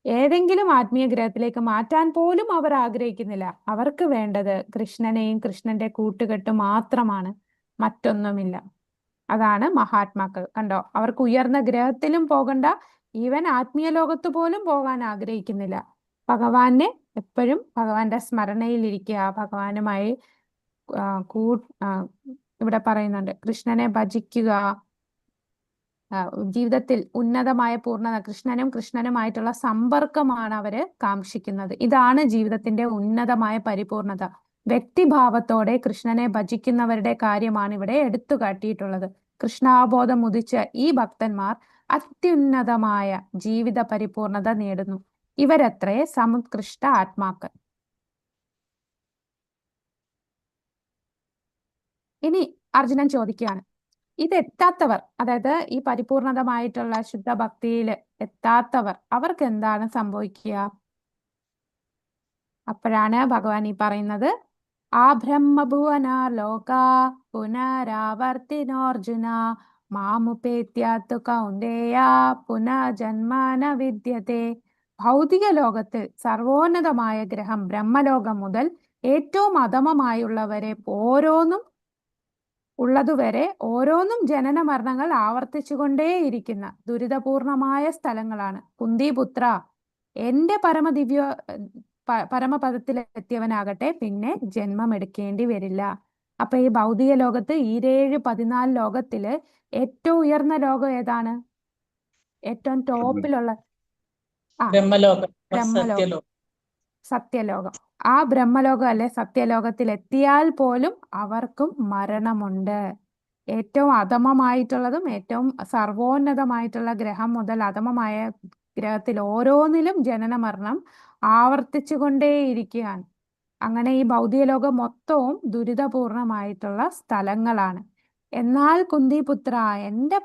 ഏതെങ്കിലും ആത്മീയ ഗ്രഹത്തിലേക്ക് മാറ്റാൻ പോലും അവർ ആഗ്രഹിക്കുന്നില്ല. അവർക്ക് വേണ്ടത് കൃഷ്ണനെയും കൃഷ്ണന്റെ കൂട്ടുകെട്ട് മാത്രമാണ്, മറ്റൊന്നുമില്ല. അതാണ് മഹാത്മാക്കൾ. കണ്ടോ, അവർക്ക് ഉയർന്ന ഗ്രഹത്തിലും പോകണ്ട, ഈവൻ ആത്മീയ ലോകത്ത് പോലും പോകാൻ ആഗ്രഹിക്കുന്നില്ല. ഭഗവാനെ എപ്പോഴും ഭഗവാന്റെ സ്മരണയിൽ ഇരിക്കുക, ഭഗവാനുമായി ഇവിടെ പറയുന്നുണ്ട് കൃഷ്ണനെ ഭജിക്കുക. ജീവിതത്തിൽ ഉന്നതമായ പൂർണ്ണത, കൃഷ്ണനുമായിട്ടുള്ള സമ്പർക്കമാണ് അവര് കാക്ഷിക്കുന്നത്. ഇതാണ് ജീവിതത്തിന്റെ ഉന്നതമായ പരിപൂർണത. വ്യക്തിഭാവത്തോടെ കൃഷ്ണനെ ഭജിക്കുന്നവരുടെ കാര്യമാണ് ഇവിടെ എടുത്തു കാട്ടിയിട്ടുള്ളത്. കൃഷ്ണാബോധം ഉദിച്ച ഈ ഭക്തന്മാർ അത്യുന്നതമായ ജീവിത പരിപൂർണത നേടുന്നു. ഇവരത്രേ സമുത്കൃഷ്ട ആത്മാക്കൾ. ഇനി അർജുനൻ ചോദിക്കുകയാണ്, ഇതെത്താത്തവർ, അതായത് ഈ പരിപൂർണതമായിട്ടുള്ള ശുദ്ധ ഭക്തിയിൽ എത്താത്തവർ, അവർക്ക് എന്താണ് സംഭവിക്കുക? അപ്പോഴാണ് ഭഗവാൻ ഈ പറയുന്നത്, ആ ബ്രഹ്മഭുവന ലോക പുനരാവർത്തിനോർജുന മാമുപേത്യാത്തു കൗന്ദേയ പുനർജന്മന വിദ്യത്തെ. ഭൗതിക ലോകത്തിൽ സർവോന്നതമായ ഗ്രഹം ബ്രഹ്മലോകം മുതൽ ഏറ്റവും അധമമായുള്ളവരെ ഓരോന്നും ജനന മരണങ്ങൾ ആവർത്തിച്ചുകൊണ്ടേയിരിക്കുന്ന ദുരിതപൂർണമായ സ്ഥലങ്ങളാണ്. കുന്തിപുത്ര, എന്റെ പരമപദത്തിലെത്തിയവനാകട്ടെ പിന്നെ ജന്മം എടുക്കേണ്ടി വരില്ല. അപ്പൊ ഈ ഭൗതിക ലോകത്ത് 14 ലോകത്തില് ഏറ്റവും ഉയർന്ന ലോകം ഏതാണ്? ഏറ്റവും ടോപ്പിലുള്ള ബ്രഹ്മലോകം, ബ്രഹ്മലോകം, സത്യലോകം. ആ ബ്രഹ്മലോകം അല്ലെ സത്യലോകത്തിൽ എത്തിയാൽ പോലും അവർക്കും മരണമുണ്ട്. ഏറ്റവും അധമമായിട്ടുള്ളതും ഏറ്റവും സർവോന്നതമായിട്ടുള്ള ഗ്രഹം മുതൽ അധമമായ ഗ്രഹത്തിൽ ഓരോന്നിലും ജനന മരണം ആവർത്തിച്ചു കൊണ്ടേയിരിക്കുകയാണ്. അങ്ങനെ ഈ ഭൗതിക ലോകം മൊത്തവും ദുരിതപൂർണമായിട്ടുള്ള സ്ഥലങ്ങളാണ്. എന്നാൽ കുന്തിപുത്ര, എന്റെ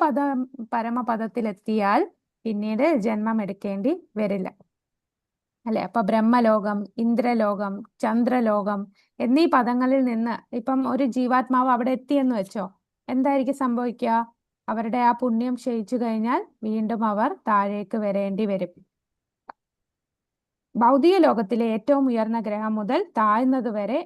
പരമപദത്തിലെത്തിയാൽ പിന്നീട് ജന്മം എടുക്കേണ്ടി വരില്ല. അല്ലെ? അപ്പൊ ബ്രഹ്മലോകം, ഇന്ദ്രലോകം, ചന്ദ്രലോകം എന്നീ പദങ്ങളിൽ നിന്ന് ഇപ്പം ഒരു ജീവാത്മാവ് അവിടെ എത്തിയെന്ന് വെച്ചോ, എന്തായിരിക്കും സംഭവിക്കുക? അവരുടെ ആ പുണ്യം ക്ഷയിച്ചു കഴിഞ്ഞാൽ വീണ്ടും അവർ താഴേക്ക് വരേണ്ടി വരും. ഭൗതിക ലോകത്തിലെ ഏറ്റവും ഉയർന്ന ഗ്രഹം മുതൽ താഴ്ന്നത് വരെ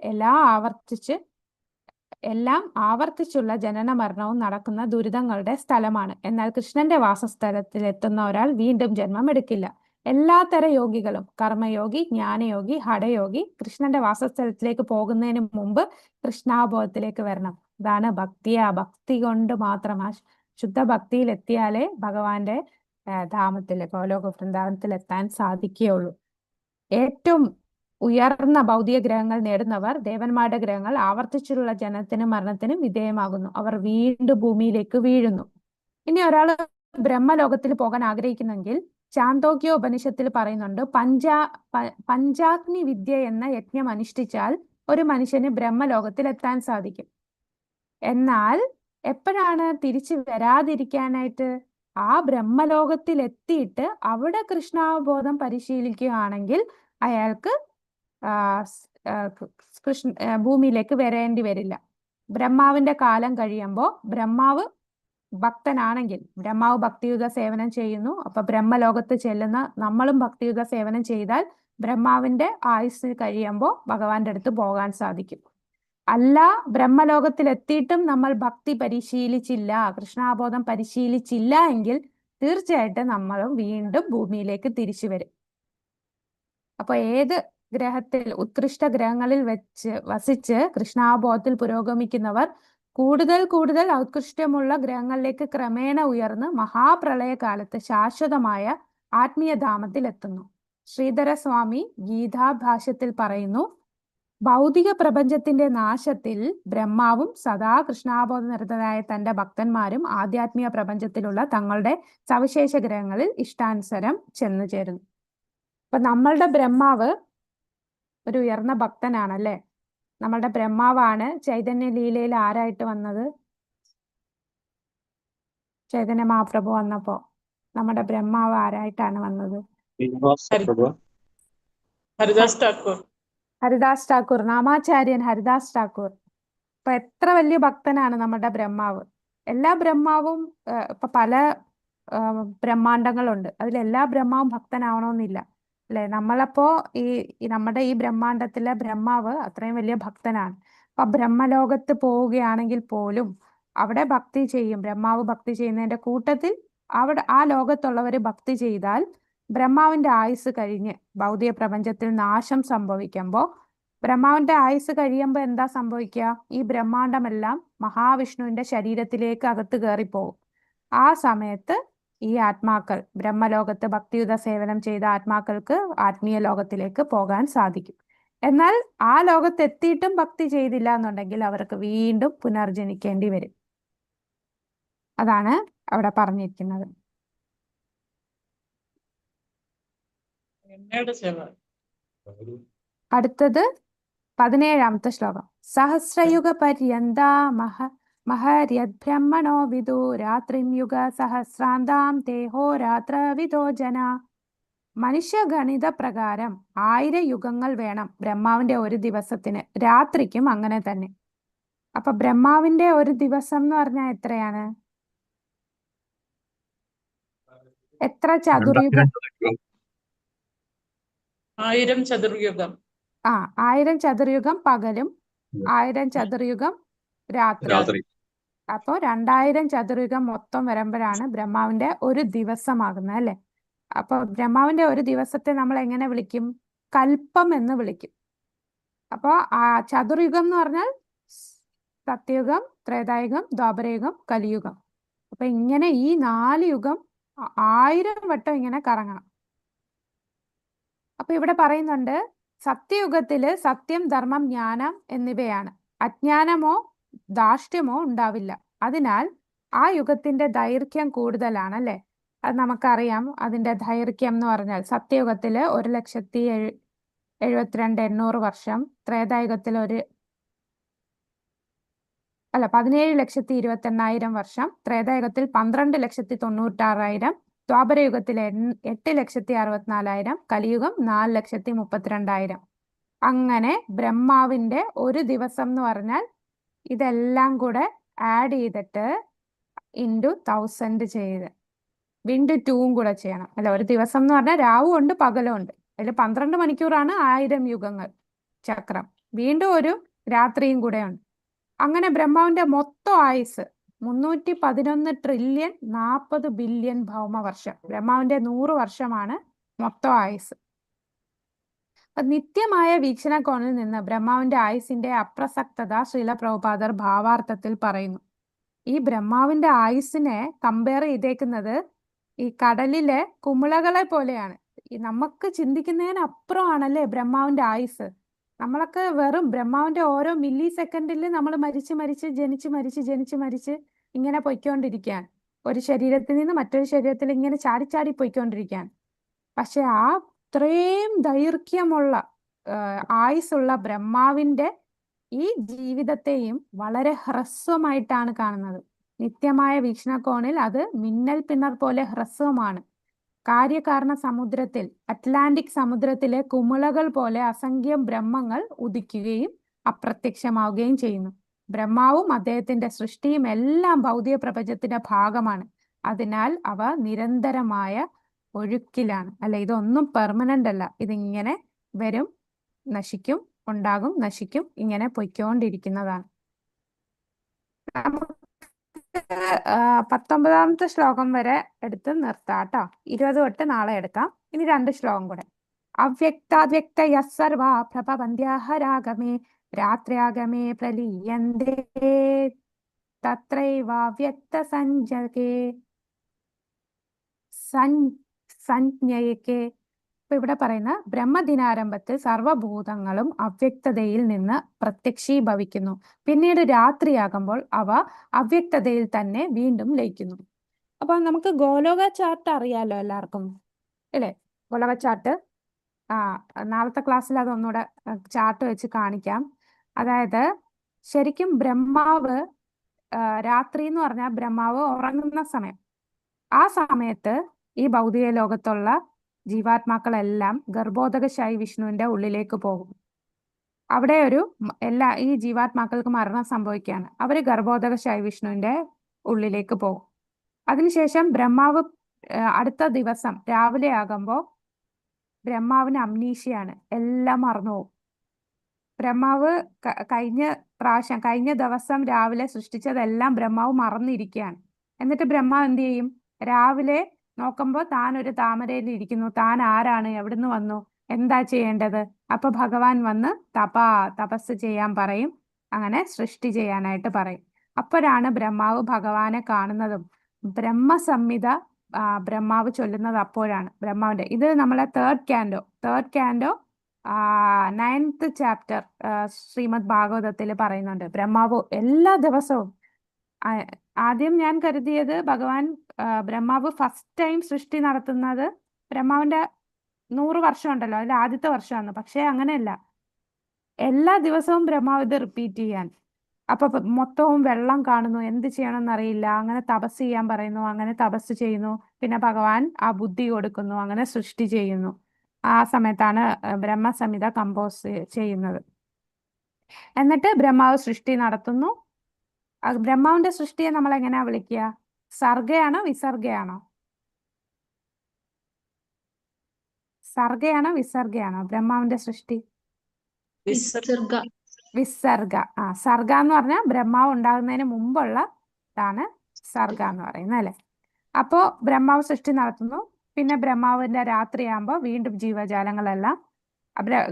എല്ലാം ആവർത്തിച്ചുള്ള ജനന മരണവും നടക്കുന്ന ദുരിതങ്ങളുടെ സ്ഥലമാണ്. എന്നാൽ കൃഷ്ണന്റെ വാസസ്ഥലത്തിൽ എത്തുന്ന ഒരാൾ വീണ്ടും ജന്മം എടുക്കില്ല. എല്ലാത്തര യോഗികളും, കർമ്മയോഗി, ജ്ഞാനയോഗി, ഹഠയോഗി, കൃഷ്ണന്റെ വാസസ്ഥലത്തിലേക്ക് പോകുന്നതിന് മുമ്പ് കൃഷ്ണാബോധത്തിലേക്ക് വരണം. ഇതാണ് ഭക്തി കൊണ്ട് മാത്രം, ആ ശുദ്ധ ഭക്തിയിൽ എത്തിയാലേ ഭഗവാന്റെ ധാമത്തില്, ഗോലോക വൃന്ദാവനത്തിൽ എത്താൻ സാധിക്കുകയുള്ളൂ. ഏറ്റവും ഉയർന്ന ഭൗതിക ഗ്രഹങ്ങൾ നേടുന്നവർ ദേവന്മാരുടെ ഗ്രഹങ്ങൾ ആവർത്തിച്ചുള്ള ജനനത്തിനും മരണത്തിനും വിധേയമാകുന്നു. അവർ വീണ്ടും ഭൂമിയിലേക്ക് വീഴുന്നു. ഇനി ഒരാൾ ബ്രഹ്മലോകത്തിൽ പോകാൻ ആഗ്രഹിക്കുന്നെങ്കിൽ ചാന്തോക്യ ഉപനിഷത്തിൽ പറയുന്നുണ്ട്, പഞ്ചാഗ്നി വിദ്യ എന്ന യജ്ഞം അനുഷ്ഠിച്ചാൽ ഒരു മനുഷ്യന് ബ്രഹ്മലോകത്തിൽ എത്താൻ സാധിക്കും. എന്നാൽ എപ്പോഴാണ് തിരിച്ചു വരാതിരിക്കാനായിട്ട്? ആ ബ്രഹ്മലോകത്തിൽ എത്തിയിട്ട് അവിടെ കൃഷ്ണാവബോധം പരിശീലിക്കുകയാണെങ്കിൽ അയാൾക്ക് ഭൂമിയിലേക്ക് വരേണ്ടി വരില്ല. ബ്രഹ്മാവിന്റെ കാലം കഴിയുമ്പോൾ ബ്രഹ്മാവ് ഭക്തനാണെങ്കിൽ, ബ്രഹ്മാവ് ഭക്തിയുത സേവനം ചെയ്യുന്നു, അപ്പൊ ബ്രഹ്മലോകത്ത് ചെല്ലുന്ന നമ്മളും ഭക്തിയുത സേവനം ചെയ്താൽ ബ്രഹ്മാവിന്റെ ആയുസ് കഴിയുമ്പോൾ ഭഗവാന്റെ അടുത്ത് പോകാൻ സാധിക്കും. അല്ല, ബ്രഹ്മലോകത്തിൽ എത്തിയിട്ടും നമ്മൾ ഭക്തി പരിശീലിച്ചില്ല, കൃഷ്ണാബോധം പരിശീലിച്ചില്ല എങ്കിൽ തീർച്ചയായിട്ടും നമ്മളും വീണ്ടും ഭൂമിയിലേക്ക് തിരിച്ചു വരും. അപ്പൊ ഏത് ഗ്രഹത്തിൽ, ഉത്കൃഷ്ട ഗ്രഹങ്ങളിൽ വസിച്ച് കൃഷ്ണാബോധത്തിൽ പുരോഗമിക്കുന്നവർ കൂടുതൽ ഔത്കൃഷ്ടമുള്ള ഗ്രഹങ്ങളിലേക്ക് ക്രമേണ ഉയർന്ന് മഹാപ്രളയകാലത്ത് ശാശ്വതമായ ആത്മീയധാമത്തിൽ എത്തുന്നു. ശ്രീധരസ്വാമി ഗീതാഭാഷ്യത്തിൽ പറയുന്നു, ഭൗതിക പ്രപഞ്ചത്തിന്റെ നാശത്തിൽ ബ്രഹ്മാവും സദാ കൃഷ്ണാബോധനിരതരായ തന്റെ ഭക്തന്മാരും ആധ്യാത്മിക പ്രപഞ്ചത്തിലുള്ള തങ്ങളുടെ സവിശേഷ ഗ്രഹങ്ങളിൽ ഇഷ്ടാനുസരം ചെന്നു ചേരുന്നു. അപ്പൊ നമ്മളുടെ ബ്രഹ്മാവ് ഒരു ഉയർന്ന ഭക്തനാണല്ലേ. നമ്മളുടെ ബ്രഹ്മാവാണ് ചൈതന്യ ലീലയിൽ ആരായിട്ട് വന്നത്? ചൈതന്യ മഹാപ്രഭു വന്നപ്പോ നമ്മുടെ ബ്രഹ്മാവ് ആരായിട്ടാണ് വന്നത്? ഹരിദാസ് ഠാക്കൂർ, നാമാചാര്യൻ ഹരിദാസ് ഠാക്കൂർ. അപ്പൊ എത്ര വലിയ ഭക്തനാണ് നമ്മുടെ ബ്രഹ്മാവ്. എല്ലാ ബ്രഹ്മാവും ഇപ്പൊ പല ബ്രഹ്മാണ്ടങ്ങളുണ്ട്, അതിലെല്ലാ ബ്രഹ്മാവും ഭക്തനാവണമെന്നില്ല അല്ലെ. നമ്മളപ്പോ ഈ നമ്മുടെ ഈ ബ്രഹ്മാണ്ടത്തിലെ ബ്രഹ്മാവ് അത്രയും വലിയ ഭക്തനാണ്. അപ്പൊ ബ്രഹ്മലോകത്ത് പോവുകയാണെങ്കിൽ പോലും അവിടെ ഭക്തി ചെയ്യും. ബ്രഹ്മാവ് ഭക്തി ചെയ്യുന്നതിന്റെ കൂട്ടത്തിൽ അവിടെ ആ ലോകത്തുള്ളവര് ഭക്തി ചെയ്താൽ ബ്രഹ്മാവിന്റെ ആയുസ് കഴിഞ്ഞ് ഭൗതിക പ്രപഞ്ചത്തിൽ നാശം സംഭവിക്കുമ്പോൾ, ബ്രഹ്മാവിന്റെ ആയുസ് കഴിയുമ്പോൾ എന്താ സംഭവിക്കുക? ഈ ബ്രഹ്മാണ്ടമെല്ലാം മഹാവിഷ്ണുവിന്റെ ശരീരത്തിലേക്ക് അകത്ത് കയറിപ്പോകും. ആ സമയത്ത് ഈ ആത്മാക്കൾ, ബ്രഹ്മലോകത്ത് ഭക്തിയുത സേവനം ചെയ്ത ആത്മാക്കൾക്ക് ആത്മീയ ലോകത്തിലേക്ക് പോകാൻ സാധിക്കും. എന്നാൽ ആ ലോകത്ത് എത്തിയിട്ടും ഭക്തി ചെയ്തില്ല എന്നുണ്ടെങ്കിൽ അവർക്ക് വീണ്ടും പുനർജനിക്കേണ്ടി വരും. അതാണ് അവിടെ പറഞ്ഞിരിക്കുന്നത്. എണ്ണയുടെ ചെവ. അടുത്തത് 17ാമത്തെ ശ്ലോകം. സഹസ്രയുഗ പര്യന്താ മഹര്യദ്ബ്രഹ്മണോ വിദു രാത്രിം യുഗ സഹസ്രാന്താം തേഹോരാത്ര വിദോ ജന. മനുഷ്യഗണിത പ്രകാരം 1000 യുഗങ്ങൾ വേണം ബ്രഹ്മാവിന്റെ ഒരു ദിവസത്തിന്. രാത്രിക്കും അങ്ങനെ തന്നെ. അപ്പൊ ബ്രഹ്മാവിന്റെ ഒരു ദിവസം എന്ന് പറഞ്ഞാൽ എത്രയാണ്? എത്ര ചതുർയുഗം? 1000 ചതുർയുഗം. 1000 ചതുർയുഗം പകലും 1000 ചതുർയുഗം രാത്രി. അപ്പോ 2000 ചതുർയുഗം മൊത്തം വരുമ്പോഴാണ് ബ്രഹ്മാവിന്റെ ഒരു ദിവസമാകുന്നത് അല്ലെ. അപ്പൊ ബ്രഹ്മാവിന്റെ ഒരു ദിവസത്തെ നമ്മൾ എങ്ങനെ വിളിക്കും? കൽപ്പം എന്ന് വിളിക്കും. അപ്പോ ചതുർയുഗം എന്ന് പറഞ്ഞാൽ സത്യയുഗം, ത്രേതായുഗം, ദ്വാപരയുഗം, കലിയുഗം. അപ്പൊ ഇങ്ങനെ ഈ 4 യുഗം 1000 വട്ടം ഇങ്ങനെ കറങ്ങണം. അപ്പൊ ഇവിടെ പറയുന്നുണ്ട് സത്യയുഗത്തില് സത്യം, ധർമ്മം, ജ്ഞാനം എന്നിവയാണ്. അജ്ഞാനമോ ധാർഷ്ട്യമോ ഉണ്ടാവില്ല. അതിനാൽ ആ യുഗത്തിന്റെ ദൈർഘ്യം കൂടുതലാണ് അല്ലെ. അത് നമുക്കറിയാം. അതിന്റെ ദൈർഘ്യം എന്ന് പറഞ്ഞാൽ സത്യയുഗത്തില് 1,72,800 വർഷം, ത്രേതായുഗത്തിൽ 17,28,000 വർഷം, ത്രേതായുഗത്തിൽ 12,96,000, ദ്വാപരയുഗത്തിൽ 8,64,000, കലിയുഗം 4,32,000. അങ്ങനെ ബ്രഹ്മാവിന്റെ ഒരു ദിവസം എന്ന് പറഞ്ഞാൽ ഇതെല്ലാം കൂടെ ആഡ് ചെയ്തിട്ട് ഇൻറ്റു 1000 ചെയ്ത് വീണ്ടും 2 കൂടെ ചെയ്യണം അല്ല. ഒരു ദിവസം എന്ന് പറഞ്ഞാൽ രാവും ഉണ്ട് പകലും ഉണ്ട്. അതിൽ 12 മണിക്കൂറാണ് 1000 യുഗങ്ങൾ ചക്രം. വീണ്ടും ഒരു രാത്രിയും കൂടെ ഉണ്ട്. അങ്ങനെ ബ്രഹ്മാവിന്റെ മൊത്തം ആയുസ് 311 ട്രില്യൺ 40 ബില്യൺ ഭൗമവർഷം. ബ്രഹ്മാവിന്റെ 100 വർഷമാണ് മൊത്തം ആയുസ്. നിത്യമായ വീക്ഷണകോണിൽ നിന്ന് ബ്രഹ്മാവിന്റെ ആയുസിന്റെ അപ്രസക്തത ശ്രീല പ്രഭുപാദർ ഭാവാർത്ഥത്തിൽ പറയുന്നു. ഈ ബ്രഹ്മാവിന്റെ ആയുസിനെ കമ്പയർ ചെയ്തേക്കുന്നത് ഈ കടലിലെ കുമിളകളെ പോലെയാണ്. നമുക്ക് ചിന്തിക്കുന്നതിനപ്പുറമാണല്ലേ ബ്രഹ്മാവിന്റെ ആയുസ്. നമ്മളൊക്കെ വെറും ബ്രഹ്മാവിന്റെ ഓരോ മില്ലി സെക്കൻഡിൽ നമ്മൾ മരിച്ച് ജനിച്ച് ഇങ്ങനെ പൊയ്ക്കൊണ്ടിരിക്കുകയാണ്. ഒരു ശരീരത്തിൽ നിന്ന് മറ്റൊരു ശരീരത്തിൽ ഇങ്ങനെ ചാടി പൊയ്ക്കൊണ്ടിരിക്കുകയാണ്. പക്ഷെ ആ ഇത്രയും ദൈർഘ്യമുള്ള ആയുസ്സുള്ള ബ്രഹ്മാവിന്റെ ഈ ജീവിതത്തെയും വളരെ ഹ്രസ്വമായിട്ടാണ് കാണുന്നത്. നിത്യമായ വീക്ഷണകോണിൽ അത് മിന്നൽ പിണർ പോലെ ഹ്രസ്വമാണ്. കാര്യകാരണ സമുദ്രത്തിൽ, അറ്റ്ലാന്റിക് സമുദ്രത്തിലെ കുമിളകൾ പോലെ അസംഖ്യം ബ്രഹ്മങ്ങൾ ഉദിക്കുകയും അപ്രത്യക്ഷമാവുകയും ചെയ്യുന്നു. ബ്രഹ്മാവും അദ്ദേഹത്തിന്റെ സൃഷ്ടിയും എല്ലാം ഭൗതിക പ്രപഞ്ചത്തിന്റെ ഭാഗമാണ്. അതിനാൽ അവ നിരന്തരമായ ഒഴുക്കിലാണ് അല്ല. ഇതൊന്നും പെർമനന്റ് അല്ല. ഇതിങ്ങനെ വരും, നശിക്കും, ഉണ്ടാകും, നശിക്കും, ഇങ്ങനെ പൊയ്ക്കൊണ്ടിരിക്കുന്നതാണ്. 19ാമത്തെ ശ്ലോകം വരെ എടുത്ത് നിർത്താട്ടോ. 20 തൊട്ട് നാളെ എടുക്കാം. ഇനി 2 ശ്ലോകം കൂടെ. അവ്യക്താദ്വ്യക്തയ സർവാ പ്രഭവന്ത്യാഹരാഗമേ രാത്ര്യാഗമേ പ്രലീയന്തേ തത്രൈവാവ്യക്ത സംജ്ഞയക്കെ. ഇപ്പൊ ഇവിടെ പറയുന്ന ബ്രഹ്മദിനാരംഭത്തിൽ സർവഭൂതങ്ങളും അവ്യക്തതയിൽ നിന്ന് പ്രത്യക്ഷീഭവിക്കുന്നു. പിന്നീട് രാത്രിയാകുമ്പോൾ അവ അവ്യക്തതയിൽ തന്നെ വീണ്ടും ലയിക്കുന്നു. അപ്പൊ നമുക്ക് ഗോലോക ചാർട്ട് അറിയാലോ എല്ലാവർക്കും അല്ലേ? ഗോലോക ചാർട്ട് നാളത്തെ ക്ലാസ്സിൽ അതൊന്നുകൂടെ ചാർട്ട് വെച്ച് കാണിക്കാം. അതായത് ശരിക്കും ബ്രഹ്മാവ് രാത്രി എന്ന് പറഞ്ഞാൽ ബ്രഹ്മാവ് ഉറങ്ങുന്ന സമയം. ആ സമയത്ത് ഈ ഭൗതിക ലോകത്തുള്ള ജീവാത്മാക്കളെല്ലാം ഗർഭോദകശായി വിഷ്ണുവിന്റെ ഉള്ളിലേക്ക് പോകും. അവിടെ ഈ ജീവാത്മാക്കൾക്ക് മരണം സംഭവിക്കുകയാണ്. അവര് ഗർഭോദകശായി വിഷ്ണുവിന്റെ ഉള്ളിലേക്ക് പോകും. അതിനുശേഷം ബ്രഹ്മാവ് അടുത്ത ദിവസം രാവിലെ ആകുമ്പോൾ ബ്രഹ്മാവിന് അംനീഷിയാണ്, എല്ലാം മറന്നുപോകും. ബ്രഹ്മാവ് കഴിഞ്ഞ ദിവസം രാവിലെ സൃഷ്ടിച്ചതെല്ലാം ബ്രഹ്മാവ് മറന്നിരിക്കുകയാണ്. എന്നിട്ട് ബ്രഹ്മാവ് എന്ത് ചെയ്യും? രാവിലെ നോക്കുമ്പോൾ താൻ ഒരു താമരയിൽ ഇരിക്കുന്നു. താൻ ആരാണ്? എവിടുന്ന് വന്നു? എന്താ ചെയ്യേണ്ടത്? അപ്പൊ ഭഗവാൻ വന്ന് തപസ് ചെയ്യാൻ പറയും. അങ്ങനെ സൃഷ്ടി ചെയ്യാനായിട്ട് പറയും. അപ്പോഴാണ് ബ്രഹ്മാവ് ഭഗവാനെ കാണുന്നതും ബ്രഹ്മസംഹിത ബ്രഹ്മാവ് ചൊല്ലുന്നത് അപ്പോഴാണ്. ബ്രഹ്മാവിന്റെ ഇത് നമ്മളെ തേർഡ് ക്യാൻഡോ 9th ചാപ്റ്റർ ശ്രീമദ് ഭാഗവതത്തിൽ പറയുന്നുണ്ട്. ബ്രഹ്മാവ് എല്ലാ ദിവസവും ആദ്യം ഞാൻ കരുതിയത് ബ്രഹ്മാവ് ഫസ്റ്റ് ടൈം സൃഷ്ടി നടത്തുന്നത് ബ്രഹ്മാവിന്റെ 100 വർഷം ഉണ്ടല്ലോ, അതിൽ ആദ്യത്തെ വർഷമാണ്. പക്ഷെ അങ്ങനെയല്ല, എല്ലാ ദിവസവും ബ്രഹ്മാവ് ഇത് റിപ്പീറ്റ് ചെയ്യാൻ. അപ്പൊ മൊത്തവും വെള്ളം കാണുന്നു, എന്ത് ചെയ്യണമെന്ന് അറിയില്ല, അങ്ങനെ തപസ് ചെയ്യാൻ പറയുന്നു, അങ്ങനെ തപസ് ചെയ്യുന്നു. പിന്നെ ഭഗവാൻ ആ ബുദ്ധി കൊടുക്കുന്നു, അങ്ങനെ സൃഷ്ടി ചെയ്യുന്നു. ആ സമയത്താണ് ബ്രഹ്മസംഹിത കമ്പോസ് ചെയ്യുന്നത്. എന്നിട്ട് ബ്രഹ്മാവ് സൃഷ്ടി നടത്തുന്നു. ബ്രഹ്മാവിന്റെ സൃഷ്ടിയെ നമ്മൾ എങ്ങനെയാ വിളിക്കുക? സർഗയാണോ വിസർഗയാണോ? സർഗയാണോ വിസർഗയാണോ ബ്രഹ്മാവിന്റെ സൃഷ്ടി? വിസർഗ. വിസർഗ. സർഗ എന്ന് പറഞ്ഞാൽ ബ്രഹ്മാവ് ഉണ്ടാകുന്നതിന് മുമ്പുള്ള താണ് സർഗ എന്ന് പറയുന്നത്, അല്ലെ? അപ്പോ ബ്രഹ്മാവ് സൃഷ്ടി നടത്തുന്നു. പിന്നെ ബ്രഹ്മാവിന്റെ രാത്രിയാകുമ്പോൾ വീണ്ടും ജീവജാലങ്ങളെല്ലാം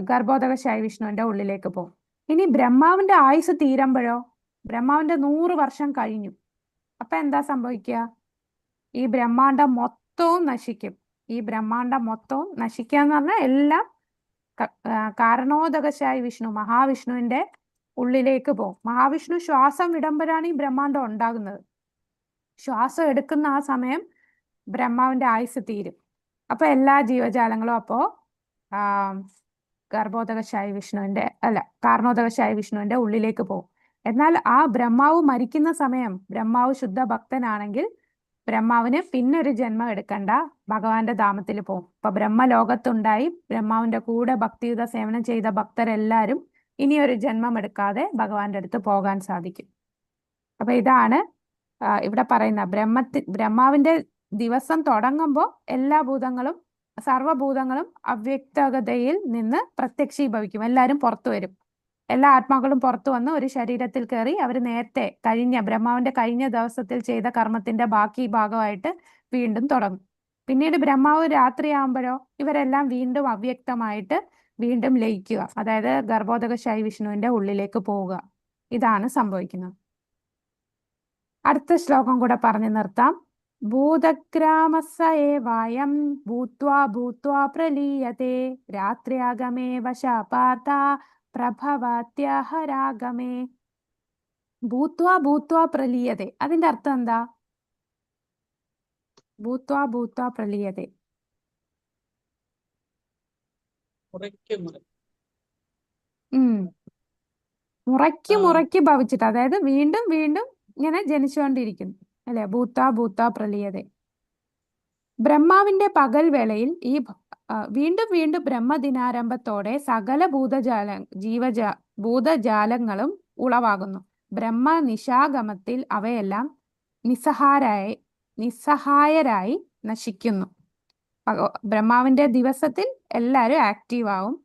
ഗർഭോദകശായി വിഷ്ണുവിന്റെ ഉള്ളിലേക്ക് പോകും. ഇനി ബ്രഹ്മാവിന്റെ ആയുസ് തീരുമ്പോഴോ, ബ്രഹ്മാവിന്റെ 100 വർഷം കഴിഞ്ഞു. അപ്പൊ എന്താ സംഭവിക്കുക? ഈ ബ്രഹ്മാണ്ടം മൊത്തവും നശിക്കും. ഈ ബ്രഹ്മാണ്ടം മൊത്തവും നശിക്കുക എന്ന് പറഞ്ഞാൽ എല്ലാം കാരണോദകശായി വിഷ്ണു, മഹാവിഷ്ണുവിന്റെ ഉള്ളിലേക്ക് പോകും. മഹാവിഷ്ണു ശ്വാസം വിടുമ്പോഴാണ് ഈ ബ്രഹ്മാണ്ടം ഉണ്ടാകുന്നത്. ശ്വാസം എടുക്കുന്ന ആ സമയം ബ്രഹ്മാവിന്റെ ആയുസ് തീരും. അപ്പൊ എല്ലാ ജീവജാലങ്ങളും അപ്പോ ഗർഭോദകശായി വിഷ്ണുവിന്റെ കാരണോദകശായി വിഷ്ണുവിന്റെ ഉള്ളിലേക്ക് പോകും. എന്നാൽ ആ ബ്രഹ്മാവ് മരിക്കുന്ന സമയം ബ്രഹ്മാവ് ശുദ്ധ ഭക്തനാണെങ്കിൽ ബ്രഹ്മാവിന് പിന്നൊരു ജന്മം എടുക്കണ്ട, ഭഗവാന്റെ ധാമത്തിൽ പോകും. അപ്പൊ ബ്രഹ്മലോകത്തുണ്ടായി ബ്രഹ്മാവിന്റെ കൂടെ ഭക്തിയുത സേവനം ചെയ്ത ഭക്തരെല്ലാരും ഇനിയൊരു ജന്മം എടുക്കാതെ ഭഗവാന്റെ അടുത്ത് പോകാൻ സാധിക്കും. അപ്പൊ ഇതാണ് ഇവിടെ പറയുന്ന ബ്രഹ്മാവിന്റെ ദിവസം തുടങ്ങുമ്പോൾ എല്ലാ ഭൂതങ്ങളും, സർവ്വഭൂതങ്ങളും അവ്യക്തതയിൽ നിന്ന് പ്രത്യക്ഷീഭവിക്കും. എല്ലാവരും പുറത്തു വരും. എല്ലാ ആത്മാക്കളും പുറത്തു വന്ന് ഒരു ശരീരത്തിൽ കയറി അവർ നേരത്തെ ബ്രഹ്മാവിന്റെ കഴിഞ്ഞ ദിവസത്തിൽ ചെയ്ത കർമ്മത്തിന്റെ ബാക്കി ഭാഗമായിട്ട് വീണ്ടും തുടങ്ങും. പിന്നീട് ബ്രഹ്മാവ് രാത്രിയാകുമ്പോഴോ ഇവരെല്ലാം വീണ്ടും അവ്യക്തമായിട്ട് വീണ്ടും ലയിക്കുക, അതായത് ഗർഭോദകശായി വിഷ്ണുവിന്റെ ഉള്ളിലേക്ക് പോവുക. ഇതാണ് സംഭവിക്കുന്നത്. അടുത്ത ശ്ലോകം കൂടെ പറഞ്ഞു നിർത്താം. ഭൂതഗ്രാമസ ഏവായം ഭൂത്വാ ഭൂത്വാ പ്രലീയത്തെ രാത്ര്യാഗമേ വശാപാത പ്രഭവത്യഹരാഗമേ. ഭൂത്വാ ഭൂത്വാ പ്രലീയത്തെ, അതിന്റെ അർത്ഥം എന്താ? ഭൂത്വാ ഭൂത്വാ പ്രലീയത്തെ. മുറയ്ക്ക് ഭവിച്ചിട്ട്, അതായത് വീണ്ടും വീണ്ടും ഇങ്ങനെ ജനിച്ചുകൊണ്ടിരിക്കുന്നു, അല്ലെ? ഭൂത്വാ ഭൂത്വാ പ്രലീയത്തെ. ബ്രഹ്മാവിന്റെ പകൽ വേളയിൽ ഈ വീണ്ടും വീണ്ടും ബ്രഹ്മദിനാരംഭത്തോടെ സകല ഭൂതജാലങ്ങളും ഉളവാകുന്നു. ബ്രഹ്മ നിശാഗമത്തിൽ അവയെല്ലാം നിസ്സഹായരായി നശിക്കുന്നു. ബ്രഹ്മാവിന്റെ ദിവസത്തിൽ എല്ലാവരും ആക്റ്റീവ് ആവും.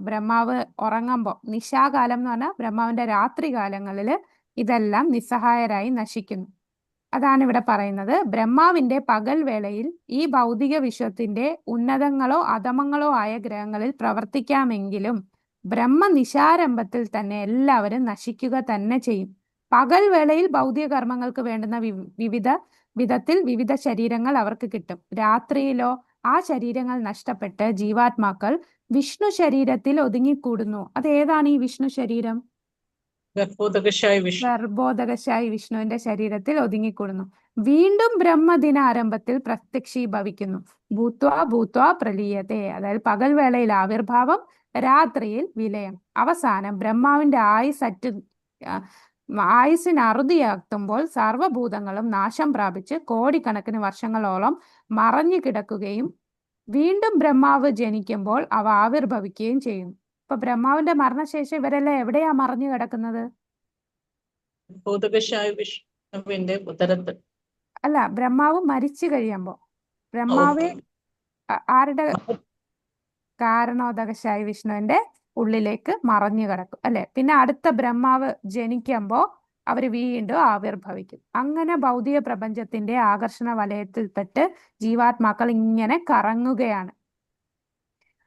ബ്രഹ്മാവ് ഉറങ്ങുമ്പോൾ, നിശാകാലം എന്ന് പറഞ്ഞാൽ ബ്രഹ്മാവിന്റെ രാത്രി കാലങ്ങളിൽ ഇതെല്ലാം നിസ്സഹായരായി നശിക്കുന്നു. അതാണ് ഇവിടെ പറയുന്നത്. ബ്രഹ്മാവിന്റെ പകൽ വേളയിൽ ഈ ഭൗതിക വിശ്വത്തിന്റെ ഉന്നതങ്ങളോ അധമങ്ങളോ ആയ ഗ്രഹങ്ങളിൽ പ്രവർത്തിക്കാമെങ്കിലും ബ്രഹ്മനിശാരംഭത്തിൽ തന്നെ എല്ലാവരും നശിക്കുക തന്നെ ചെയ്യും. പകൽ വേളയിൽ ഭൗതിക കർമ്മങ്ങൾക്ക് വേണ്ടുന്ന വിവിധ ശരീരങ്ങൾ അവർക്ക് കിട്ടും. രാത്രിയിലോ ആ ശരീരങ്ങൾ നഷ്ടപ്പെട്ട് ജീവാത്മാക്കൾ വിഷ്ണു ശരീരത്തിൽ ഒതുങ്ങിക്കൂടുന്നു. അത് ഏതാണ് ഈ വിഷ്ണു ശരീരം? ഗർഭോദകശായി വിഷ്ണുവിന്റെ ശരീരത്തിൽ ഒതുങ്ങിക്കൂടുന്നു. വീണ്ടും ബ്രഹ്മദിനാരംഭത്തിൽ പ്രത്യക്ഷീഭവിക്കുന്നു. ഭൂത്വാ ഭൂത്വാ പ്രലീയത്തെ, അതായത് പകൽ വേളയിൽ ആവിർഭാവം, രാത്രിയിൽ വിലയം. അവസാനം ബ്രഹ്മാവിന്റെ ആയുസ്സിന് അറുതിയാക്കുമ്പോൾ സർവ്വഭൂതങ്ങളും നാശം പ്രാപിച്ച് കോടിക്കണക്കിന് വർഷങ്ങളോളം മറഞ്ഞു കിടക്കുകയും വീണ്ടും ബ്രഹ്മാവ് ജനിക്കുമ്പോൾ അവ ആവിർഭവിക്കുകയും ചെയ്യുന്നു. അപ്പൊ ബ്രഹ്മാവിന്റെ മരണശേഷം ഇവരെല്ലാം എവിടെയാ മറഞ്ഞു കിടക്കുന്നത്? അല്ല, ബ്രഹ്മാവ് മരിച്ചു കഴിയുമ്പോ ബ്രഹ്മാവ് ആരുടെ? കാരണോദകശായി വിഷ്ണുവിന്റെ ഉള്ളിലേക്ക് മറഞ്ഞു കിടക്കും, അല്ലെ? പിന്നെ അടുത്ത ബ്രഹ്മാവ് ജനിക്കുമ്പോ അവര് വീണ്ടും ആവിർഭവിക്കും. അങ്ങനെ ഭൗതിക പ്രപഞ്ചത്തിന്റെ ആകർഷണ വലയത്തിൽപ്പെട്ട് ജീവാത്മാക്കൾ ഇങ്ങനെ കറങ്ങുകയാണ്.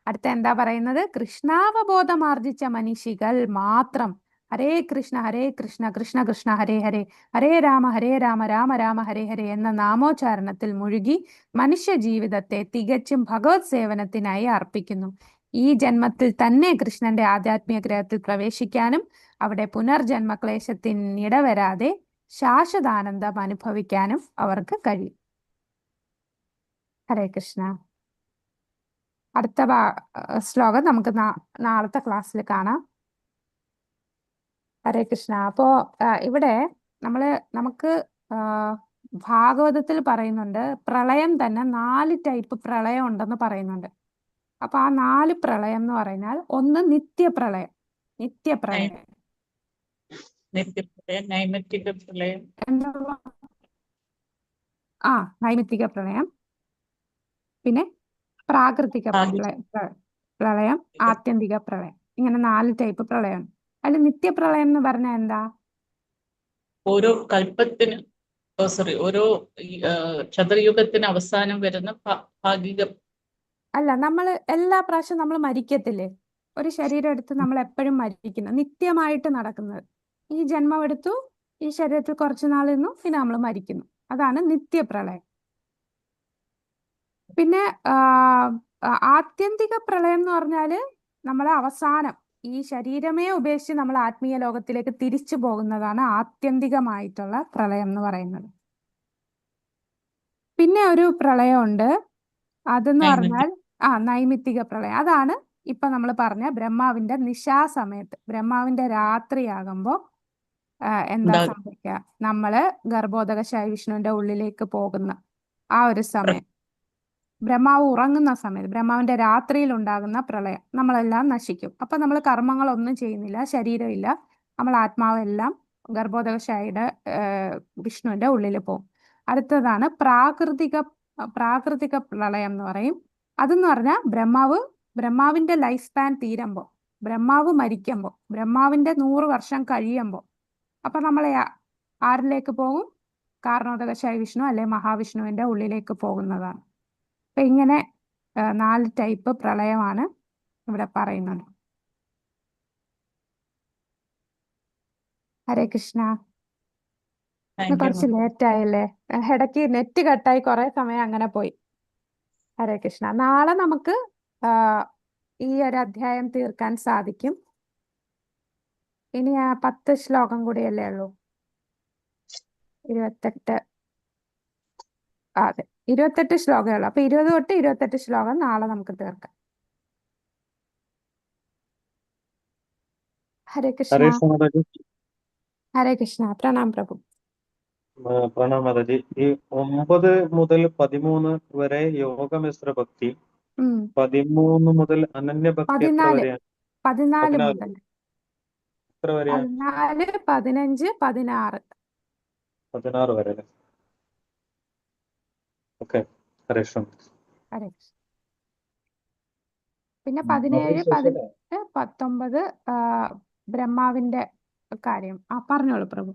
അടുത്ത എന്താ പറയുന്നത്? കൃഷ്ണാവബോധമാർജിച്ച മനുഷ്യകൾ മാത്രം ഹരേ കൃഷ്ണ കൃഷ്ണ കൃഷ്ണ ഹരേ ഹരേ ഹരേ രാമ രാമ രാമ ഹരേ ഹരേ എന്ന നാമോച്ചാരണത്തിൽ മുഴുകി മനുഷ്യ ജീവിതത്തെ തികച്ചും ഭഗവത് സേവനത്തിനായി അർപ്പിക്കുന്നു. ഈ ജന്മത്തിൽ തന്നെ കൃഷ്ണന്റെ ആധ്യാത്മിക ഗ്രഹത്തിൽ പ്രവേശിക്കാനും അവിടെ പുനർജന്മക്ലേശത്തിനിടവരാതെ ശാശ്വതാനന്ദം അനുഭവിക്കാനും അവർക്ക് കഴിയും. ഹരേ കൃഷ്ണ. അടുത്ത ശ്ലോകം നമുക്ക് നാളത്തെ ക്ലാസ്സിൽ കാണാം. ഹരേ കൃഷ്ണ. അപ്പോ ഇവിടെ നമുക്ക് ഭാഗവതത്തിൽ പറയുന്നുണ്ട്, പ്രളയം തന്നെ 4 ടൈപ്പ് പ്രളയം ഉണ്ടെന്ന് പറയുന്നുണ്ട്. അപ്പൊ ആ 4 പ്രളയം എന്ന് പറഞ്ഞാൽ, ഒന്ന് നിത്യപ്രളയം. നിത്യപ്രളയം നിത്യപ്രളയം, നൈമിത്തിക പ്രളയം, എന്നുള്ള നൈമിത്തിക പ്രളയം, പിന്നെ പ്രാകൃതിക പ്രളയം, ആത്യന്തിക പ്രളയം, ഇങ്ങനെ 4 ടൈപ്പ് പ്രളയം. അതിൽ നിത്യപ്രളയം എന്ന് പറഞ്ഞാൽ എന്താ? ഓരോ കൽപ്പത്തിന് ഓരോ ചതുർയുഗത്തിന് അവസാനം വരുന്ന ഭാഗിക. അല്ല, എല്ലാ പ്രാവശ്യം നമ്മൾ മരിക്കത്തില്ലേ? ഒരു ശരീരം എടുത്ത് നമ്മൾ എപ്പോഴും മരിക്കുന്നത്, നിത്യമായിട്ട് നടക്കുന്നത്. ഈ ജന്മം എടുത്തു, ഈ ശരീരത്തിൽ കുറച്ചു നാൾ നിന്നു, പിന്നെ നമ്മൾ മരിക്കുന്നു. അതാണ് നിത്യപ്രളയം. പിന്നെ ആത്യന്തിക പ്രളയം എന്ന് പറഞ്ഞാല് നമ്മളെ അവസാനം ഈ ശരീരമേ ഉപേക്ഷിച്ച് നമ്മൾ ആത്മീയ ലോകത്തിലേക്ക് തിരിച്ചു പോകുന്നതാണ് ആത്യന്തികമായിട്ടുള്ള പ്രളയം എന്ന് പറയുന്നത്. പിന്നെ ഒരു പ്രളയമുണ്ട്, അതെന്ന് പറഞ്ഞാൽ നൈമിത്തിക പ്രളയം. അതാണ് ഇപ്പൊ നമ്മൾ പറഞ്ഞ ബ്രഹ്മാവിന്റെ നിശാസമയത്ത്, ബ്രഹ്മാവിന്റെ രാത്രിയാകുമ്പോ എന്താ സംഭവിക്കുക? നമ്മള് ഗർഭോദകശായി വിഷ്ണുവിന്റെ ഉള്ളിലേക്ക് പോകുന്ന ആ ഒരു സമയം, ബ്രഹ്മാവ് ഉറങ്ങുന്ന സമയത്ത്, ബ്രഹ്മാവിന്റെ രാത്രിയിൽ ഉണ്ടാകുന്ന പ്രളയം, നമ്മളെല്ലാം നശിക്കും. അപ്പൊ നമ്മൾ കർമ്മങ്ങളൊന്നും ചെയ്യുന്നില്ല, ശരീരമില്ല, നമ്മൾ ആത്മാവെല്ലാം ഗർഭോദകശായിയുടെ വിഷ്ണുവിന്റെ ഉള്ളിൽ പോകും. അടുത്തതാണ് പ്രാകൃതിക പ്രളയം എന്ന് പറയും. അതെന്ന് പറഞ്ഞാൽ ബ്രഹ്മാവിന്റെ ലൈഫ് സ്പാൻ തീരുമ്പോൾ, ബ്രഹ്മാവ് മരിക്കുമ്പോൾ, ബ്രഹ്മാവിന്റെ 100 വർഷം കഴിയുമ്പോൾ, അപ്പൊ നമ്മളെ ആരിലേക്ക് പോകും? കാരണോദകശായി വിഷ്ണു അല്ലെ മഹാവിഷ്ണുവിന്റെ ഉള്ളിലേക്ക് പോകുന്നതാണ്. അപ്പൊ ഇങ്ങനെ 4 ടൈപ്പ് പ്രളയമാണ് ഇവിടെ പറയുന്നത്. ഹരേ കൃഷ്ണ. കുറച്ച് ലേറ്റ് ആയല്ലേ? ഇടയ്ക്ക് നെറ്റ് കട്ടായി, കുറെ സമയം അങ്ങനെ പോയി. ഹരേ കൃഷ്ണ. നാളെ നമുക്ക് ഈ ഒരു അധ്യായം തീർക്കാൻ സാധിക്കും. ഇനി 10 ശ്ലോകം കൂടിയല്ലേ ഉള്ളൂ. 28 അതെ, 28 ശ്ലോകമേ ഉള്ളൂ. അപ്പൊ 20 തൊട്ട് 28 ശ്ലോകം നാളെ നമുക്ക് തീർക്കാം. ഹരേ കൃഷ്ണ. ഹരേ കൃഷ്ണ. പ്രണാം പ്രഭു. പ്രണാം മാതാജി. ഈ 9 മുതൽ 13 വരെ യോഗമിശ്ര ഭക്തി, 13 മുതൽ അനന്യഭക്തി എത്ര വരെയാണ്? 14 മുതൽ എത്ര വരെയാണ്? 14, 15, 16. 16 വരെ. ഓക്കെ. ഹരേ കൃഷ്ണ. ഹരേ കൃഷ്ണ. പിന്നെ 17, 18, 19 ബ്രഹ്മാവിന്റെ കാര്യം. പറഞ്ഞോളൂ പ്രഭു.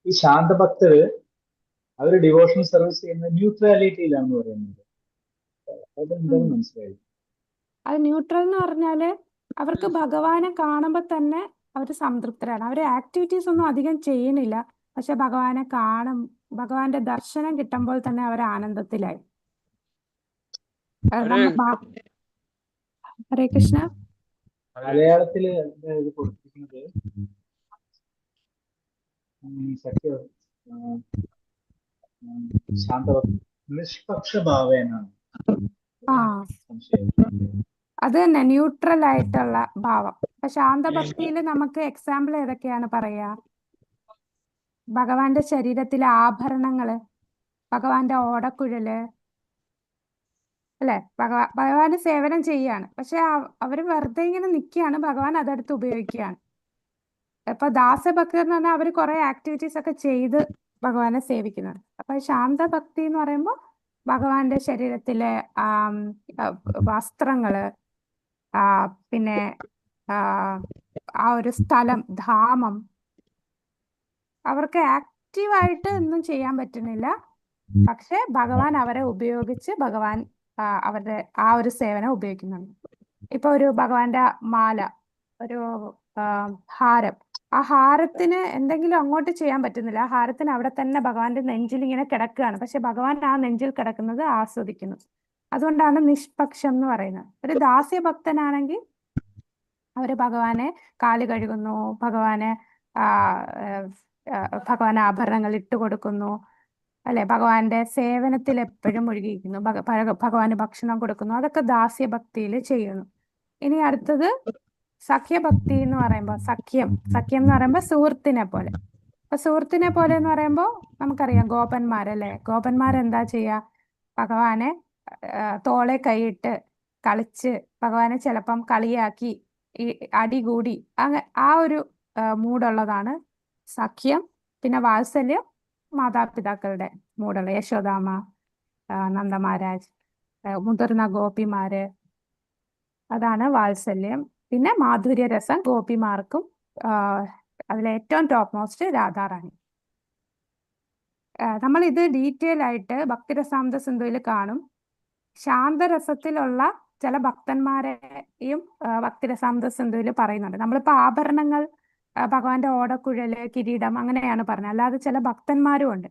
ഈ ശാന്തഭക്തര് അവര് ഡിവോഷണൽ സർവീസ് ചെയ്യുന്ന ന്യൂട്രാലിറ്റിയിലാണെന്ന് പറയുന്നത്. അതെന്താണെന്ന് മനസ്സിലായി. അത് ന്യൂട്രൽ എന്ന് പറഞ്ഞാല് അവർക്ക് ഭഗവാനെ കാണുമ്പോ തന്നെ അവർ സംതൃപ്തരാണ്. അവര് ആക്ടിവിറ്റീസ് ഒന്നും അധികം ചെയ്യുന്നില്ല, പക്ഷെ ഭഗവാന്റെ ദർശനം കിട്ടുമ്പോൾ തന്നെ അവർ ആനന്ദത്തിലായി. ഹരേ കൃഷ്ണ. മലയാളത്തില് ഇത് കൊടുത്തിരിക്കുന്നത് ശാന്തഭക്തി നിഷ്പക്ഷഭാവേനാണ്. അത് തന്നെ, ന്യൂട്രൽ ആയിട്ടുള്ള ഭാവം. അപ്പൊ ശാന്തഭക്തിയിൽ നമുക്ക് എക്സാമ്പിൾ ഏതൊക്കെയാണ് പറയാ? ഭഗവാന്റെ ശരീരത്തിലെ ആഭരണങ്ങള്, ഭഗവാന്റെ ഓടക്കുഴല്, അല്ലെ? ഭഗവാന് സേവനം ചെയ്യാണ്, പക്ഷെ അവര് വെറുതെ ഇങ്ങനെ നിൽക്കുകയാണ്, ഭഗവാൻ അതെടുത്ത് ഉപയോഗിക്കുകയാണ്. ഇപ്പൊ ദാസഭക്തർ എന്ന് പറഞ്ഞാൽ അവര് കുറെ ആക്ടിവിറ്റീസ് ഒക്കെ ചെയ്ത് ഭഗവാനെ സേവിക്കുന്നുണ്ട്. അപ്പൊ ശാന്തഭക്തി എന്ന് പറയുമ്പോൾ ഭഗവാന്റെ ശരീരത്തിലെ വസ്ത്രങ്ങള്, പിന്നെ ആ ഒരു സ്ഥലം, ധാമം, അവർക്ക് ആക്റ്റീവായിട്ട് ഒന്നും ചെയ്യാൻ പറ്റുന്നില്ല, പക്ഷെ ഭഗവാൻ അവരെ ഉപയോഗിച്ച് ഭഗവാൻ അവരുടെ ആ ഒരു സേവനം ഉപയോഗിക്കുന്നുണ്ട്. ഇപ്പൊ ഒരു ഭഗവാന്റെ മാല, ഒരു ഹാരം, ആ ഹാരത്തിന് എന്തെങ്കിലും അങ്ങോട്ട് ചെയ്യാൻ പറ്റുന്നില്ല, ആ ഹാരത്തിന് അവിടെ തന്നെ ഭഗവാന്റെ നെഞ്ചിൽ ഇങ്ങനെ കിടക്കുകയാണ്, പക്ഷെ ഭഗവാൻ ആ നെഞ്ചിൽ കിടക്കുന്നത് ആസ്വദിക്കുന്നു. അതുകൊണ്ടാണ് നിഷ്പക്ഷം എന്ന് പറയുന്നത്. ഒരു ദാസ്യഭക്തനാണെങ്കിൽ അവര് ഭഗവാനെ കാല് കഴുകുന്നു, ഭഗവാന് ആഭരണങ്ങൾ ഇട്ട് കൊടുക്കുന്നു, അല്ലെ? ഭഗവാന്റെ സേവനത്തിൽ എപ്പോഴും മുഴുകിയിരിക്കുന്നു, ഭഗവാന് ഭക്ഷണം കൊടുക്കുന്നു, അതൊക്കെ ദാസ്യഭക്തിയിൽ ചെയ്യുന്നു. ഇനി അടുത്തത് സഖ്യഭക്തി എന്ന് പറയുമ്പോൾ സഖ്യം എന്ന് പറയുമ്പോൾ സുഹൃത്തിനെ പോലെ. അപ്പൊ സുഹൃത്തിനെ പോലെ എന്ന് പറയുമ്പോൾ നമുക്കറിയാം ഗോപന്മാരല്ലേ? ഗോപന്മാരെന്താ ചെയ്യുക? ഭഗവാനെ തോളെ കൈയിട്ട് കളിച്ച് ഭഗവാനെ ചിലപ്പം കളിയാക്കി ഈ അടികൂടി ആ ഒരു മൂടുള്ളതാണ് സഖ്യം. പിന്നെ വാത്സല്യം മാതാപിതാക്കളുടെ മൂടുള്ള യശോദാമ്മ, നന്ദമഹാരാജ്, മുതിർന്ന ഗോപിമാര്, അതാണ് വാത്സല്യം. പിന്നെ മാധുര്യരസം ഗോപിമാർക്കും, അതിലേറ്റവും ടോപ്പ് മോസ്റ്റ് രാധാറാണി. നമ്മൾ ഇത് ഡീറ്റെയിൽ ആയിട്ട് ഭക്തിരസാമൃത സിന്ധുവിൽ കാണും. ശാന്തരസത്തിലുള്ള ചില ഭക്തന്മാരെയും ഭക്തിരസാമൃത സിന്ധുവിൽ പറയുന്നുണ്ട്. നമ്മളിപ്പോ ആഭരണങ്ങൾ, ഭഗവാന്റെ ഓടക്കുഴല്, കിരീടം അങ്ങനെയാണ് പറഞ്ഞത്. അല്ലാതെ ചില ഭക്തന്മാരും ഉണ്ട്.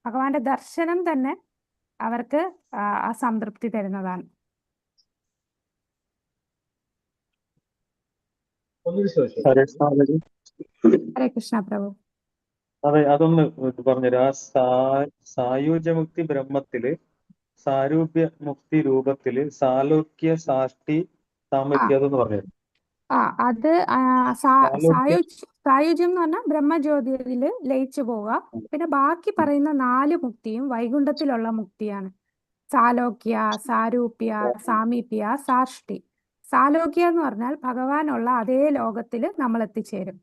ഭഗവാന്റെ ദർശനം തന്നെ അവർക്ക് ആ സംതൃപ്തി തരുന്നതാണ്. ഹരേ സ്വാമിജി. ഹരേ കൃഷ്ണ പ്രഭു. അതെ, അതൊന്ന് പറഞ്ഞുതരാം. സായുജ്യമുക്തി ബ്രഹ്മത്തില്, സാരൂപ്യ മുക്തി രൂപത്തില്, സാലോക്യ സാഷ്ടി സാമീപ്യം, അതൊന്ന് പറഞ്ഞുതരാം. അത് സായുജ്യം എന്ന് പറഞ്ഞാൽ ബ്രഹ്മജ്യോതിയില് ലയിച്ചു പോവുക. പിന്നെ ബാക്കി പറയുന്ന 4 മുക്തിയും വൈകുണ്ഠത്തിലുള്ള മുക്തിയാണ്. സാലോക്യ, സാരൂപ്യ, സാമീപ്യ, സാഷ്ടി. സാലോക്യ എന്ന് പറഞ്ഞാൽ ഭഗവാനുള്ള അതേ ലോകത്തിൽ നമ്മൾ എത്തിച്ചേരും.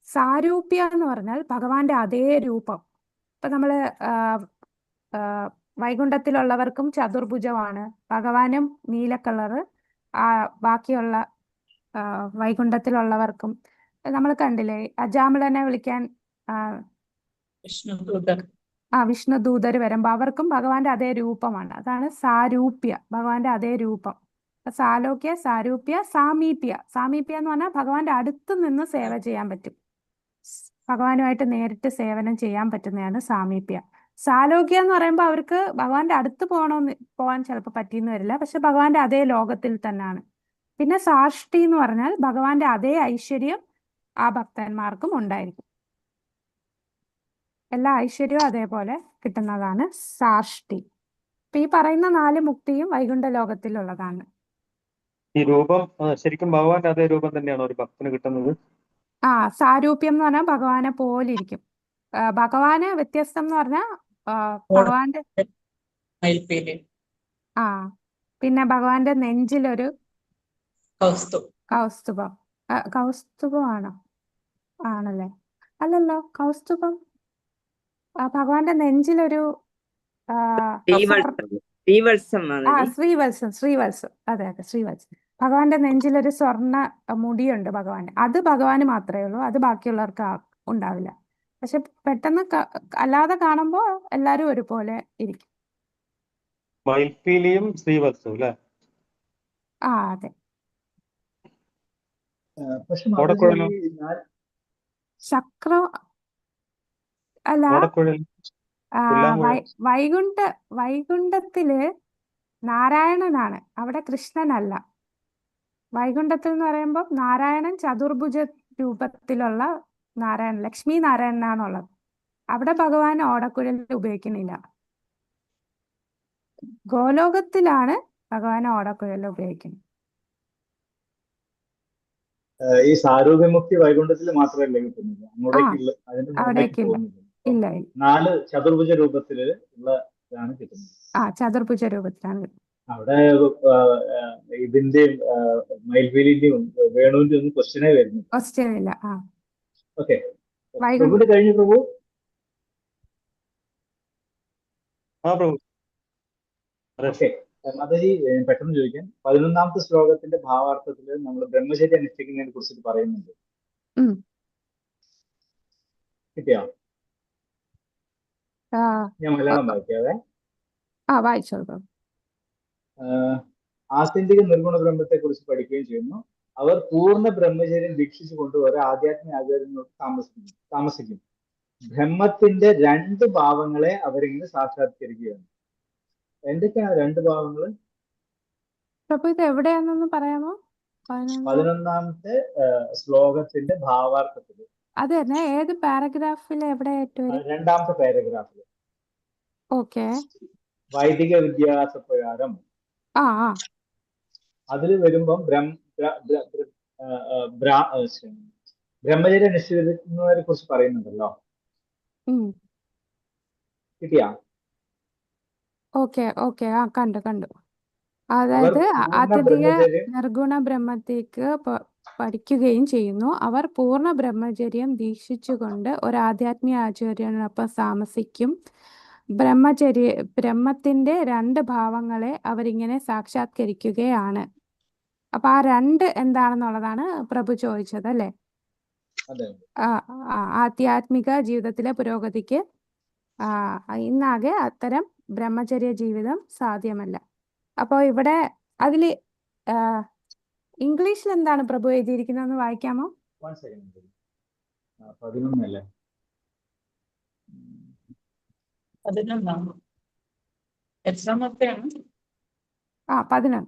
സാരൂപ്യ എന്ന് പറഞ്ഞാൽ ഭഗവാന്റെ അതേ രൂപം. ഇപ്പൊ നമ്മള് വൈകുണ്ഠത്തിലുള്ളവർക്കും ചതുർഭുജമാണ്, ഭഗവാനും നീല കളറ്, ബാക്കിയുള്ള വൈകുണ്ഠത്തിലുള്ളവർക്കും നമ്മൾ കണ്ടില്ലേ അജാമിളനെ വിളിക്കാൻ വിഷ്ണുദൂതർ വരുമ്പോ അവർക്കും ഭഗവാന്റെ അതേ രൂപമാണ്. അതാണ് സാരൂപ്യ, ഭഗവാന്റെ അതേ രൂപം. സാലോക്യ, സാരൂപ്യ, സാമീപ്യ. സാമീപ്യ എന്ന് പറഞ്ഞാൽ ഭഗവാന്റെ അടുത്ത് നിന്ന് സേവ ചെയ്യാൻ പറ്റും, ഭഗവാനുമായിട്ട് നേരിട്ട് സേവനം ചെയ്യാൻ പറ്റുന്നതാണ് സാമീപ്യ. സാലോക്യ എന്ന് പറയുമ്പോൾ അവർക്ക് ഭഗവാന്റെ അടുത്ത് പോകാൻ ചിലപ്പോൾ പറ്റിയെന്ന് വരില്ല, പക്ഷെ ഭഗവാന്റെ അതേ ലോകത്തിൽ തന്നെയാണ്. പിന്നെ സാഷ്ടി എന്ന് പറഞ്ഞാൽ ഭഗവാന്റെ അതേ ഐശ്വര്യം ആ ഭക്തന്മാർക്കും ഉണ്ടായിരിക്കും. എല്ലാ ഐശ്വര്യവും അതേപോലെ കിട്ടുന്നതാണ് സാഷ്ടി. ഇപ്പൊ ഈ പറയുന്ന 4 മുക്തിയും വൈകുണ്ഠ ലോകത്തിലുള്ളതാണ്. ഈ രൂപം ശരിക്കും ഭഗവാന്റെ അതേ രൂപം തന്നെയാണ് ഒരു ഭക്തന് കിട്ടുന്നത്. സാരൂപ്യം എന്ന് പറഞ്ഞാൽ ഭഗവാനെ പോലെ ഇരിക്കും. ഭഗവാന് വ്യത്യസ്തം എന്ന് പറഞ്ഞാൽ ഭഗവാന്റെ പിന്നെ ഭഗവാന്റെ നെഞ്ചിലൊരു കൗസ്തുഭം. കൗസ്തുഭമാണോ? ആണല്ലേ? അല്ലല്ലോ, കൗസ്തുഭം ഭഗവാന്റെ നെഞ്ചിലൊരു ശ്രീവത്സം. അതെ, ശ്രീവത്സം. ഭഗവാന്റെ നെഞ്ചിലൊരു സ്വർണ്ണ മുടിയുണ്ട് ഭഗവാന്. അത് ഭഗവാന് മാത്രമേ ഉള്ളൂ, അത് ബാക്കിയുള്ളവർക്ക് ഉണ്ടാവില്ല. പക്ഷെ പെട്ടെന്ന് അല്ലാതെ കാണുമ്പോ എല്ലാരും ഒരുപോലെ ഇരിക്കും. മയിൽപീലിയും ശ്രീവത്സവും അല്ലേ? അതെ. ചക്രം അല്ല, വൈകുണ്ഠത്തില് നാരായണനാണ്, അവിടെ കൃഷ്ണനല്ല. വൈകുണ്ഠത്തിൽ എന്ന് പറയുമ്പോൾ നാരായണൻ ചതുർഭുജ രൂപത്തിലുള്ള നാരായണൻ, ലക്ഷ്മി നാരായണനാണുള്ളത്. അവിടെ ഭഗവാൻ ഓടക്കുഴൽ ഉപയോഗിക്കുന്നില്ല. ഗോലോകത്തിലാണ് ഭഗവാൻ ഓടക്കുഴൽ ഉപയോഗിക്കുന്നത്. ഈ സാരൂപ്യമുക്തി വൈകുണ്ഠത്തിൽ മാത്രമല്ല കിട്ടുന്നത്, അങ്ങോട്ടേക്കുള്ള ഇല്ല. 4 ചതുർഭുജ രൂപത്തില് ഉള്ളതാണ് കിട്ടുന്നത്. ചതുർഭുജ രൂപത്തിലാണ്. അവിടെ ഇതിന്റെ മയിൽപീലിന്റെയും വേണുവിന്റെ ഒന്നും ക്വസ്റ്റ്യനേ വരുന്നു. ക്വസ്റ്റ്യൻ ഇല്ല. ഓക്കെ, പ്രഭുവിന്റെ കഴിഞ്ഞു പ്രഭു. ഓക്കെ മാതാജി, പെട്ടെന്ന് ചോദിക്കാൻ, 11ാമത്തെ ശ്ലോകത്തിന്റെ ഭാവാർത്ഥത്തില് നമ്മൾ ബ്രഹ്മചര്യ അനുഷ്ഠിക്കുന്നതിനെ കുറിച്ചിട്ട് പറയുന്നുണ്ട്. കിട്ടിയോ? ഞാൻ മലയാളം വായിക്കാവേ. വായിച്ചോളൂ. ആത്യന്തിക നിർഗുണ ബ്രഹ്മത്തെ കുറിച്ച് പഠിക്കുകയും ചെയ്യുന്നു. അവർ പൂർണ്ണ ബ്രഹ്മചര്യം ദീക്ഷിച്ചുകൊണ്ട് ഒരു ആധ്യാത്മിക ആചാര്യനോട് താമസിക്കും. ബ്രഹ്മത്തിന്റെ 2 ഭാവങ്ങളെ അവരിങ്ങനെ സാക്ഷാത്കരിക്കുകയാണ്. എന്തൊക്കെയാണ് 2 ഭാവങ്ങള്? പ്രഭു, ഇത് എവിടെയാണെന്ന് പറയാമോ? 11ാമത്തെ ശ്ലോകത്തിന്റെ ഭാവാർത്ഥത്തില്. അത് തന്നെ, ഏത് പാരഗ്രാഫിൽ? എവിടെ? 2ാമത്തെ പാരഗ്രാഫില്. ഓക്കെ. വൈദിക വിദ്യാഭ്യാസ പ്രകാരം ആ ആ അതിൽ വരുമ്പം ബ്രഹ്മചര്യ നിശ്ചയിക്കുന്നവരെ കുറിച്ച് പറയുന്നുണ്ടല്ലോ. ഉം. കിട്ടിയാ? ഓക്കെ ഓക്കെ ആ കണ്ടു കണ്ടു. അവർ അതായത് പൂർണ്ണ ആത്യന്തിക ബ്രഹ്മചര്യം നിർഗുണ ബ്രഹ്മത്തേക്ക് പഠിക്കുകയും ചെയ്യുന്നു. അവർ പൂർണ്ണ ബ്രഹ്മചര്യം ദീക്ഷിച്ചുകൊണ്ട് ഒരു ആധ്യാത്മിക ആചാര്യനൊപ്പം താമസിക്കും. ബ്രഹ്മത്തിന്റെ രണ്ട് ഭാവങ്ങളെ അവരിങ്ങനെ സാക്ഷാത്കരിക്കുകയാണ്. അപ്പൊ ആ രണ്ട് എന്താണെന്നുള്ളതാണ് പ്രഭു ചോദിച്ചത് അല്ലേ? അതെ. ആധ്യാത്മിക ജീവിതത്തിലെ പുരോഗതിക്ക് ഇന്നാകെ അത്തരം ബ്രഹ്മചര്യ ജീവിതം സാധ്യമല്ല. അപ്പോൾ ഇവിടെ അതില് ഇംഗ്ലീഷിൽ എന്താണ് പ്രഭു എഴുതിയിരിക്കുന്നതെന്ന് വായിക്കാമോ? 11 11 എത്രാമത്തെയാണ്? 11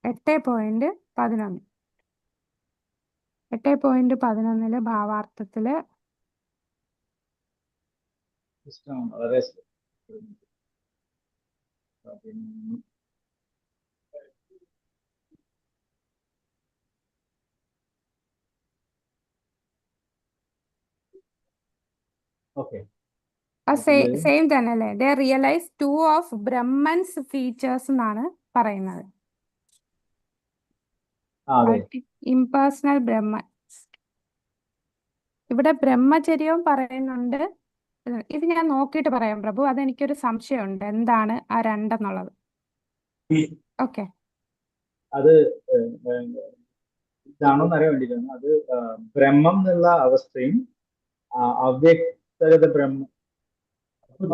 8.11 8.11 ഭാവാർത്ഥത്തില് വളരെ ഓക്കെ. സെയിം തന്നെ അല്ലേ? ദേ റിയലൈസ് 2 ഓഫ് ബ്രഹ്മൻസ് ഫീച്ചേഴ്സ് എന്നാണ് പറയുന്നത്. ഇംപേഴ്സണൽ ബ്രഹ്മൻ. ഇവിടെ ബ്രഹ്മചര്യവും പറയുന്നുണ്ട്. ഇത് ഞാൻ നോക്കിയിട്ട് പറയാം പ്രഭു. അതെനിക്കൊരു സംശയമുണ്ട് എന്താണ് ആ രണ്ടെന്നുള്ളത്. ഓക്കെ. അത് ഇതാണോന്ന് അറിയാൻ വേണ്ടിയിട്ടാണ്. അത് ബ്രഹ്മം എന്നുള്ള അവസ്ഥയും അവ്യക്തഗത ബ്രഹ്മം.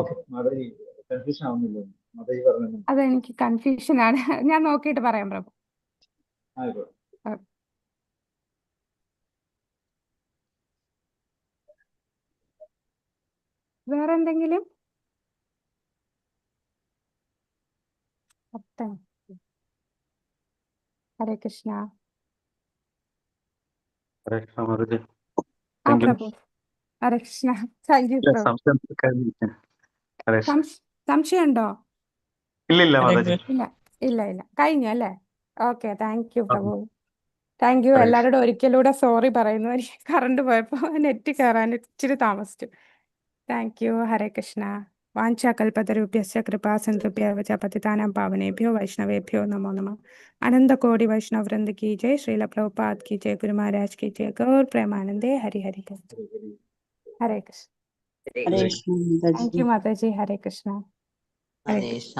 ഓക്കെ, മാതാജി കൺഫ്യൂഷൻ ആവുന്നില്ല. മാതാജി പറഞ്ഞു. അതെനിക്ക് കൺഫ്യൂഷൻ ആണ്. ഞാൻ നോക്കിയിട്ട് പറയാം പ്രഭു. ആയിക്കോട്ടെ. വേറെ എന്തെങ്കിലും? ഹരേ കൃഷ്ണ. ഹരേ കൃഷ്ണ മാതാജി. പ്രഭു ഹരേ കൃഷ്ണ. താങ്ക് യു പ്രഭു. സംശയമുണ്ടോ? ഇല്ല മാതാജി. ഇല്ല കഴിഞ്ഞു അല്ലേ? Okay. Thank U Prabhu. Thank you. എല്ലാവരോടും ഒരിക്കലൂടെ സോറി പറയുന്നു. എനിക്ക് കറണ്ട് പോയപ്പോൾ നെറ്റ് കയറാൻ ഇച്ചിരി താമസിച്ചു. Thank you. ഹരേ കൃഷ്ണ. വാഞ്ചാകൽപതരുഭ്യശ്ച കൃപാ സിന്ധുഭ്യഃ ച പതിതാനാം പാവനേഭ്യോ വൈഷ്ണവേഭ്യോ നമോ നമഃ. अनंत कोटि वैष्णव वृंद की जय. श्रील प्रभुपाद की जय. गुरु महाराज की जय. गौर प्रेमानंदे. हरि हरि हरे कृष्ण. हरे कृष्ण थैंक यू माता जी. हरे कृष्ण. हरे कृष्ण.